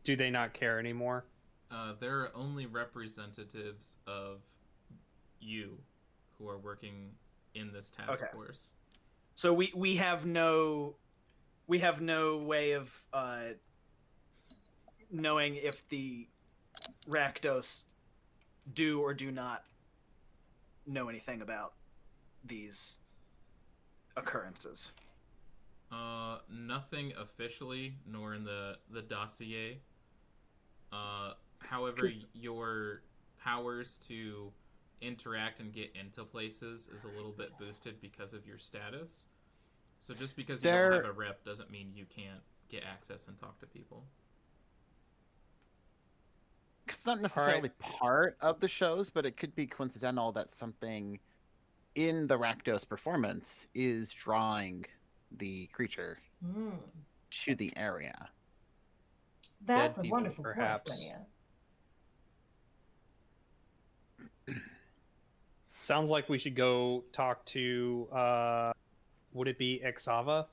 Do they not care anymore? There are only representatives of you who are working in this task force. So we have no way of knowing if the Rakdos do or do not know anything about these occurrences. Nothing officially, nor in the dossier. However, your powers to interact and get into places is a little bit boosted because of your status. So just because you don't have a rep doesn't mean you can't get access and talk to people. It's not necessarily part of the shows, but it could be coincidental that something in the Rakdos performance is drawing the creature to the area. That's Dead a people, wonderful perhaps. point, Linnea. Sounds like we should go talk to, would it be Exava?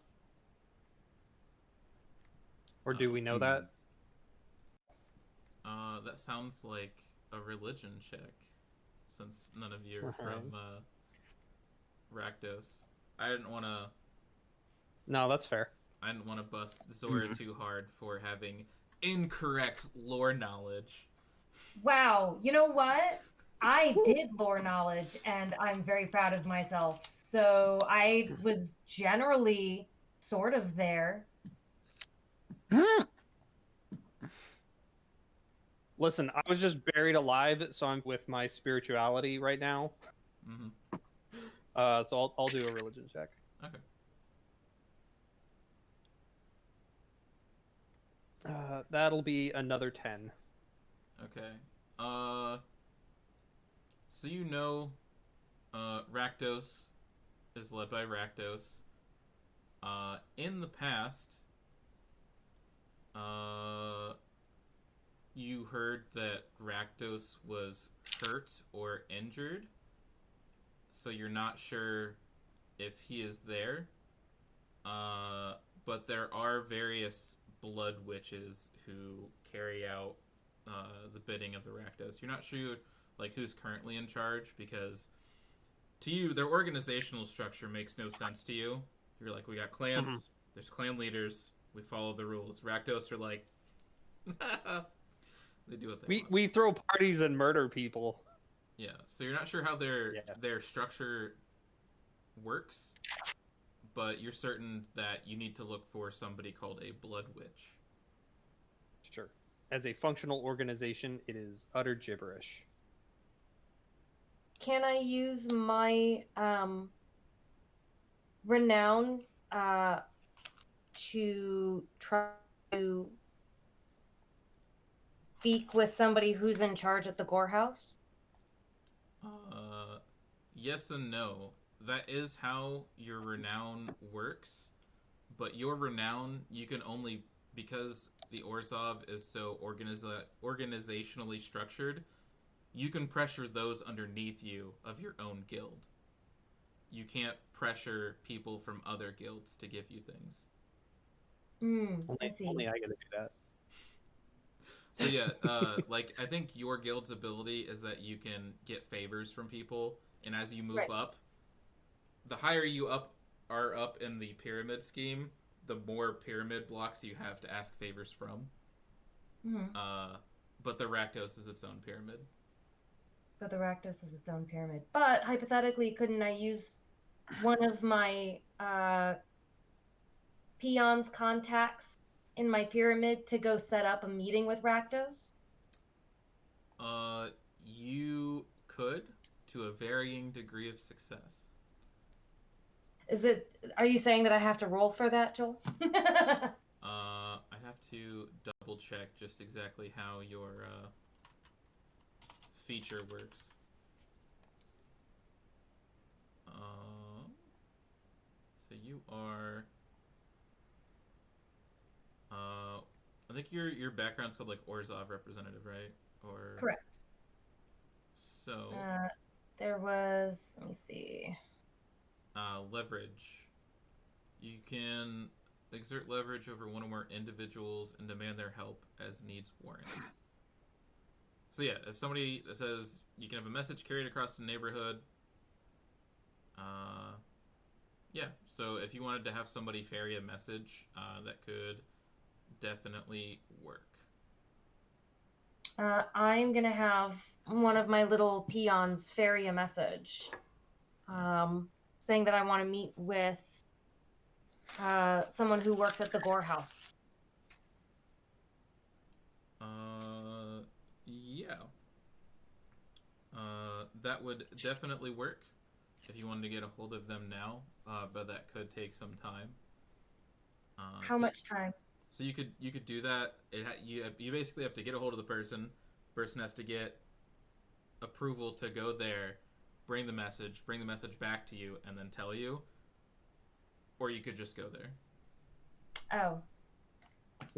Or do we know that? That sounds like a religion check, since none of you are from Rakdos. I didn't want to... No, that's fair. I didn't want to bust Zora too hard for having incorrect lore knowledge. Wow, you know what? I did lore knowledge, and I'm very proud of myself. So I was generally sort of there. Listen, I was just buried alive, so I'm with my spirituality right now. Mm-hmm. So I'll do a religion check. Okay. That'll be another 10. Okay. So you know, Rakdos is led by Rakdos. In the past, you heard that Rakdos was hurt or injured, so you're not sure if he is there. But there are various blood witches who carry out the bidding of the Rakdos. You're not sure who's currently in charge, because to you their organizational structure makes no sense to you. You're like, we got clans, there's clan leaders, we follow the rules. Rakdos are like, They do what they We want. we throw parties and murder people. Yeah. So you're not sure how their Yeah. their structure works, but you're certain that you need to look for somebody called a blood witch. Sure. As a functional organization, it is utter gibberish. Can I use my renown to try to speak with somebody who's in charge at the gore house? Yes and no. That is how your renown works, but your renown you can only, because the Orzhov is so organizationally structured, you can pressure those underneath you of your own guild. You can't pressure people from other guilds to give you things. I see. Only I get to do that. So yeah, like I think your guild's ability is that you can get favors from people, and as you move Right. up, the higher you are up in the pyramid scheme, the more pyramid blocks you have to ask favors from. Mhm. But the Rakdos is its own pyramid. But the Rakdos is its own pyramid. But hypothetically, couldn't I use one of my peons contacts in my pyramid to go set up a meeting with Rakdos? You could, to a varying degree of success. Are you saying that I have to roll for that, Joel? I'd have to double check just exactly how your feature works. So you are. I think your background's called like Orzhov representative, right? Or Correct. so. There was, let me see. Leverage. You can exert leverage over one or more individuals and demand their help as needs warrant. So yeah, if somebody says you can have a message carried across the neighborhood, yeah. So if you wanted to have somebody ferry a message, that could definitely work. I'm gonna have one of my little peons ferry a message, saying that I want to meet with someone who works at the Gore House. Yeah. That would definitely work if you wanted to get a hold of them now, but that could take some time. How much time? So you could do that. You basically have to get a hold of the person. The person has to get approval to go there, bring the message back to you, and then tell you. Or you could just go there. Oh.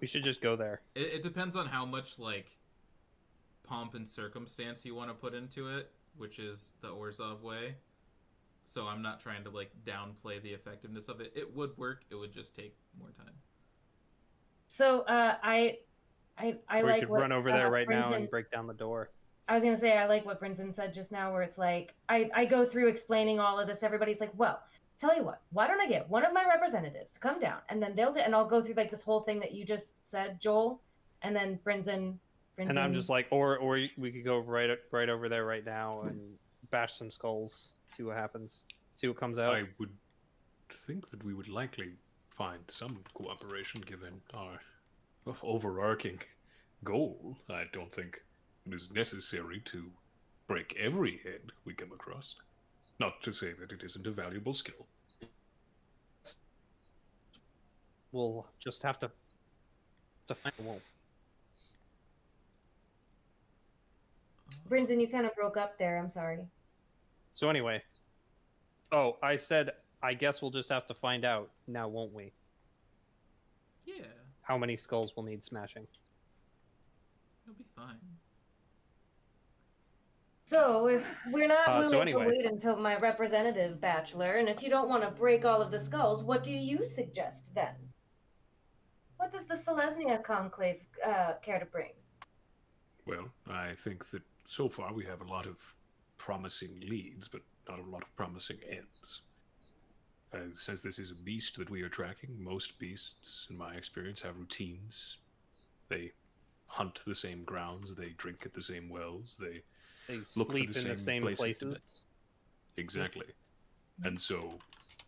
We should just go there. It depends on how much like pomp and circumstance you want to put into it, which is the Orzhov way. So I'm not trying to like downplay the effectiveness of it. It would work. It would just take more time. So I We like could what, run over there right now Brinson- and break down the door. I was gonna say I like what Brinson said just now, where it's like I go through explaining all of this to everybody's like, well, tell you what, why don't I get one of my representatives to come down and then and I'll go through like this whole thing that you just said, Joel, and then Brinson. And I'm just like, or we could go right over there right now and bash some skulls, see what happens, see what comes out. I would think that we would likely find some cooperation given our overarching goal. I don't think it is necessary to break every head we come across. Not to say that it isn't a valuable skill. We'll just have to find a wolf. Brinson, you kind of broke up there. I'm sorry. So anyway, oh, I said, I guess we'll just have to find out now, won't we? Yeah, How many skulls we'll need smashing. it'll be fine. So if we're not So willing anyway. to wait until my representative, Bachelor, and if you don't want to break all of the skulls, what do you suggest then? What does the Selesnya Conclave care to bring? Well, I think that so far we have a lot of promising leads, but not a lot of promising ends. Since this is a beast that we are tracking, most beasts, in my experience, have routines. They hunt the same grounds, they drink at the same wells, they They look for sleep the in the same same places to places. exactly. And so,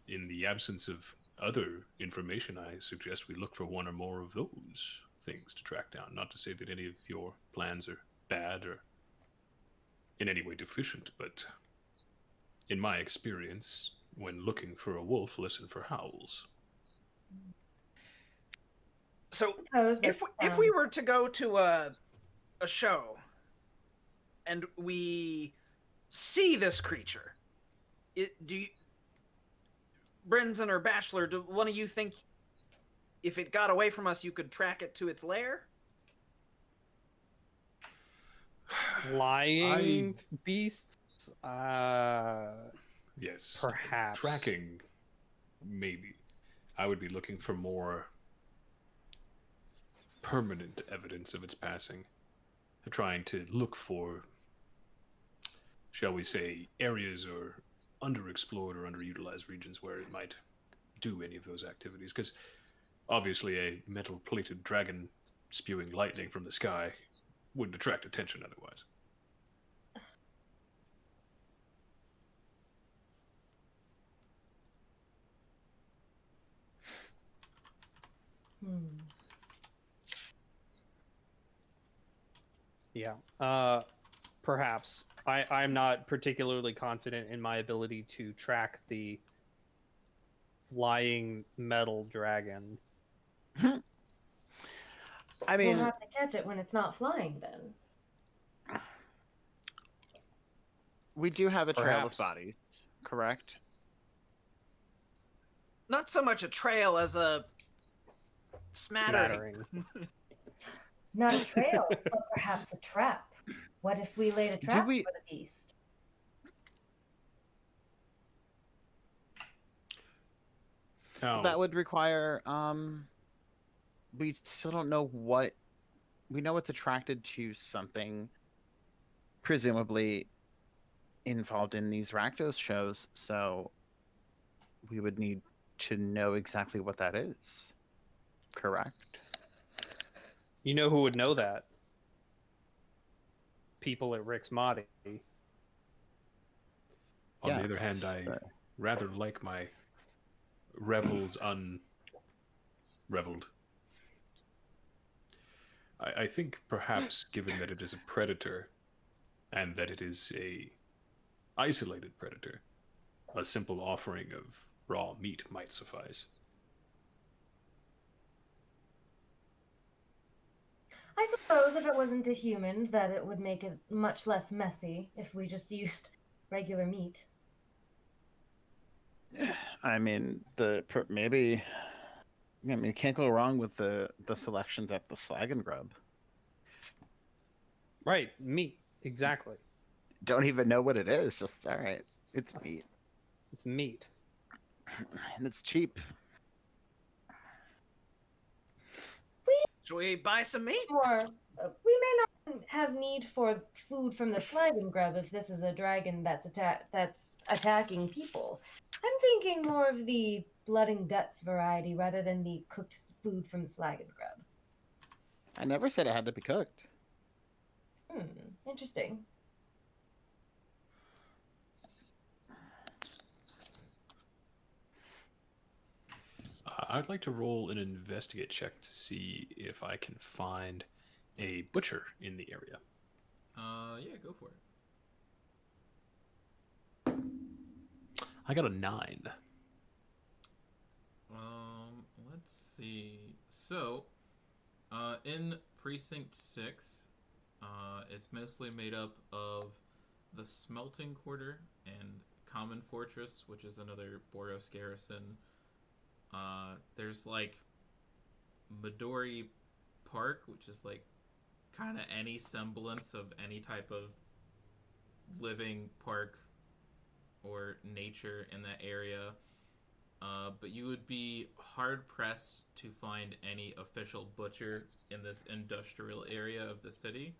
in the absence of other information, I suggest we look for one or more of those things to track down. Not to say that any of your plans are bad or in any way deficient, but in my experience, when looking for a wolf, listen for howls. So Suppose if that's, if we were to go to a show and we see this creature, do you, Brinson or Bachelor, do one of you think if it got away from us, you could track it to its lair? Flying beasts? Yes. Perhaps. Tracking, maybe. I would be looking for more permanent evidence of its passing. Trying to look for, shall we say, areas or underexplored or underutilized regions where it might do any of those activities. Because obviously a metal-plated dragon spewing lightning from the sky would attract attention otherwise. Yeah. Perhaps. I'm not particularly confident in my ability to track the flying metal dragon. I mean, we'll have to catch it when it's not flying then. we do have a trail of Perhaps. bodies, correct? Not so much a trail as a smattering. Not a trail, but perhaps a trap. What if we laid a trap we- for the beast? Now, That would require, we still don't know what, we know it's attracted to something presumably involved in these Rakdos shows, so we would need to know exactly what that is. Correct? You know who would know that? People at Rick's Modding. on the other hand, Yes, I but- rather like my revels unreveled. I think perhaps, given that it is a predator, and that it is a isolated predator, a simple offering of raw meat might suffice. I suppose if it wasn't a human, that it would make it much less messy if we just used regular meat. I mean, maybe. I mean, you can't go wrong with the selections at the Slag and Grub. Right, meat. Exactly. Don't even know what it is. Just all right, it's meat, It's meat. and it's cheap. Should we buy some meat? Or we may not have need for food from the slag and grub if this is a dragon that's attacking people. I'm thinking more of the blood and guts variety rather than the cooked food from the slag and grub. I never said it had to be cooked. Interesting. I'd like to roll an investigate check to see if I can find a butcher in the area. Yeah, go for it. I got a 9. Let's see. So, in Precinct 6, it's mostly made up of the Smelting Quarter and Common Fortress, which is another Boros garrison. There's like Midori Park, which is like kind of any semblance of any type of living park or nature in that area. But you would be hard pressed to find any official butcher in this industrial area of the city.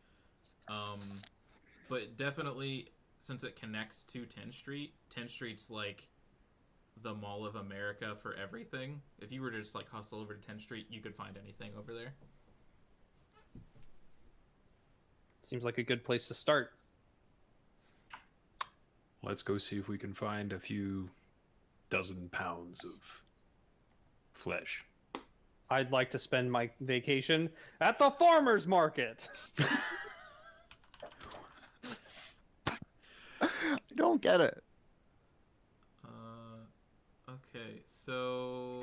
But definitely, since it connects to 10th Street, 10th Street's like the Mall of America for everything. If you were to just like hustle over to 10th Street, you could find anything over there. Seems like a good place to start. Let's go see if we can find a few dozen pounds of flesh. I'd like to spend my vacation at the farmer's market. I don't get it. Okay, so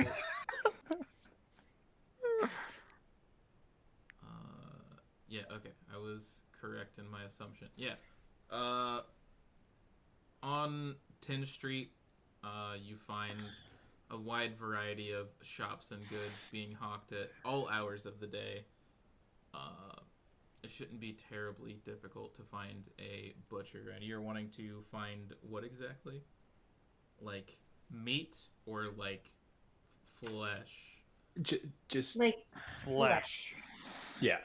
yeah, okay. I was correct in my assumption. Yeah. On Tin Street, you find a wide variety of shops and goods being hawked at all hours of the day. It shouldn't be terribly difficult to find a butcher. And you're wanting to find what exactly? Like meat or like flesh? Just Like Flesh. yeah,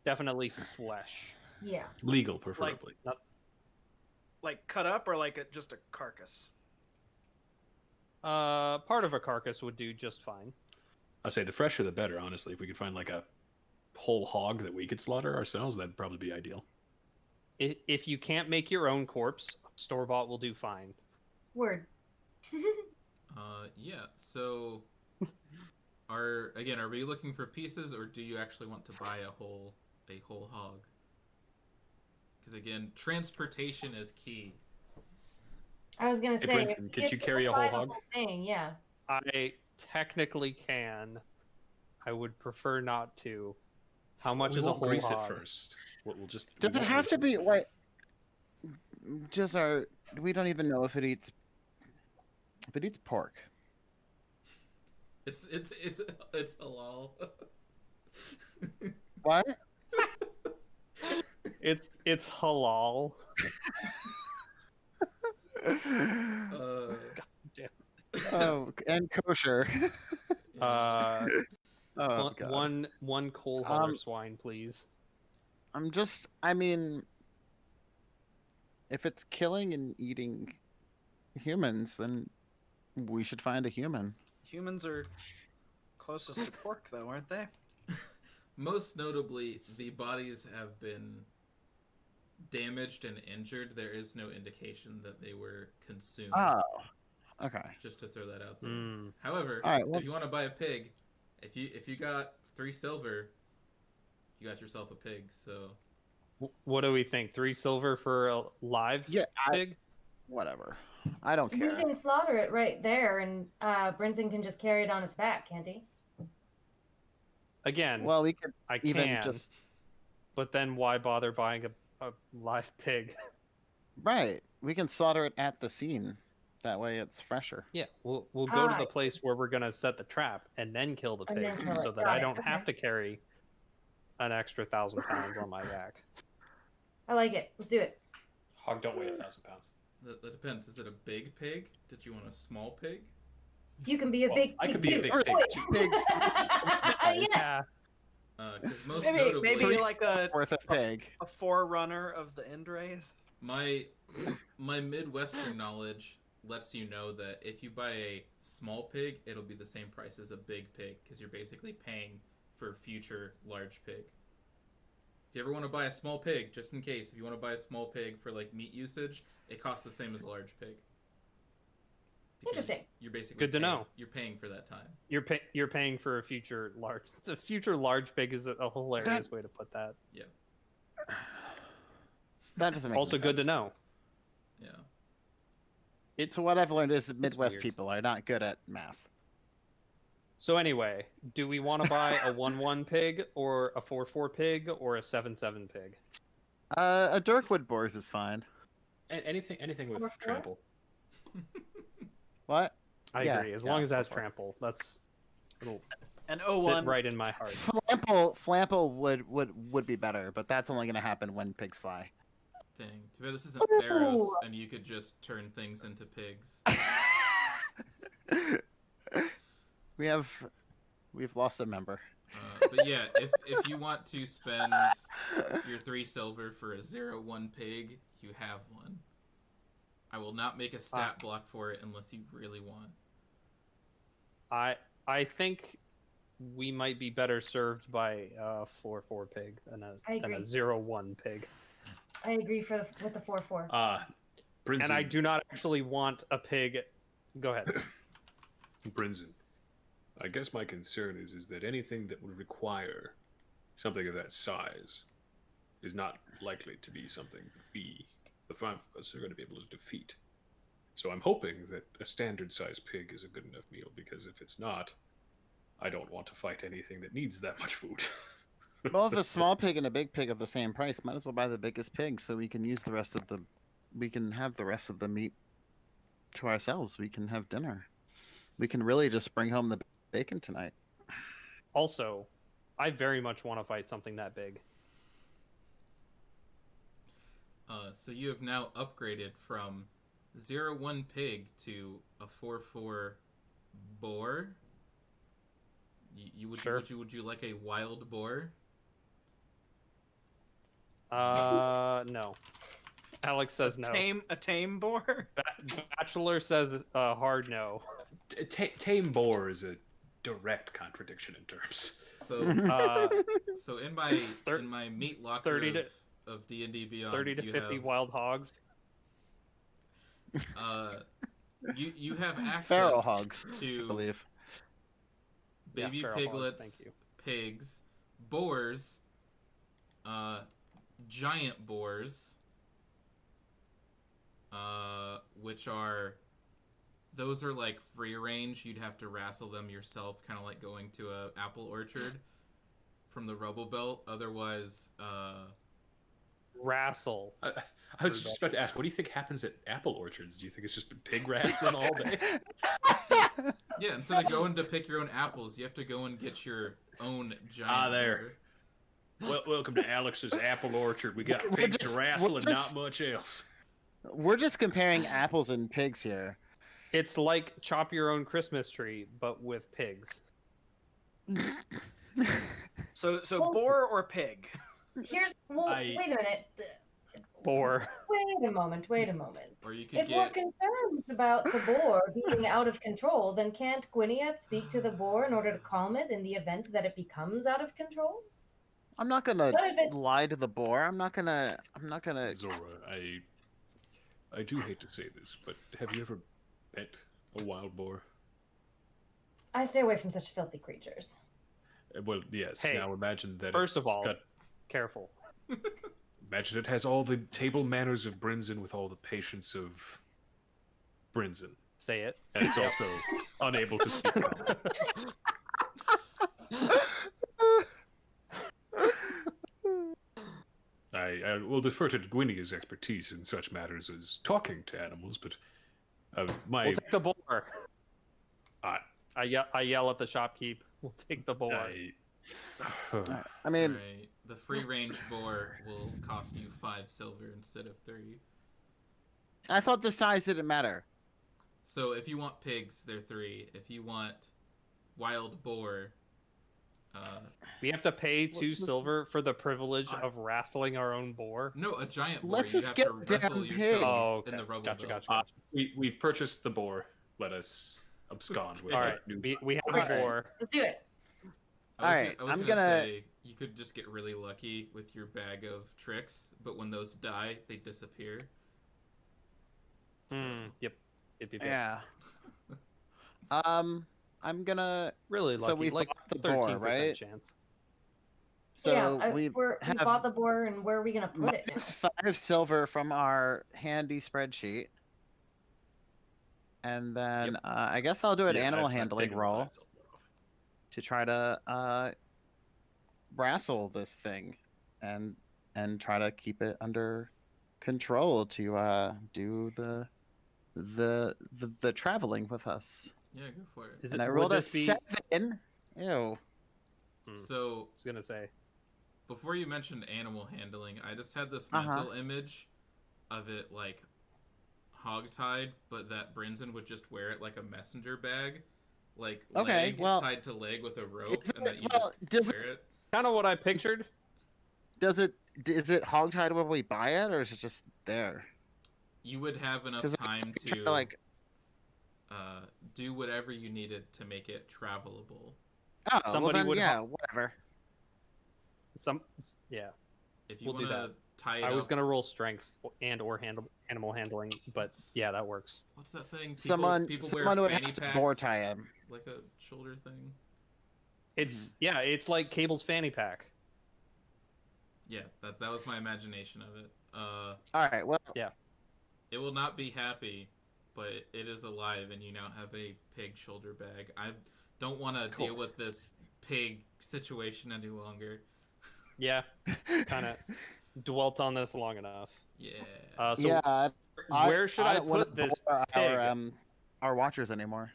Definitely flesh. Yeah. legal preferably. Like cut up or like just a carcass? Part of a carcass would do just fine. I say the fresher the better. Honestly, if we could find like a whole hog that we could slaughter ourselves, that'd probably be ideal. If you can't make your own corpse, store-bought will do fine. Word. Yeah. So, are we looking for pieces, or do you actually want to buy a whole hog? Because again, transportation is key. I was gonna Hey, say, Princeton, could if you can carry a buy whole the hog? whole thing, yeah. I technically can. I would prefer not to. How much We is a won't whole grease hog? it first. We'll just. Does it have to be what? Just our. We don't even know if it eats. If it eats pork. It's halal. What? It's halal. Oh, and kosher. Uh, Oh god. one coal huller swine, please. I mean, if it's killing and eating humans, then we should find a human. Humans are closest to pork, though, aren't they? Most notably, the bodies have been damaged and injured. There is no indication that they were consumed. Oh, okay. Just to throw that out there. Mm. However, All right, well- if you want to buy a pig, if you got 3 silver, you got yourself a pig. So What do we think? 3 silver for a live pig? Whatever. I don't We care. can slaughter it right there, and Brinson can just carry it on its back, can't he? Again, Well, we could I even can, just but then why bother buying a live pig? right. We can slaughter it at the scene. That way, it's fresher. Yeah, we'll go to Ah. the place where we're gonna set the trap and then kill the And pig, then kill so it. that Got I it. don't have Okay. to carry an extra 1,000 pounds on my back. I like it. Let's do it. Hog don't weigh 1,000 pounds. that depends. Is it a big pig? Did you want a small pig? You can be a Well, big I pig could be a too. big Or pig like too. big Yes. Yeah, Because most Maybe notably, maybe like a worth a pig. forerunner of the end rays. my Midwestern knowledge lets you know that if you buy a small pig, it'll be the same price as a big pig, because you're basically paying for future large pig. If you ever want to buy a small pig, just in case, if you want to buy a small pig for like meat usage, it costs the same as a large pig. Because Interesting. You're basically Good to know. You're paying for that time. you're paying for a future large. A future large pig is a hilarious way to put that. Yeah. That doesn't make Also any good to sense. know. Yeah. So what I've learned is Midwest weird. people are not good at math. So anyway, do we want to buy a 1-1 pig or a 4-4 pig or a 7-7 pig? A Dirkwood boars is fine. Anything with 4-4? trample. What? I Yeah, agree. As yeah, long as that's 4-4. trample, it'll An sit 01. right in my heart. Flample would be better, but that's only gonna happen when pigs fly. Dang. Too bad this isn't Theros, and you could just turn things into pigs. We've lost a member. But yeah, if you want to spend your 3 silver for a 0-1 pig, you have one. I will not make a stat block for it unless you really want. I think we might be better served by a 4/4 pig than I a agree. 0/1 pig. I agree with the 4/4. Brinson, And I do not actually want a pig. Go ahead. Brinson, I guess my concern is that anything that would require something of that size is not likely to be something that we, the 5 of us, are going to be able to defeat. So I'm hoping that a standard-sized pig is a good enough meal, because if it's not, I don't want to fight anything that needs that much food. Well, if a small pig and a big pig are the same price, might as well buy the biggest pig so we can use the rest of the. We can have the rest of the meat to ourselves. We can have dinner. We can really just bring home the bacon tonight. Also, I very much want to fight something that big. So you have now upgraded from 0/1 pig to a 4/4 boar. Sure. Would you like a wild boar? No. Alex says no. A tame boar. Bachelor says hard no. Tame boar is a direct contradiction in terms. So so in my meat locker 30 of D&D Beyond, 30 to you 50 have, wild hogs. you have Feral access hogs, I to believe. baby feral hogs, piglets, thank you. pigs, boars, giant boars, which are, those are like free range. You'd have to wrestle them yourself, kind of like going to a apple orchard from the rubble belt. Otherwise, Wrestle. I was just about to ask, what do you think happens at apple orchards? Do you think it's just pig wrestling all day? yeah, instead of going to pick your own apples, you have to go and get your own giant there. boar. Welcome to Alex's apple orchard. We got pigs to wrestle and not much else. We're just comparing apples and pigs here. It's like chop your own Christmas tree, but with pigs. So Well- boar or pig? Wait a minute. Boar. Wait a moment. Or you could If we're get concerned about the boar being out of control, then can't Gwyniad speak to the boar in order to calm it in the event that it becomes out of control? I'm not gonna What if it- lie to the boar. I'm not gonna. Zora, I do hate to say this, but have you ever pet a wild boar? I stay away from such filthy creatures. Well, yes. Hey, now imagine that. First it's of all, got, careful. imagine it has all the table manners of Brinson with all the patience of Brinson, Say it. and it's also unable to speak common. I will defer to Gwynnia's expertise in such matters as talking to animals, but my We'll take the boar. I- I yell at the shopkeep. We'll take the boar. I mean, right, the free range boar will cost you 5 silver instead of 3. I thought the size didn't matter. So if you want pigs, they're 3. If you want wild boar, We have to pay 2 just- silver for the privilege of wrestling our own boar. no, a giant boar. Let's You just have get to a wrestle damn pig. yourself Oh, okay. in the rubble Gotcha, belt. gotcha. we've purchased the boar. Let us abscond with All our right, new. we have Alright. a boar. Let's do it. I was I'm gonna gonna- say you could just get really lucky with your bag of tricks, but when those die, they disappear. So, Yep. Yeah. I'm gonna. Really So lucky. we've like bought the 13% boar, right? chance. So yeah, we we have bought the boar, and where are we gonna put it now? minus 5 silver from our handy spreadsheet, and then I guess I'll do an Yeah, animal I've handling taken roll 5 silver off. to try to wrestle this thing, and try to keep it under control to do the traveling with us. yeah, go for it. And I would rolled a this be- 7. Ew. So I was gonna say. before you mentioned animal handling, I just had this Uh-huh. mental image of it like hogtied, but that Brinson would just wear it like a messenger bag, like Okay, leg well, tied to leg with a rope, is and that it- you well, just does wear it. Kind of what I pictured. Is it hogtied when we buy it, or is it just there? You would have enough 'Cause time it's trying to to, like. do whatever you needed to make it travelable. Oh, Somebody well then, would yeah, whatever. Yeah. If you We'll want do to that. tie it I was up, gonna roll strength or animal handling, but It's- yeah, that works. what's that thing? Someone Wear would fanny have to packs, boar tie him. like a shoulder thing. It's like Cable's fanny pack. Yeah, that was my imagination of it. All right, well, Yeah. It will not be happy, but it is alive, and you now have a pig shoulder bag. I don't want to deal with this pig situation any longer. Yeah, kind of dwelt on this long enough. Yeah. So yeah. where should I don't wanna put this bore pig? our watchers anymore.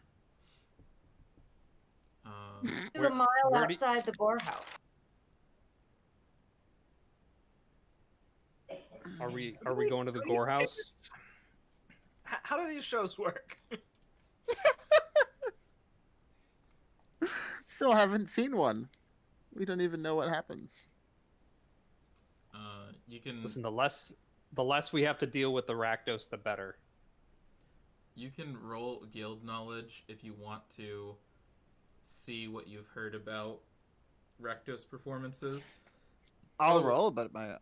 To a mile where do- outside the gore house. Are we going to the gore house? How do these shows work? Still haven't seen one. We don't even know what happens. You can Listen, the less we have to deal with the Rakdos, the better. you can roll guild knowledge if you want to see what you've heard about Rectos performances. I'll Oh. roll, but my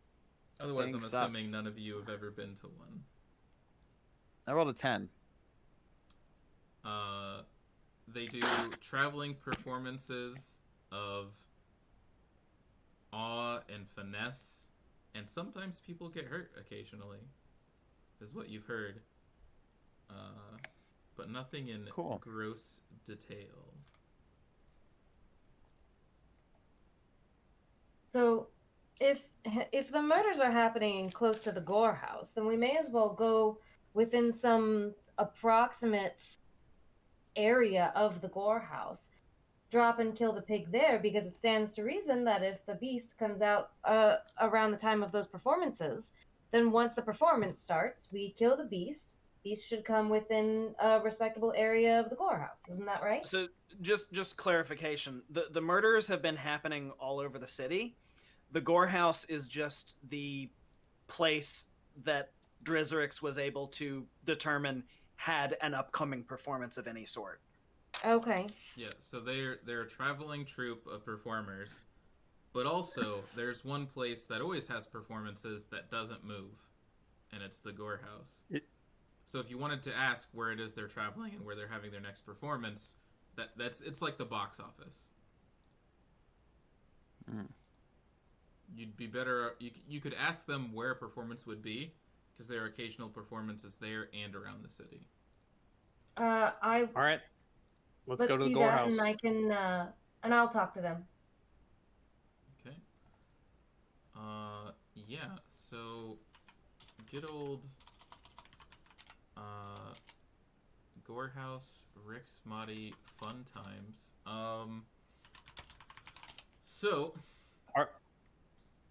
Otherwise, thing I'm assuming sucks. none of you have ever been to one. I rolled a 10. They do traveling performances of awe and finesse, and sometimes people get hurt occasionally, is what you've heard. But nothing in Cool. gross detail. So, if the murders are happening close to the gore house, then we may as well go within some approximate area of the gore house, drop and kill the pig there, because it stands to reason that if the beast comes out around the time of those performances, then once the performance starts, we kill the beast. Beast should come within a respectable area of the gore house. Isn't that right? So just clarification: the murders have been happening all over the city. The gore house is just the place that Drizerix was able to determine had an upcoming performance of any sort. Okay. Yeah, so they're a traveling troupe of performers, but also there's one place that always has performances that doesn't move, and it's the Gore House. So if you wanted to ask where it is they're traveling and where they're having their next performance, it's like the box office. You'd be better. You could ask them where a performance would be, because there are occasional performances there and around the city. All right, let's go to the do gore that, house. and I can and I'll talk to them. Okay. Yeah. So, good old Gore House, Rick's Muddy, fun times. So,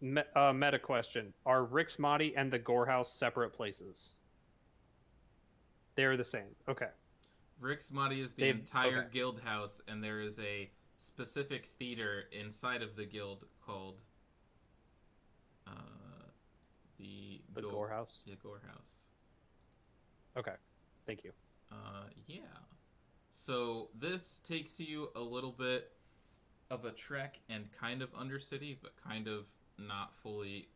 Meta question: are Rick's Mahdi and the gore house separate places? They're the same. Okay. Rick's Muddy is the entire guild house, and there is a specific theater inside of the guild called the Gore House. Yeah, Gore House. Okay, thank you. Yeah. So this takes you a little bit of a trek and kind of Undercity, but kind of not fully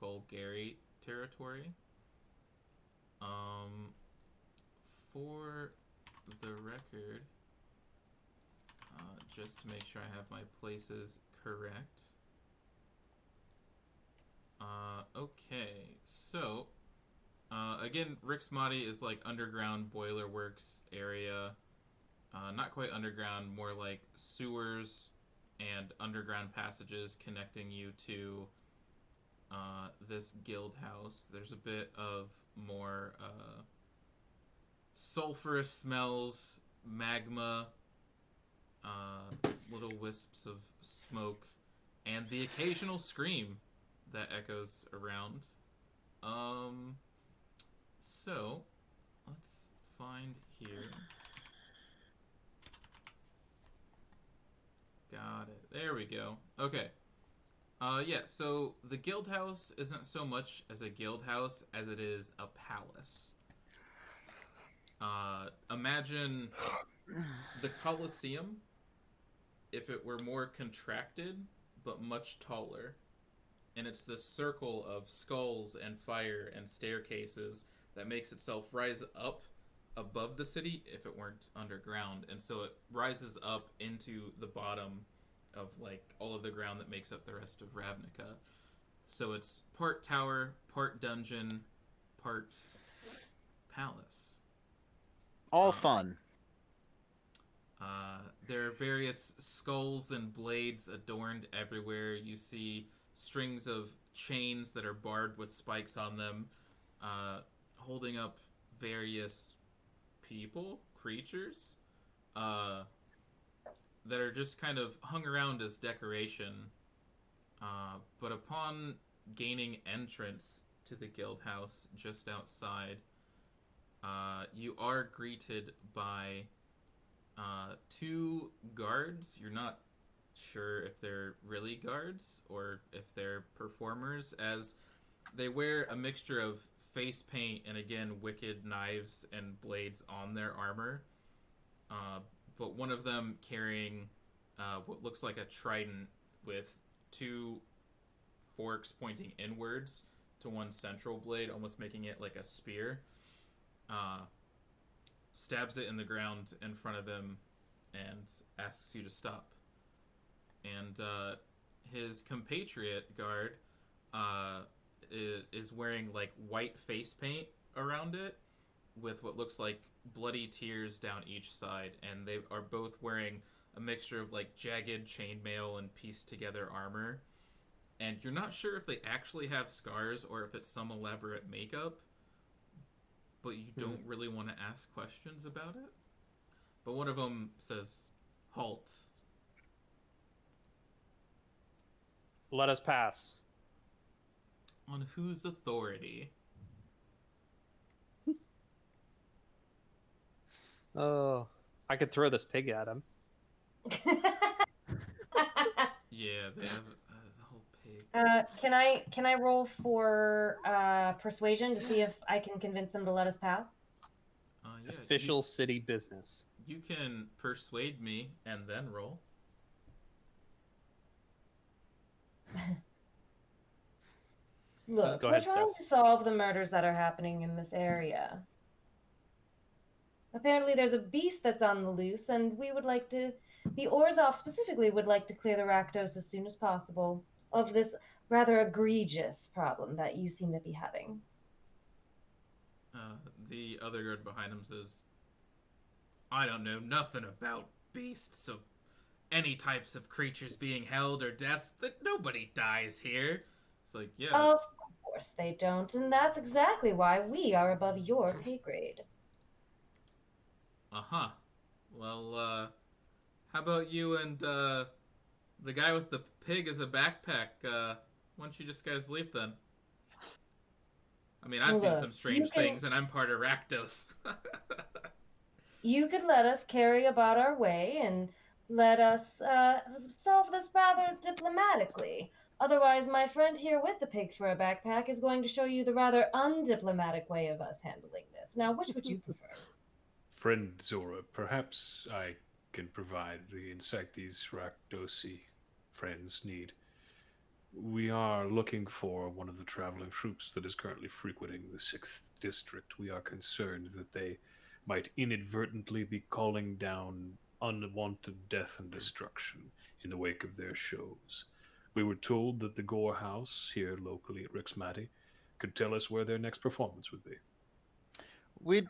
Golgari territory. For the record, just to make sure I have my places correct. Okay, so again, Rick's Mahdi is like underground boiler works area. Not quite underground, more like sewers and underground passages connecting you to this guild house. There's a bit of more sulfurous smells, magma, little wisps of smoke, and the occasional scream that echoes around. So let's find here. Got it. There we go. Okay. Yeah, so the guild house isn't so much as a guild house as it is a palace. Imagine the Colosseum, if it were more contracted, but much taller. And it's this circle of skulls and fire and staircases that makes itself rise up above the city if it weren't underground. And so it rises up into the bottom of like all of the ground that makes up the rest of Ravnica. So it's part tower, part dungeon, part palace. All fun. There are various skulls and blades adorned everywhere. You see strings of chains that are barbed with spikes on them, holding up various people, creatures, that are just kind of hung around as decoration. But upon gaining entrance to the guild house just outside, you are greeted by two guards. You're not sure if they're really guards or if they're performers, as they wear a mixture of face paint and, again, wicked knives and blades on their armor. But one of them carrying what looks like a trident with two forks pointing inwards to one central blade, almost making it like a spear. Stabs it in the ground in front of him and asks you to stop. And his compatriot guard is wearing like white face paint around it with what looks like bloody tears down each side, and they are both wearing a mixture of like jagged chainmail and pieced together armor. And you're not sure if they actually have scars or if it's some elaborate makeup, but you don't really want to ask questions about it. But one of them says, "Halt." Let us pass. On whose authority? Oh, I could throw this pig at him. Yeah, they have the whole pig. Can I roll for persuasion to see if I can convince them to let us pass? Yeah, Official city business. You can persuade me and then roll. Look, Go we're ahead, trying Steph. to solve the murders that are happening in this area. Apparently there's a beast that's on the loose, and we would like to... The Orzhov specifically would like to clear the Rakdos as soon as possible of this rather egregious problem that you seem to be having. The other guard behind him says, "I don't know nothing about beasts of any types of creatures being held or deaths. That nobody dies here." It's like, yeah, Of course they don't, and that's exactly why we are above your pay grade. Uh-huh. Well, how about you and, the guy with the pig as a backpack? Why don't you just guys leave then? I mean, I've seen Look, some strange things, and I'm part of Rakdos. You could let us carry about our way and let us solve this rather diplomatically. Otherwise, my friend here with the pig for a backpack is going to show you the rather undiplomatic way of us handling this. Now, which would you prefer? Friend Zora, perhaps I can provide the insight these Rakdosi friends need. We are looking for one of the traveling troops that is currently frequenting the 6th district. We are concerned that they might inadvertently be calling down unwanted death and destruction in the wake of their shows. We were told that the Gore House here locally at Rixmati could tell us where their next performance would be. We'd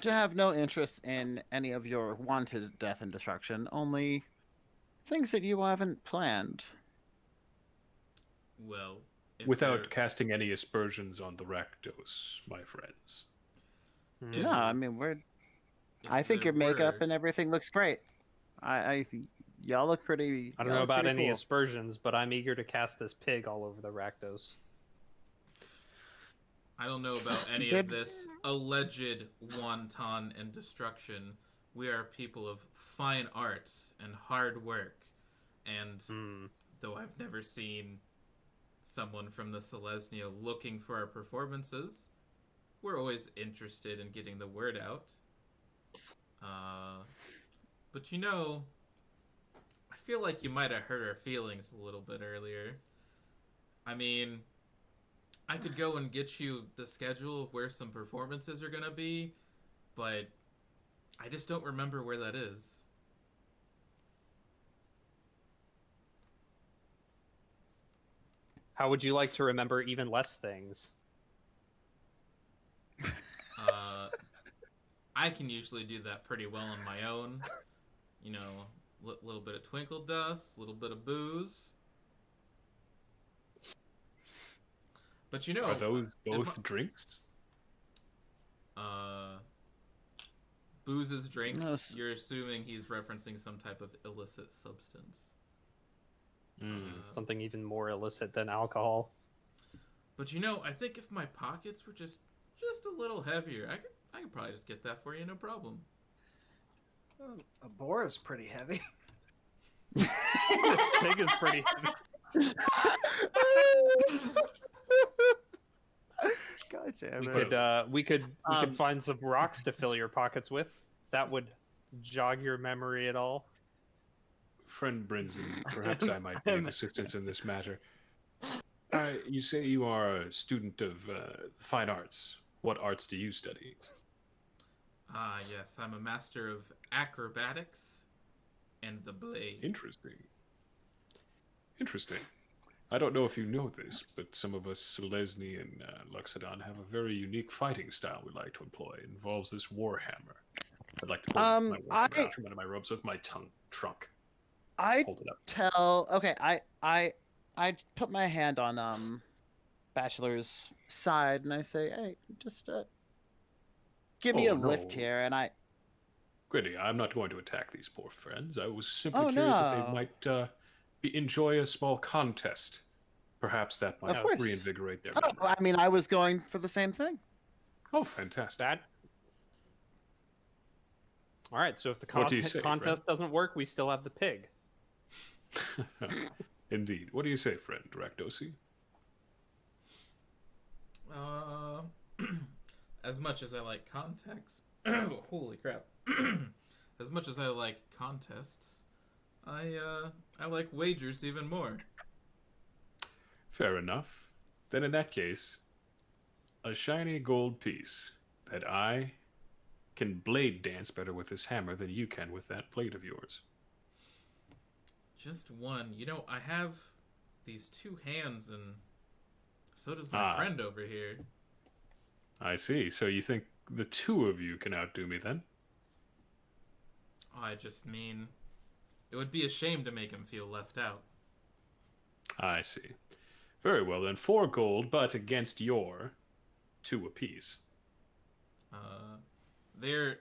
have no interest in any of your wanted death and destruction, only things that you haven't planned. Well, without casting any aspersions on the Rakdos, my friends. No, I mean, I think your makeup and everything looks great. Y'all look pretty. I don't know about any aspersions, but I'm eager to cast this pig all over the Rakdos. I don't know about any of this alleged wanton and destruction. We are people of fine arts and hard work. And though I've never seen someone from the Selesnya looking for our performances, we're always interested in getting the word out. But you know, I feel like you might have hurt our feelings a little bit earlier. I mean, I could go and get you the schedule of where some performances are gonna be, but I just don't remember where that is. How would you like to remember even less things? I can usually do that pretty well on my own. You know, little bit of twinkle dust, little bit of booze. But you know, Are those if both drinks? Booze's drinks, No, you're assuming he's referencing some type of illicit substance. Something even more illicit than alcohol. But you know, I think if my pockets were just a little heavier, I could probably just get that for you, no problem. A boar is pretty heavy. This pig is pretty heavy. God damn We it. could find some rocks to fill your pockets with. That would jog your memory at all. Friend Brinson, perhaps I might be of assistance in this matter. You say you are a student of fine arts. What arts do you study? Yes, I'm a master of acrobatics and the blade. Interesting. Interesting. I don't know if you know this, but some of us Selesny and Luxodon have a very unique fighting style we like to employ. It involves this warhammer. I'd like to pull my warhammer out from under my robes with my trunk. I Hold it up. tell. Okay, I put my hand on Bachelor's side and I say, "Hey, just give me a lift no. here." And I. Gritty, I'm not going to attack these poor friends. I was simply Oh, curious if they no. might enjoy a small contest. Perhaps that might Of course. reinvigorate their Oh, memory. I mean, I was going for the same thing. Oh, fantastic. All right, so if the What do you say, contest doesn't work, we still have the pig. Indeed. What do you say, friend Rakdosi? As much as I like context, holy crap. As much as I like contests, I like wagers even more. Fair enough. Then in that case, a shiny gold piece that I can blade dance better with this hammer than you can with that blade of yours. Just one. You know, I have these two hands, and so does my friend over here. I see. So you think the two of you can outdo me then? I just mean, it would be a shame to make him feel left out. I see. Very well then. 4 gold, but against your 2 apiece.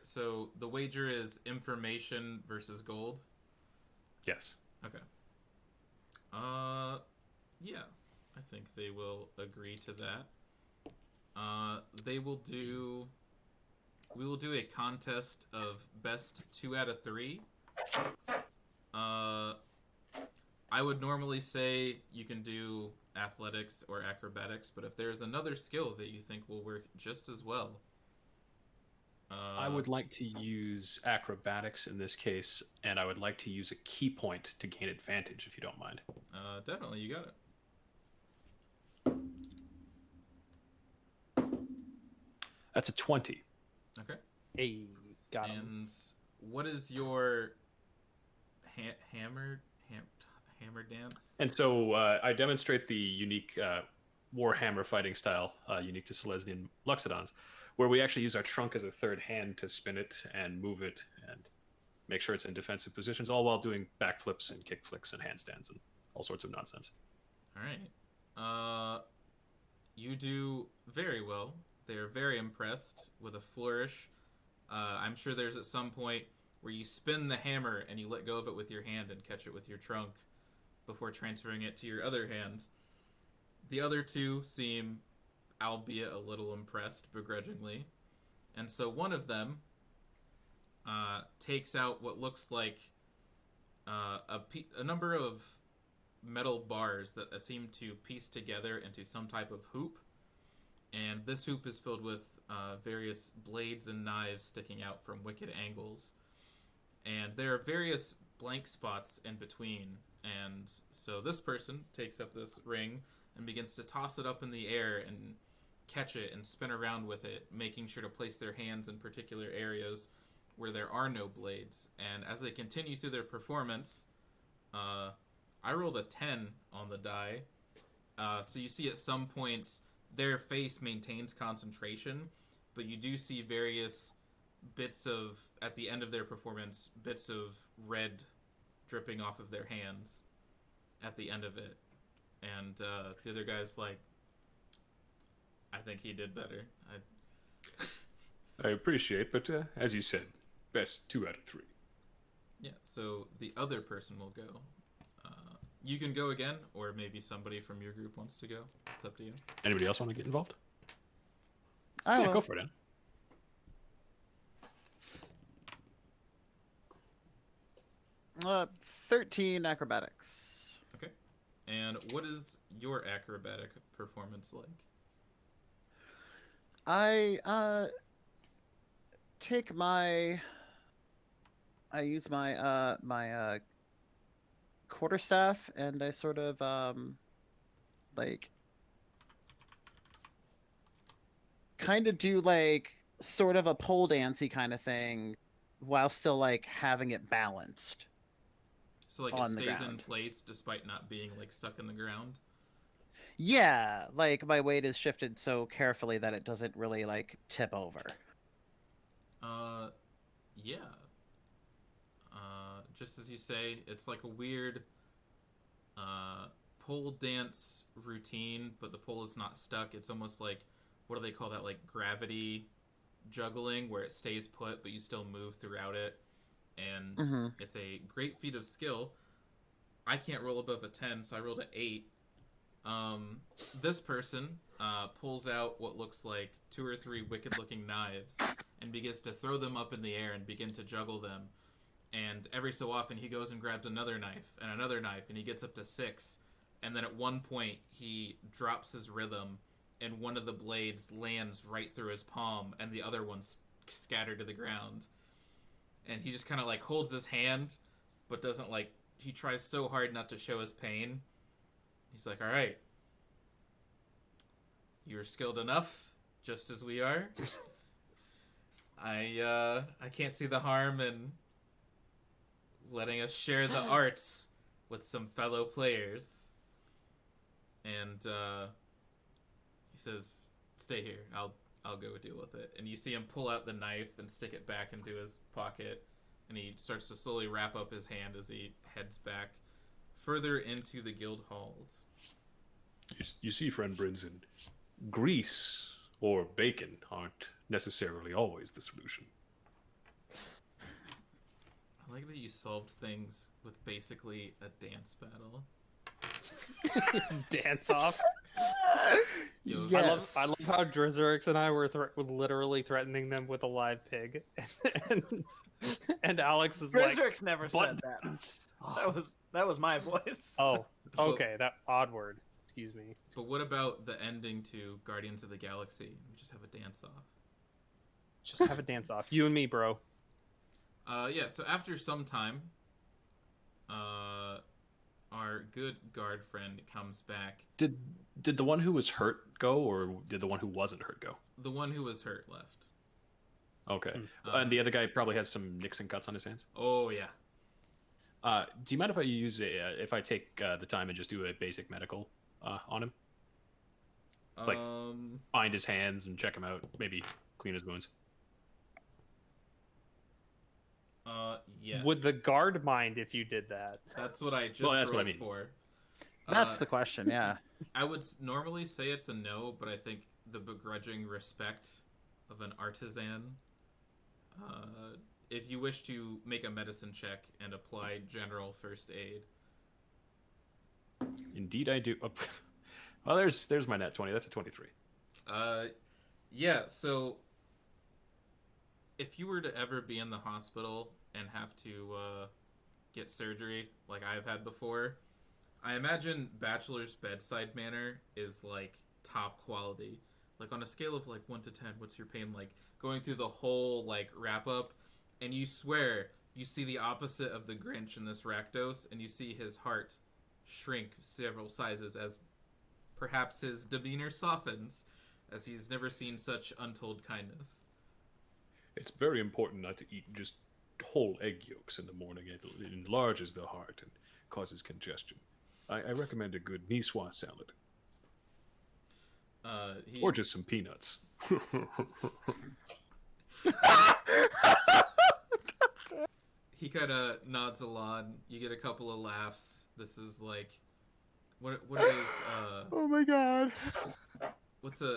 So the wager is information versus gold? Yes. Okay. Yeah. I think they will agree to that. We will do a contest of best 2 out of 3. I would normally say you can do athletics or acrobatics, but if there's another skill that you think will work just as well. I would like to use acrobatics in this case, and I would like to use a key point to gain advantage, if you don't mind. Definitely, you got it. That's a 20. Okay. Hey, got him. And what is your hammer dance? And so I demonstrate the unique Warhammer fighting style, unique to Selesny and Luxodons, where we actually use our trunk as a third hand to spin it and move it and make sure it's in defensive positions, all while doing backflips and kickflips and handstands and all sorts of nonsense. All right. You do very well. They are very impressed with a flourish. I'm sure there's at some point where you spin the hammer and you let go of it with your hand and catch it with your trunk before transferring it to your other hand. The other two seem, albeit a little impressed, begrudgingly. And so one of them takes out what looks like a number of metal bars that seem to piece together into some type of hoop. And this hoop is filled with various blades and knives sticking out from wicked angles. And there are various blank spots in between. And so this person takes up this ring and begins to toss it up in the air and catch it and spin around with it, making sure to place their hands in particular areas where there are no blades. And as they continue through their performance, I rolled a 10 on the die. So you see at some points their face maintains concentration, but you do see various bits of, at the end of their performance, bits of red dripping off of their hands at the end of it. And the other guy's like, I think he did better. I appreciate, but as you said, best 2 out of 3. Yeah, so the other person will go. You can go again, or maybe somebody from your group wants to go. It's up to you. Anybody else want to get involved? I Yeah, will. go for it, Dan. 13 acrobatics. Okay. And what is your acrobatic performance like? I use my quarterstaff, and I sort of like kind of do like sort of a pole dancey kind of thing while still like having it balanced. So like it On the stays in ground. place despite not being like stuck in the ground? Yeah, like my weight is shifted so carefully that it doesn't really like tip over. Yeah. Just as you say, it's like a weird pole dance routine, but the pole is not stuck. It's almost like, what do they call that? Like gravity juggling, where it stays put, but you still move throughout it. And it's a great feat of skill. I can't roll above a 10, so I rolled an 8. This person pulls out what looks like 2 or 3 wicked-looking knives and begins to throw them up in the air and begin to juggle them. And every so often he goes and grabs another knife, and he gets up to 6. And then at one point he drops his rhythm, and one of the blades lands right through his palm, and the other one's scattered to the ground. And he just kind of like holds his hand, but doesn't like, he tries so hard not to show his pain. He's like, all right, you're skilled enough, just as we are. I can't see the harm in letting us share the arts with some fellow players. And he says, stay here. I'll go deal with it. And you see him pull out the knife and stick it back into his pocket, and he starts to slowly wrap up his hand as he heads back further into the guild halls. You see, friend Brinson, grease or bacon aren't necessarily always the solution. I like that you solved things with basically a dance battle. Dance off. Yo, Yes. I love how Drizzerix and I were literally threatening them with a live pig, and Alex is like, Drizzerix never said that. buttons. That was my voice. Oh, okay, that Odward. Excuse me. But what about the ending to Guardians of the Galaxy? We just have a dance off. Just have a dance off. You and me, bro. Yeah, so after some time, our good guard friend comes back. Did the one who was hurt go, or did the one who wasn't hurt go? The one who was hurt left. Okay. And the other guy probably has some nicks and cuts on his hands. Oh, yeah. Do you mind if I use if I take the time and just do a basic medical on him? Like, find his hands and check him out. Maybe clean his wounds. Yes. Would the guard mind if you did that? That's what I just That's what I rolled mean. for. That's the question, yeah. I would normally say it's a no, but I think the begrudging respect of an artisan. If you wish to make a medicine check and apply general first aid. Indeed, I do. Oh, well, there's my net 20. That's a 23. Yeah, so if you were to ever be in the hospital and have to get surgery like I've had before, I imagine Bachelor's bedside manner is like top quality. Like on a scale of like 1 to 10, what's your pain like? Going through the whole like wrap up, and you swear you see the opposite of the Grinch in this Rakdos, and you see his heart shrink several sizes as perhaps his demeanor softens, as he's never seen such untold kindness. It's very important not to eat just whole egg yolks in the morning. It enlarges the heart and causes congestion. I recommend a good niçoise salad. Or just some peanuts. He kind of nods along. You get a couple of laughs. This is like, what is Oh my god.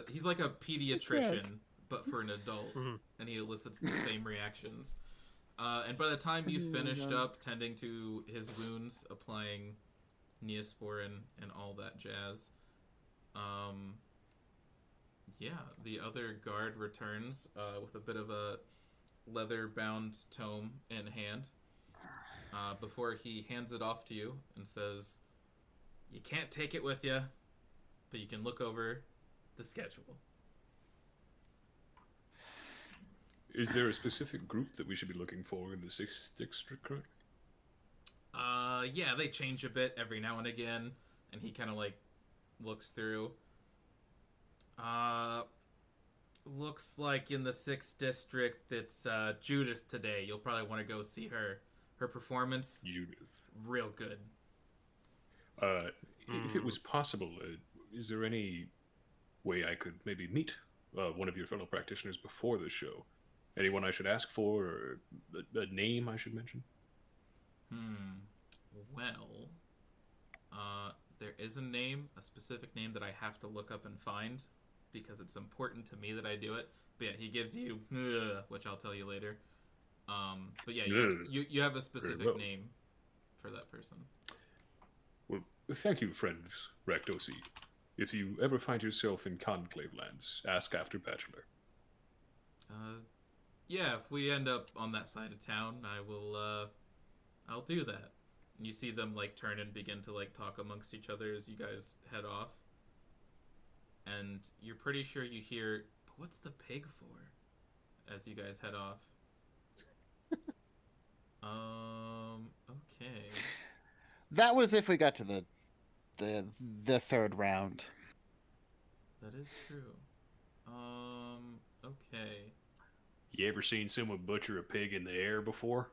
he's like a pediatrician, but for an adult, Mhm. and he elicits the same reactions. And by the time you finished up tending to his wounds, applying Neosporin and all that jazz, yeah, the other guard returns with a bit of a leather-bound tome in hand before he hands it off to you and says, "You can't take it with you, but you can look over the schedule." Is there a specific group that we should be looking for in the 6th district currently? Yeah, they change a bit every now and again, and he kind of like looks through. Looks like in the 6th district it's Judith today. You'll probably want to go see her. Her performance, Judith. real good. If it was possible, is there any way I could maybe meet one of your fellow practitioners before the show? Anyone I should ask for, or a name I should mention? Well, there is a specific name that I have to look up and find because it's important to me that I do it. But yeah, he gives you, which I'll tell you later. But yeah, you have a specific name for that person. Well, thank you, friends, Rakdosi. If you ever find yourself in Conclave lands, ask after Bachelor. Yeah, if we end up on that side of town, I'll do that. And you see them like turn and begin to like talk amongst each other as you guys head off. And you're pretty sure you hear, "But what's the pig for?" as you guys head off. Okay. That was if we got to the 3rd round. That is true. Okay. You ever seen someone butcher a pig in the air before?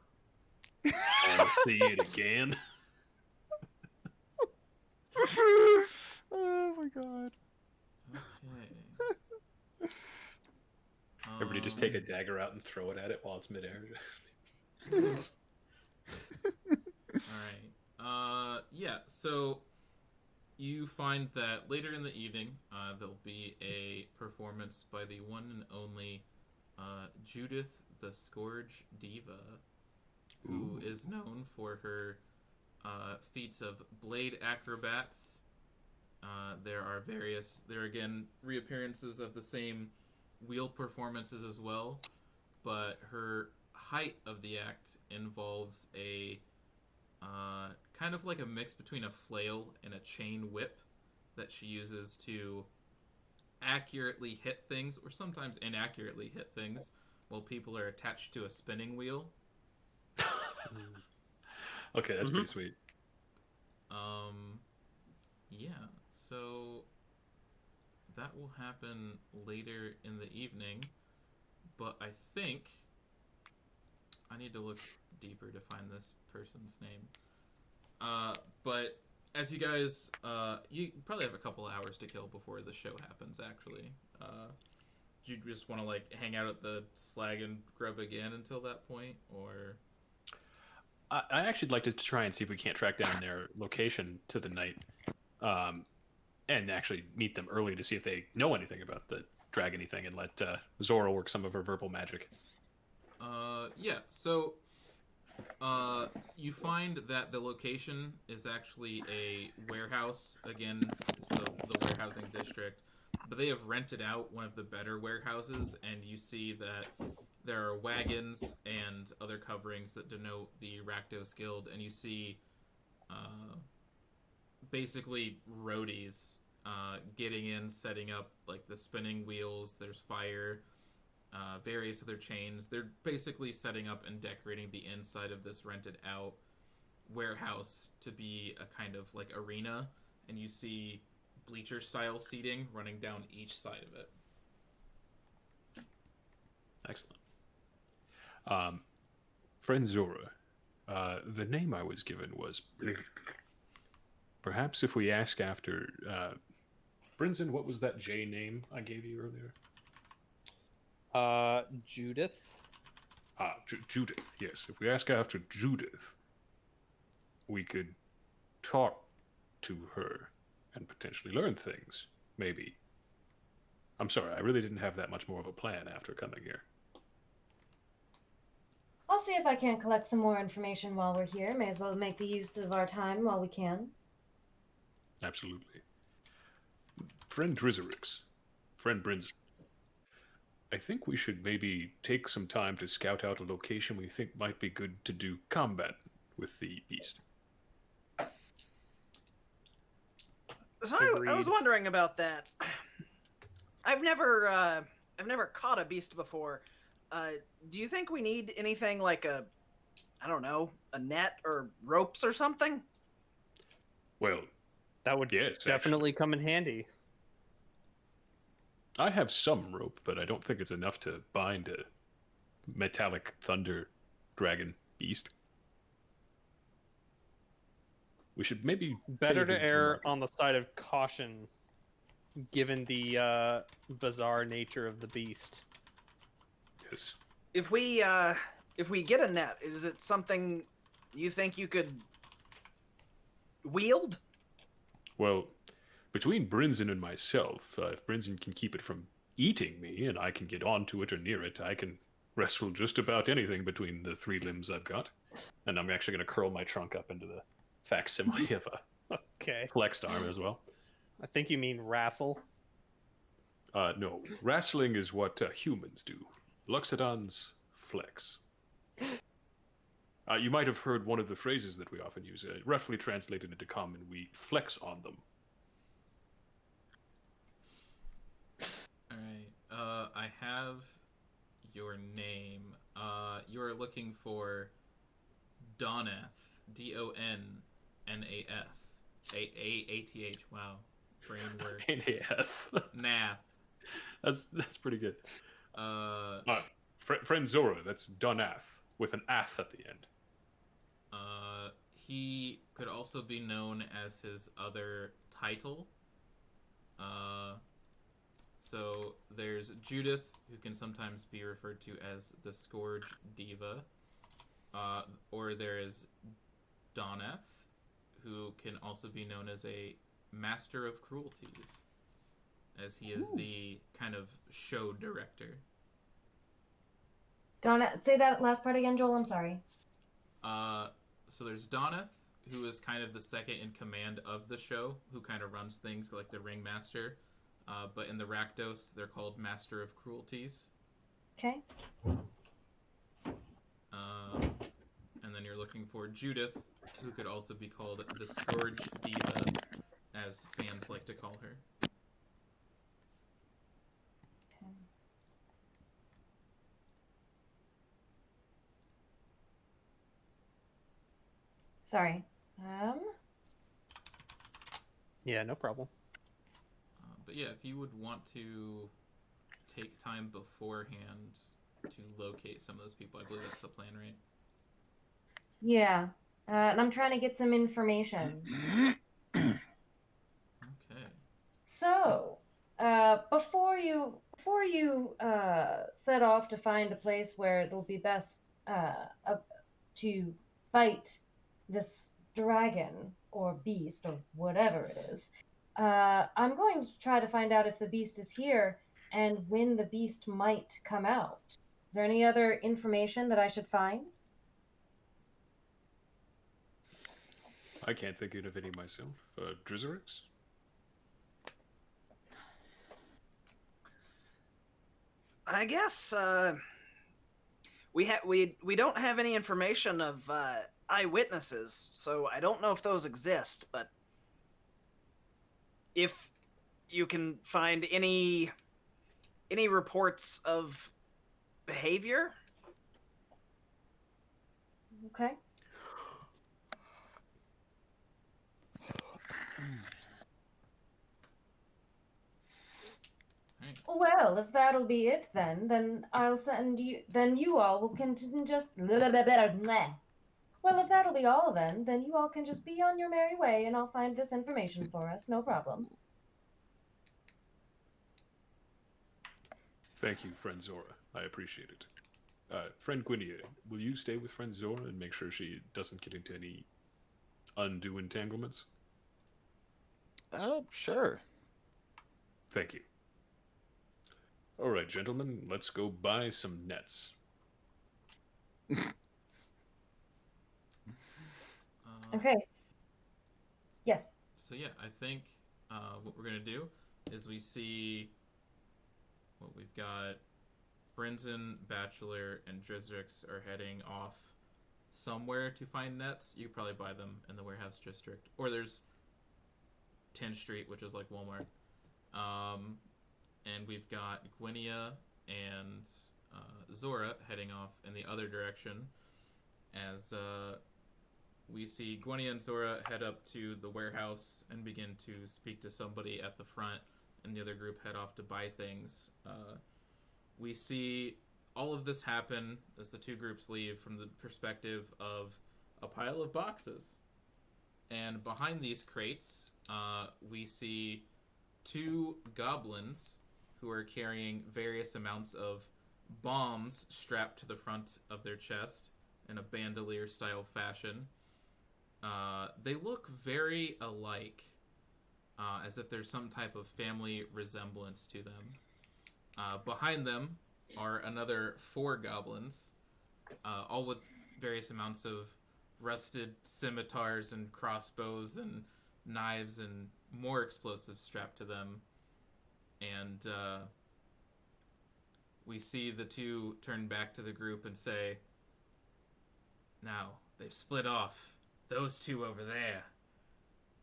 I'll see it again. Oh my god. Okay. Everybody just take a dagger out and throw it at it while it's midair. Alright. Yeah, so you find that later in the evening, there'll be a performance by the one and only Judith the Scourge Diva, who is known for her feats of blade acrobats. There are again reappearances of the same wheel performances as well, but her height of the act involves a kind of like a mix between a flail and a chain whip that she uses to accurately hit things, or sometimes inaccurately hit things, while people are attached to a spinning wheel. Okay, that's pretty sweet. Yeah, so that will happen later in the evening, but I think I need to look deeper to find this person's name. But as you guys, you probably have a couple hours to kill before the show happens, actually. Do you just want to, like, hang out at the Slag and Grub again until that point, or...? I actually like to try and see if we can't track down their location to the night, and actually meet them early to see if they know anything about the dragony thing, and let Zora work some of her verbal magic. Yeah, so you find that the location is actually a warehouse. Again, it's the warehousing district, but they have rented out one of the better warehouses, and you see that there are wagons and other coverings that denote the Rakdos Guild, and you see basically roadies getting in, setting up like the spinning wheels. There's fire. various other chains. They're basically setting up and decorating the inside of this rented out warehouse to be a kind of like arena, and you see bleacher style seating running down each side of it. Excellent. Friend Zora, the name I was given was. Perhaps if we ask after. Brinson, what was that J name I gave you earlier? Judith. Judith, yes. If we ask after Judith, we could talk to her and potentially learn things, maybe. I'm sorry, I really didn't have that much more of a plan after coming here. I'll see if I can't collect some more information while we're here. May as well make the use of our time while we can. Absolutely. Friend Drizerix, friend Brinson, I think we should maybe take some time to scout out a location we think might be good to do combat with the beast. So I was wondering about that. I've never caught a beast before. Do you think we need anything like a net or ropes or something? Well, That would yes, definitely come in handy. I have some rope, but I don't think it's enough to bind a metallic thunder dragon beast. We should maybe Better pay a to visit err market. on the side of caution, given the bizarre nature of the beast. Yes. If we get a net, is it something you think you could wield? Well, between Brinson and myself, if Brinson can keep it from eating me and I can get onto it or near it, I can wrestle just about anything between the 3 limbs I've got. And I'm actually going to curl my trunk up into the facsimile of a Okay. flexed arm as well. I think you mean wrestle. No, wrestling is what humans do. Loxodons flex. You might have heard one of the phrases that we often use, roughly translated into common, we flex on them. Alright, I have your name. You are looking for Donath. Donnath. A-A-A-T-H. Wow. Brain word. NAF. Nath. That's pretty good. Friend Zora, that's Donath, with an ath at the end. He could also be known as his other title. So there's Judith, who can sometimes be referred to as the Scourge Diva. Or there is Donath, who can also be known as a Master of Cruelties, as he is the kind of show director. Donna, say that last part again, Joel. I'm sorry. So there's Donath, who is kind of the second in command of the show, who kind of runs things like the ringmaster. But in the Rakdos, they're called Master of Cruelties. Okay. And then you're looking for Judith, who could also be called the Scourge Diva, as fans like to call her. Sorry. Yeah, no problem. But yeah, if you would want to take time beforehand to locate some of those people, I believe that's the plan, right? Yeah. And I'm trying to get some information. Okay. So, before you set off to find a place where it'll be best to fight this dragon or beast or whatever it is, I'm going to try to find out if the beast is here and when the beast might come out. Is there any other information that I should find? I can't think of any myself. Drizerix? I guess we don't have any information of eyewitnesses, so I don't know if those exist. But if you can find any reports of behavior. Okay. Well, if that'll be it, then I'll send you. Then you all will just. Well, if that'll be all, then you all can just be on your merry way, and I'll find this information for us. No problem. Thank you, friend Zora. I appreciate it. Friend Gwynia, will you stay with friend Zora and make sure she doesn't get into any undue entanglements? Oh, sure. Thank you. All right, gentlemen, let's go buy some nets. Okay. Yes. So yeah, I think what we're gonna do is we see what we've got. Brinson, Bachelor, and Drizrix are heading off somewhere to find nets. You probably buy them in the warehouse district, or there's 10th Street, which is like Walmart. And we've got Gwynia and Zora heading off in the other direction, as we see Gwynia and Zora head up to the warehouse and begin to speak to somebody at the front, and the other group head off to buy things. We see all of this happen as the two groups leave from the perspective of a pile of boxes. And behind these crates, we see two goblins who are carrying various amounts of bombs strapped to the front of their chest in a bandolier-style fashion. They look very alike, as if there's some type of family resemblance to them. Behind them are another 4 goblins, all with various amounts of rusted scimitars and crossbows and knives and more explosives strapped to them. And we see the two turn back to the group and say, "Now, they've split off. Those two over there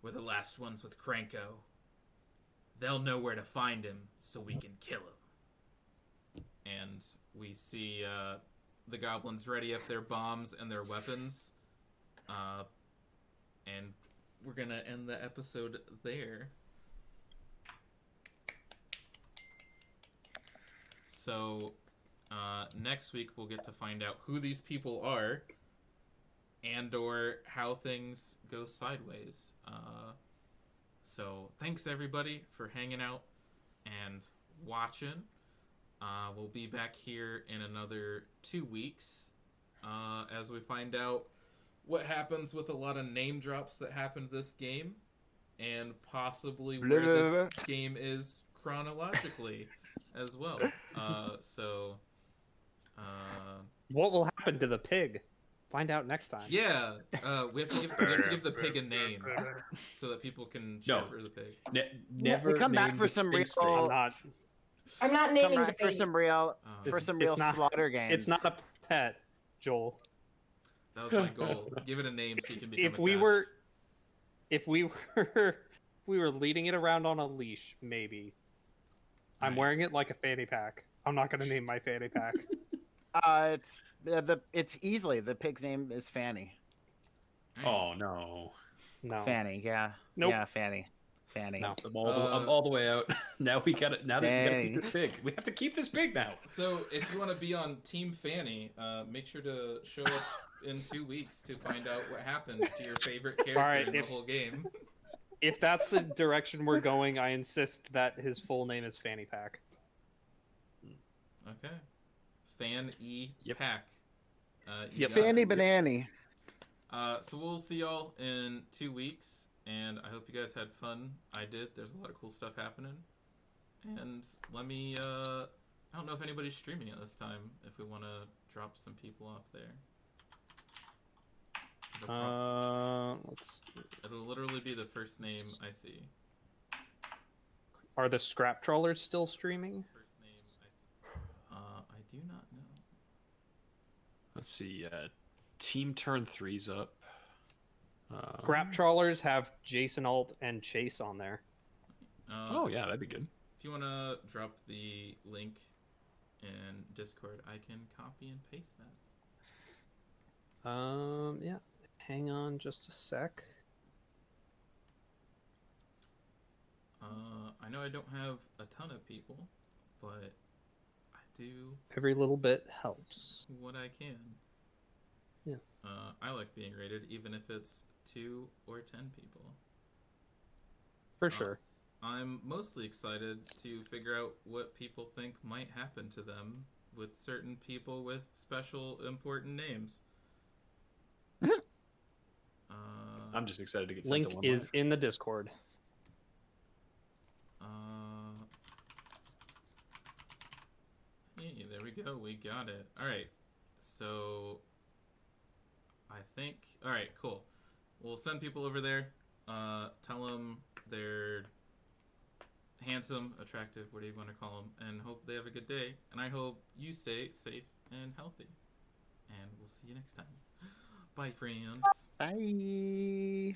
were the last ones with Krenko. They'll know where to find him so we can kill him." And we see the goblins ready up their bombs and their weapons. And we're going to end the episode there. So next week we'll get to find out who these people are and or how things go sideways. So thanks everybody for hanging out and watching. We'll be back here in another 2 weeks as we find out what happens with a lot of name drops that happened this game, and possibly where this game is chronologically as well. What will happen to the pig? Find out next time. Yeah, we have to give the pig a name so that people can cheer for the pig. Never We come back name for the some Sphinx real. pig. I'm not naming the for baby. some real It's not- slaughter games. It's not a pet, Joel. That was my goal. Give it a name so you can become If we were leading it around on a leash, maybe. I'm Right. wearing it like a fanny pack. I'm not gonna name my fanny pack. It's easily the pig's name is Fanny. Oh no. No. Fanny, yeah. Nope. Yeah, Fanny. No. I'm all the way out. Now we got it. Now that we gotta Fanny. keep this pig. We have to keep this pig now. So if you want to be on Team Fanny, make sure to show up in 2 weeks to find out what happens to your favorite character Alright, in the whole game. If that's the direction we're going, I insist that his full name is Fanny Pack. Okay. Fan-E Yep. Pack. Yep. Fanny Banani. So we'll see y'all in 2 weeks, and I hope you guys had fun. I did. There's a lot of cool stuff happening. And let me, I don't know if anybody's streaming it this time, if we want to drop some people off there. It'll literally be the first name I see. Are the scrap trawlers still streaming? First name I see. I do not know. Let's see. Team Turn 3's up. Scrap trawlers have Jason Alt and Chase on there. Oh yeah, that'd be good. If you want to drop the link in Discord, I can copy and paste that. Yeah. Hang on just a sec. I know I don't have a ton of people, but I do Every little bit helps. what I can. Yeah. I like being rated, even if it's 2 or 10 people. For sure. I'm mostly excited to figure out what people think might happen to them with certain people with special important names. I'm just excited to get sent Link to one is live. in the Discord. Hey, there we go. We got it. All right. So, I think. All right, cool. We'll send people over there. Tell them they're handsome, attractive, whatever you want to call them, and hope they have a good day. And I hope you stay safe and healthy. And we'll see you next time. Bye, friends. Bye.